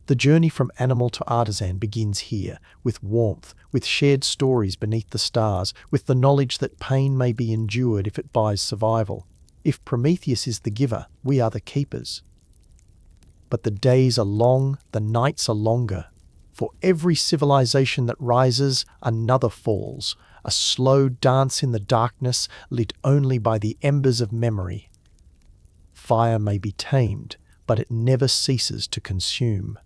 [SPEAKER 1] The journey from animal to artisan begins here, with warmth, with shared stories beneath the stars, with the knowledge that pain may be endured if it buys survival. If Prometheus is the giver, we are the keepers. But the days are long, the nights are longer. For every civilization that rises, another falls, a slow dance in the darkness lit only by the embers of memory. Fire may be tamed, but it never ceases to consume.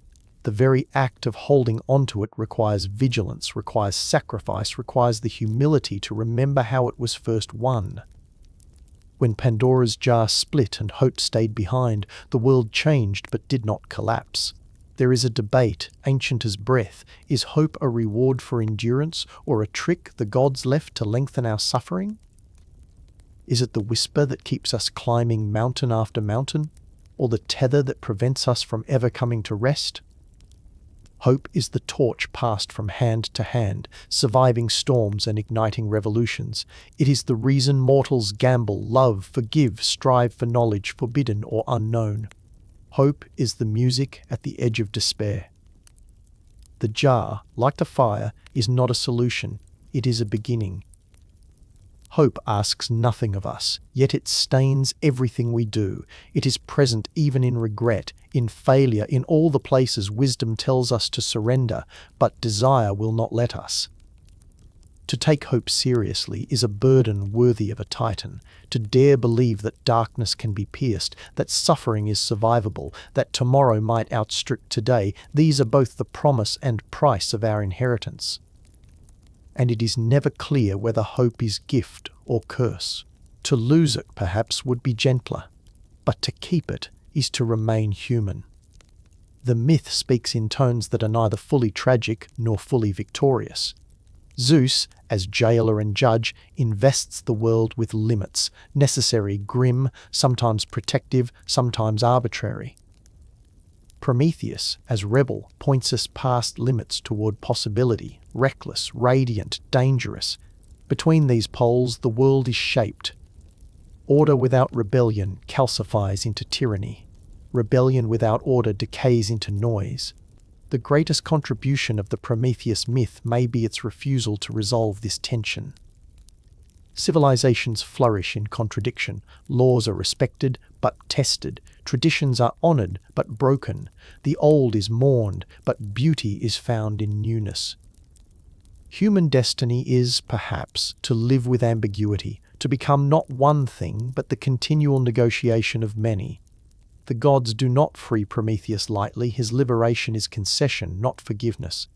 [SPEAKER 1] The very act of holding onto it requires vigilance, requires sacrifice, requires the humility to remember how it was first won. When Pandora's jar split and hope stayed behind, the world changed but did not collapse. There is a debate, ancient as breath. Is hope a reward for endurance, or a trick the gods left to lengthen our suffering? Is it the whisper that keeps us climbing mountain after mountain, or the tether that prevents us from ever coming to rest? Hope is the torch passed from hand to hand, surviving storms and igniting revolutions. It is the reason mortals gamble, love, forgive, strive for knowledge forbidden or unknown. Hope is the music at the edge of despair. The jar, like the fire, is not a solution, it is a beginning. Hope asks nothing of us, yet it stains everything we do. It is present even in regret, in failure, in all the places wisdom tells us to surrender, but desire will not let us. To take hope seriously is a burden worthy of a Titan. To dare believe that darkness can be pierced, that suffering is survivable, that tomorrow might outstrip today, these are both the promise and price of our inheritance. And it is never clear whether hope is gift or curse. To lose it, perhaps, would be gentler, but to keep it is to remain human. The myth speaks in tones that are neither fully tragic nor fully victorious. Zeus, as jailer and judge, invests the world with limits, necessary, grim, sometimes protective, sometimes arbitrary. Prometheus, as rebel, points us past limits toward possibility, reckless, radiant, dangerous. Between these poles, the world is shaped. Order without rebellion calcifies into tyranny. Rebellion without order decays into noise. The greatest contribution of the Prometheus myth may be its refusal to resolve this tension. Civilizations flourish in contradiction. Laws are respected but tested. Traditions are honored but broken. The old is mourned, but beauty is found in newness. Human destiny is, perhaps, to live with ambiguity, to become not one thing but the continual negotiation of many. The gods do not free Prometheus lightly. His liberation is concession, not forgiveness.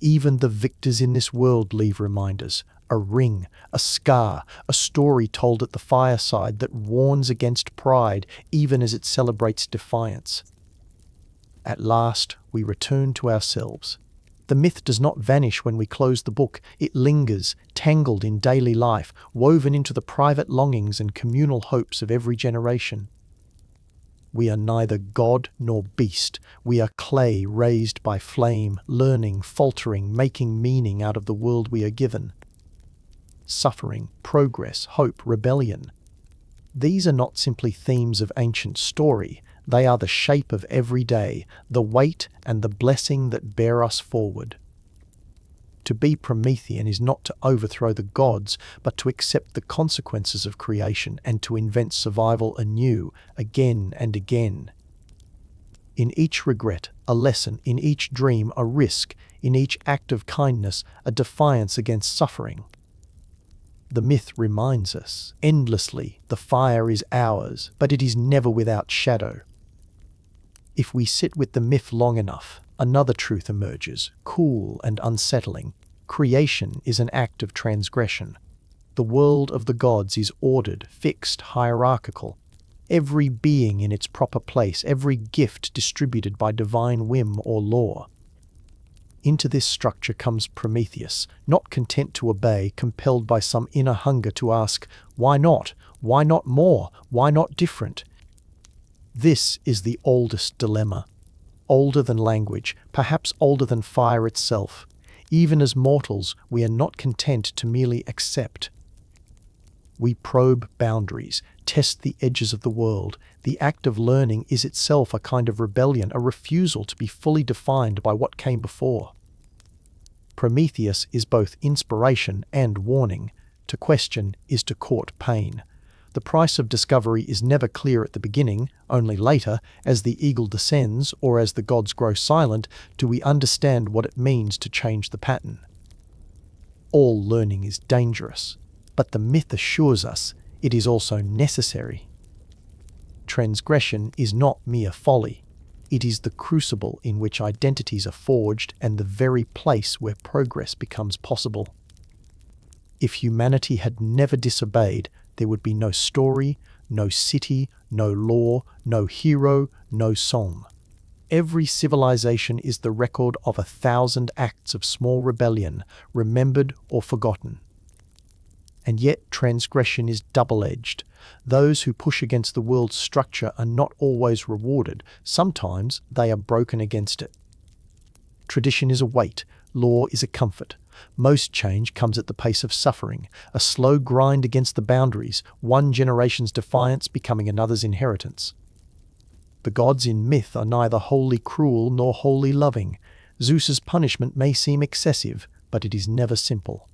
[SPEAKER 1] Even the victors in this world leave reminders. A ring, a scar, a story told at the fireside that warns against pride even as it celebrates defiance. At last, we return to ourselves. The myth does not vanish when we close the book. It lingers, tangled in daily life, woven into the private longings and communal hopes of every generation. We are neither god nor beast. We are clay raised by flame, learning, faltering, making meaning out of the world we are given. Suffering, progress, hope, rebellion. These are not simply themes of ancient story. They are the shape of every day, the weight and the blessing that bear us forward. To be Promethean is not to overthrow the gods, but to accept the consequences of creation and to invent survival anew, again and again. In each regret, a lesson, in each dream, a risk, in each act of kindness, a defiance against suffering. The myth reminds us, endlessly, the fire is ours, but it is never without shadow. If we sit with the myth long enough, another truth emerges, cool and unsettling. Creation is an act of transgression. The world of the gods is ordered, fixed, hierarchical. Every being in its proper place, every gift distributed by divine whim or law. Into this structure comes Prometheus, not content to obey, compelled by some inner hunger to ask, why not? Why not more? Why not different? This is the oldest dilemma. Older than language, perhaps older than fire itself. Even as mortals, we are not content to merely accept. We probe boundaries, test the edges of the world. The act of learning is itself a kind of rebellion, a refusal to be fully defined by what came before. Prometheus is both inspiration and warning. To question is to court pain. The price of discovery is never clear at the beginning, only later, as the eagle descends or as the gods grow silent, do we understand what it means to change the pattern. All learning is dangerous, but the myth assures us it is also necessary. Transgression is not mere folly. It is the crucible in which identities are forged and the very place where progress becomes possible. If humanity had never disobeyed, there would be no story, no city, no law, no hero, no song. Every civilization is the record of 1,000 acts of small rebellion, remembered or forgotten. And yet transgression is double-edged. Those who push against the world's structure are not always rewarded. Sometimes they are broken against it. Tradition is a weight, law is a comfort. Most change comes at the pace of suffering, a slow grind against the boundaries, one generation's defiance becoming another's inheritance. The gods in myth are neither wholly cruel nor wholly loving. Zeus's punishment may seem excessive, but it is never simple.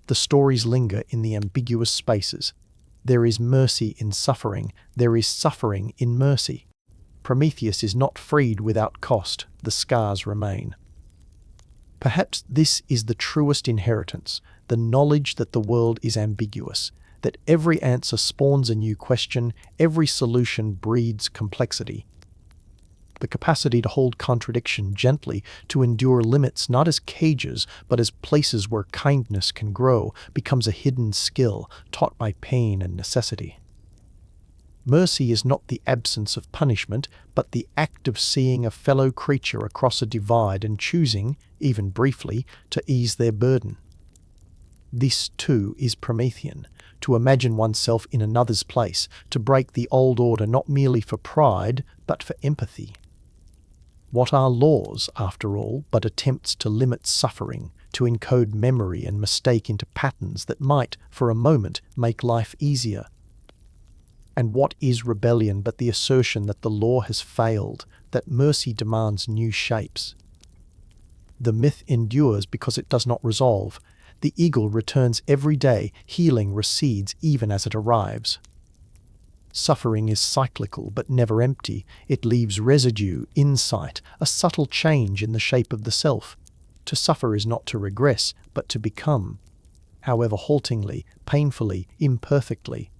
[SPEAKER 1] The stories linger in the ambiguous spaces. There is mercy in suffering, there is suffering in mercy. Prometheus is not freed without cost, the scars remain. Perhaps this is the truest inheritance, the knowledge that the world is ambiguous, that every answer spawns a new question, every solution breeds complexity. The capacity to hold contradiction gently, to endure limits not as cages, but as places where kindness can grow, becomes a hidden skill, taught by pain and necessity. Mercy is not the absence of punishment, but the act of seeing a fellow creature across a divide and choosing, even briefly, to ease their burden. This, too, is Promethean, to imagine oneself in another's place, to break the old order not merely for pride, but for empathy. What are laws, after all, but attempts to limit suffering, to encode memory and mistake into patterns that might, for a moment, make life easier? And what is rebellion but the assertion that the law has failed, that mercy demands new shapes? The myth endures because it does not resolve. The eagle returns every day, healing recedes even as it arrives. Suffering is cyclical but never empty. It leaves residue, insight, a subtle change in the shape of the self. To suffer is not to regress, but to become, however haltingly, painfully, imperfectly.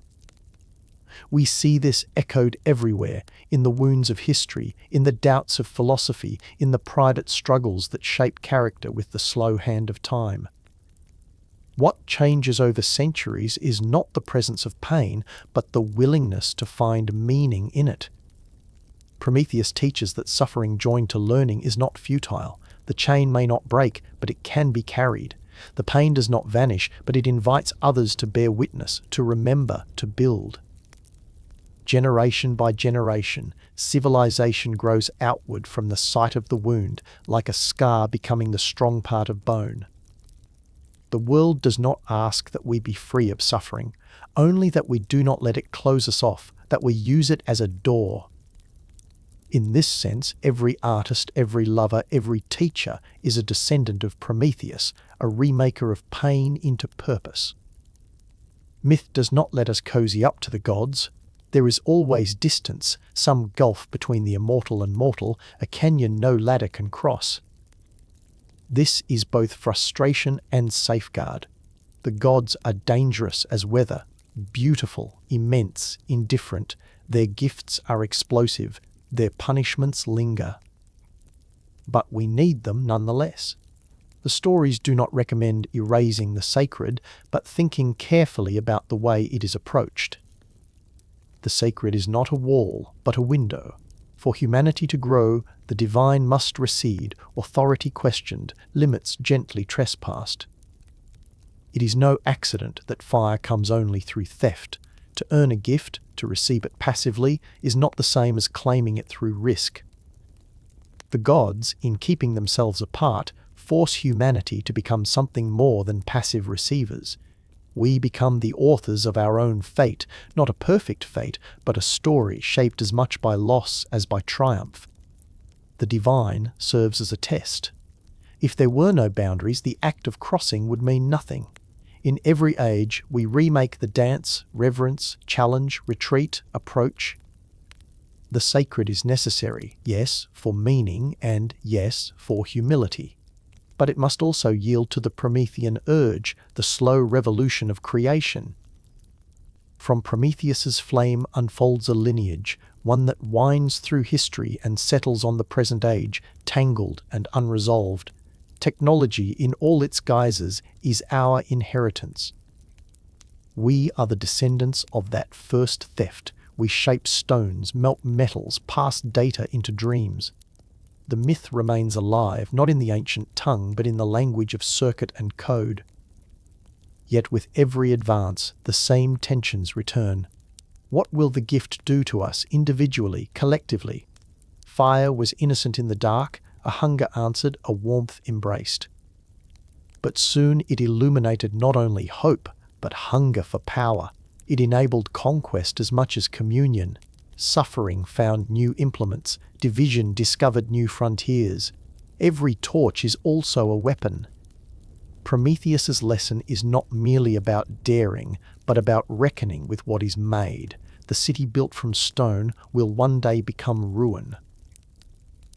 [SPEAKER 1] We see this echoed everywhere, in the wounds of history, in the doubts of philosophy, in the private struggles that shape character with the slow hand of time. What changes over centuries is not the presence of pain, but the willingness to find meaning in it. Prometheus teaches that suffering joined to learning is not futile. The chain may not break, but it can be carried. The pain does not vanish, but it invites others to bear witness, to remember, to build. Generation by generation, civilization grows outward from the site of the wound, like a scar becoming the strong part of bone. The world does not ask that we be free of suffering, only that we do not let it close us off, that we use it as a door. In this sense, every artist, every lover, every teacher is a descendant of Prometheus, a remaker of pain into purpose. Myth does not let us cozy up to the gods. There is always distance, some gulf between the immortal and mortal, a canyon no ladder can cross. This is both frustration and safeguard. The gods are dangerous as weather, beautiful, immense, indifferent. Their gifts are explosive, their punishments linger. But we need them nonetheless. The stories do not recommend erasing the sacred, but thinking carefully about the way it is approached. The sacred is not a wall, but a window. For humanity to grow, the divine must recede, authority questioned, limits gently trespassed. It is no accident that fire comes only through theft. To earn a gift, to receive it passively, is not the same as claiming it through risk. The gods, in keeping themselves apart, force humanity to become something more than passive receivers. We become the authors of our own fate, not a perfect fate, but a story shaped as much by loss as by triumph. The divine serves as a test. If there were no boundaries, the act of crossing would mean nothing. In every age, we remake the dance, reverence, challenge, retreat, approach. The sacred is necessary, yes, for meaning and, yes, for humility. But it must also yield to the Promethean urge, the slow revolution of creation. From Prometheus's flame unfolds a lineage, one that winds through history and settles on the present age, tangled and unresolved. Technology, in all its guises, is our inheritance. We are the descendants of that first theft. We shape stones, melt metals, pass data into dreams. The myth remains alive, not in the ancient tongue, but in the language of circuit and code. Yet with every advance, the same tensions return. What will the gift do to us individually, collectively? Fire was innocent in the dark, a hunger answered, a warmth embraced. But soon it illuminated not only hope, but hunger for power. It enabled conquest as much as communion. Suffering found new implements, division discovered new frontiers. Every torch is also a weapon. Prometheus's lesson is not merely about daring, but about reckoning with what is made. The city built from stone will one day become ruin.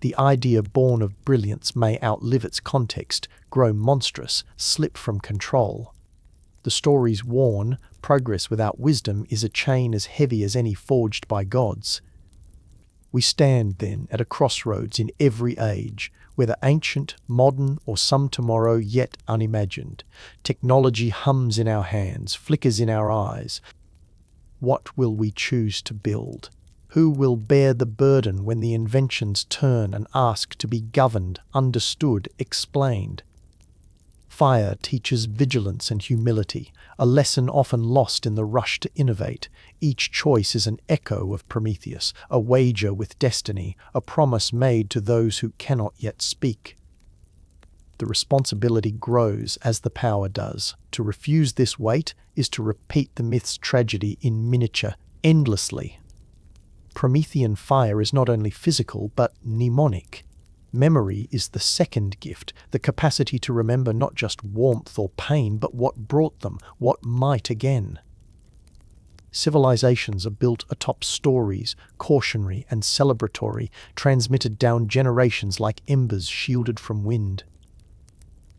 [SPEAKER 1] The idea born of brilliance may outlive its context, grow monstrous, slip from control. The stories warn, progress without wisdom is a chain as heavy as any forged by gods. We stand, then, at a crossroads in every age, whether ancient, modern, or some tomorrow yet unimagined. Technology hums in our hands, flickers in our eyes. What will we choose to build? Who will bear the burden when the inventions turn and ask to be governed, understood, explained? Fire teaches vigilance and humility, a lesson often lost in the rush to innovate. Each choice is an echo of Prometheus, a wager with destiny, a promise made to those who cannot yet speak. The responsibility grows as the power does. To refuse this weight is to repeat the myth's tragedy in miniature, endlessly. Promethean fire is not only physical but mnemonic. Memory is the second gift, the capacity to remember not just warmth or pain, but what brought them, what might again. Civilizations are built atop stories, cautionary and celebratory, transmitted down generations like embers shielded from wind.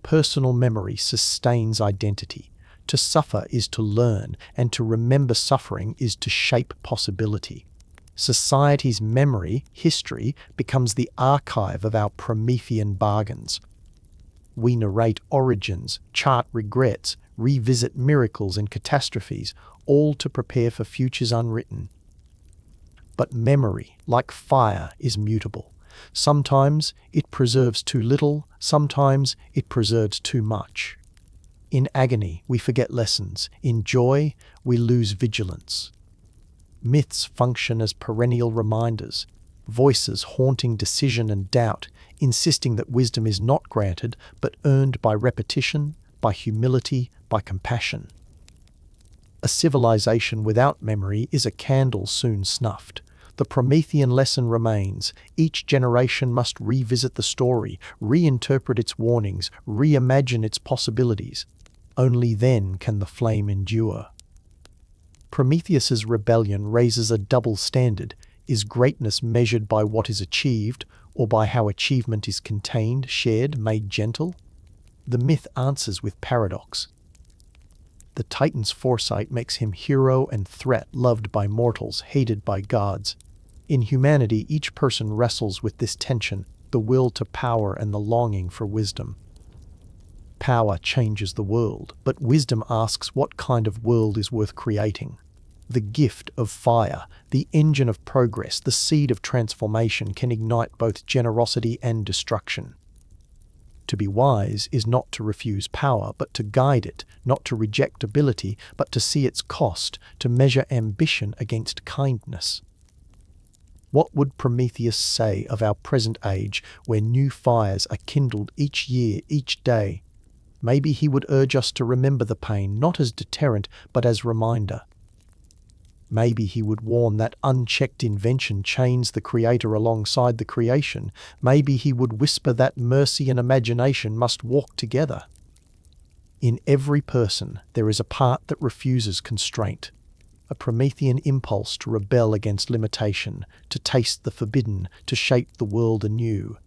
[SPEAKER 1] Personal memory sustains identity. To suffer is to learn, and to remember suffering is to shape possibility. Society's memory, history, becomes the archive of our Promethean bargains. We narrate origins, chart regrets, revisit miracles and catastrophes, all to prepare for futures unwritten. But memory, like fire, is mutable. Sometimes it preserves too little, sometimes it preserves too much. In agony, we forget lessons. In joy, we lose vigilance. Myths function as perennial reminders, voices haunting decision and doubt, insisting that wisdom is not granted, but earned by repetition, by humility, by compassion. A civilization without memory is a candle soon snuffed. The Promethean lesson remains. Each generation must revisit the story, reinterpret its warnings, reimagine its possibilities. Only then can the flame endure. Prometheus's rebellion raises a double standard. Is greatness measured by what is achieved, or by how achievement is contained, shared, made gentle? The myth answers with paradox. The Titan's foresight makes him hero and threat, loved by mortals, hated by gods. In humanity, each person wrestles with this tension, the will to power and the longing for wisdom. Power changes the world, but wisdom asks what kind of world is worth creating. The gift of fire, the engine of progress, the seed of transformation can ignite both generosity and destruction. To be wise is not to refuse power, but to guide it, not to reject ability, but to see its cost, to measure ambition against kindness. What would Prometheus say of our present age, where new fires are kindled each year, each day? Maybe he would urge us to remember the pain, not as deterrent, but as reminder. Maybe he would warn that unchecked invention chains the creator alongside the creation. Maybe he would whisper that mercy and imagination must walk together. In every person, there is a part that refuses constraint, a Promethean impulse to rebel against limitation, to taste the forbidden, to shape the world anew.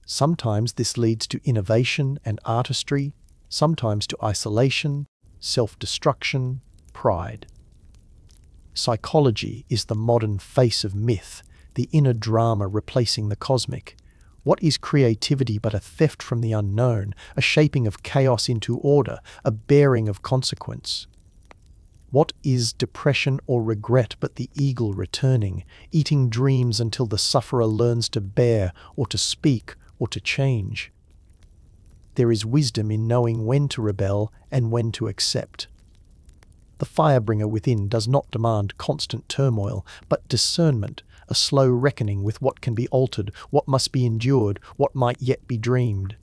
[SPEAKER 1] Sometimes this leads to innovation and artistry, sometimes to isolation, self-destruction, pride. Psychology is the modern face of myth, the inner drama replacing the cosmic. What is creativity but a theft from the unknown, a shaping of chaos into order, a bearing of consequence? What is depression or regret but the eagle returning, eating dreams until the sufferer learns to bear, or to speak, or to change? There is wisdom in knowing when to rebel and when to accept. The firebringer within does not demand constant turmoil, but discernment, a slow reckoning with what can be altered, what must be endured, what might yet be dreamed.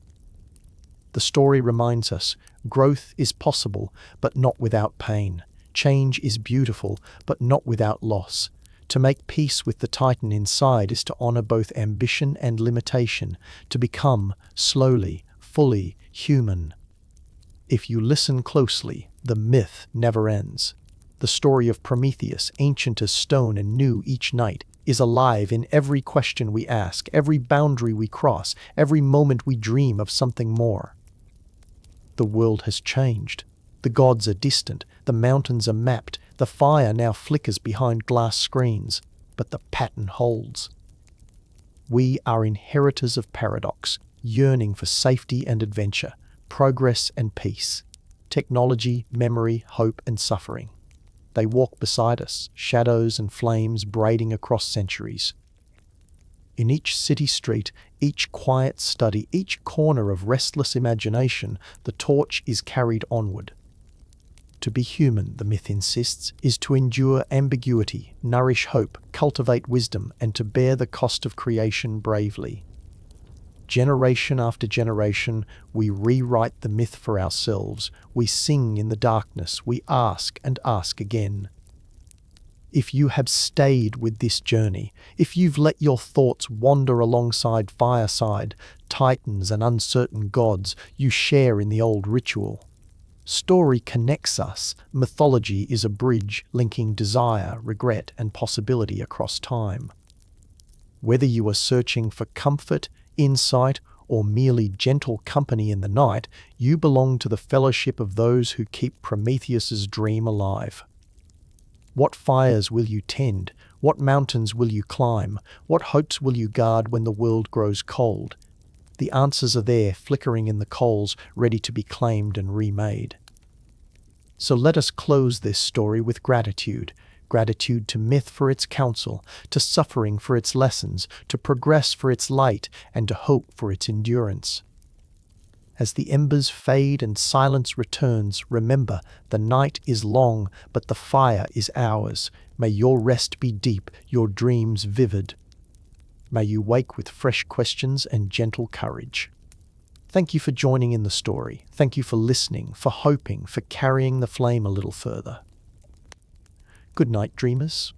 [SPEAKER 1] The story reminds us, growth is possible, but not without pain. Change is beautiful, but not without loss. To make peace with the Titan inside is to honor both ambition and limitation, to become, slowly, fully, human. If you listen closely, the myth never ends. The story of Prometheus, ancient as stone and new each night, is alive in every question we ask, every boundary we cross, every moment we dream of something more. The world has changed. The gods are distant, the mountains are mapped, the fire now flickers behind glass screens, but the pattern holds. We are inheritors of paradox, yearning for safety and adventure, progress and peace, technology, memory, hope and suffering. They walk beside us, shadows and flames braiding across centuries. In each city street, each quiet study, each corner of restless imagination, the torch is carried onward. To be human, the myth insists, is to endure ambiguity, nourish hope, cultivate wisdom, and to bear the cost of creation bravely. Generation after generation, we rewrite the myth for ourselves. We sing in the darkness. We ask and ask again. If you have stayed with this journey, if you've let your thoughts wander alongside fireside, titans and uncertain gods, you share in the old ritual. Story connects us. Mythology is a bridge linking desire, regret, and possibility across time. Whether you are searching for comfort, insight, or merely gentle company in the night, you belong to the fellowship of those who keep Prometheus's dream alive. What fires will you tend? What mountains will you climb? What hopes will you guard when the world grows cold? The answers are there, flickering in the coals, ready to be claimed and remade. So let us close this story with gratitude. Gratitude to myth for its counsel, to suffering for its lessons, to progress for its light, and to hope for its endurance. As the embers fade and silence returns, remember, the night is long, but the fire is ours. May your rest be deep, your dreams vivid. May you wake with fresh questions and gentle courage. Thank you for joining in the story. Thank you for listening, for hoping, for carrying the flame a little further. Good night, dreamers.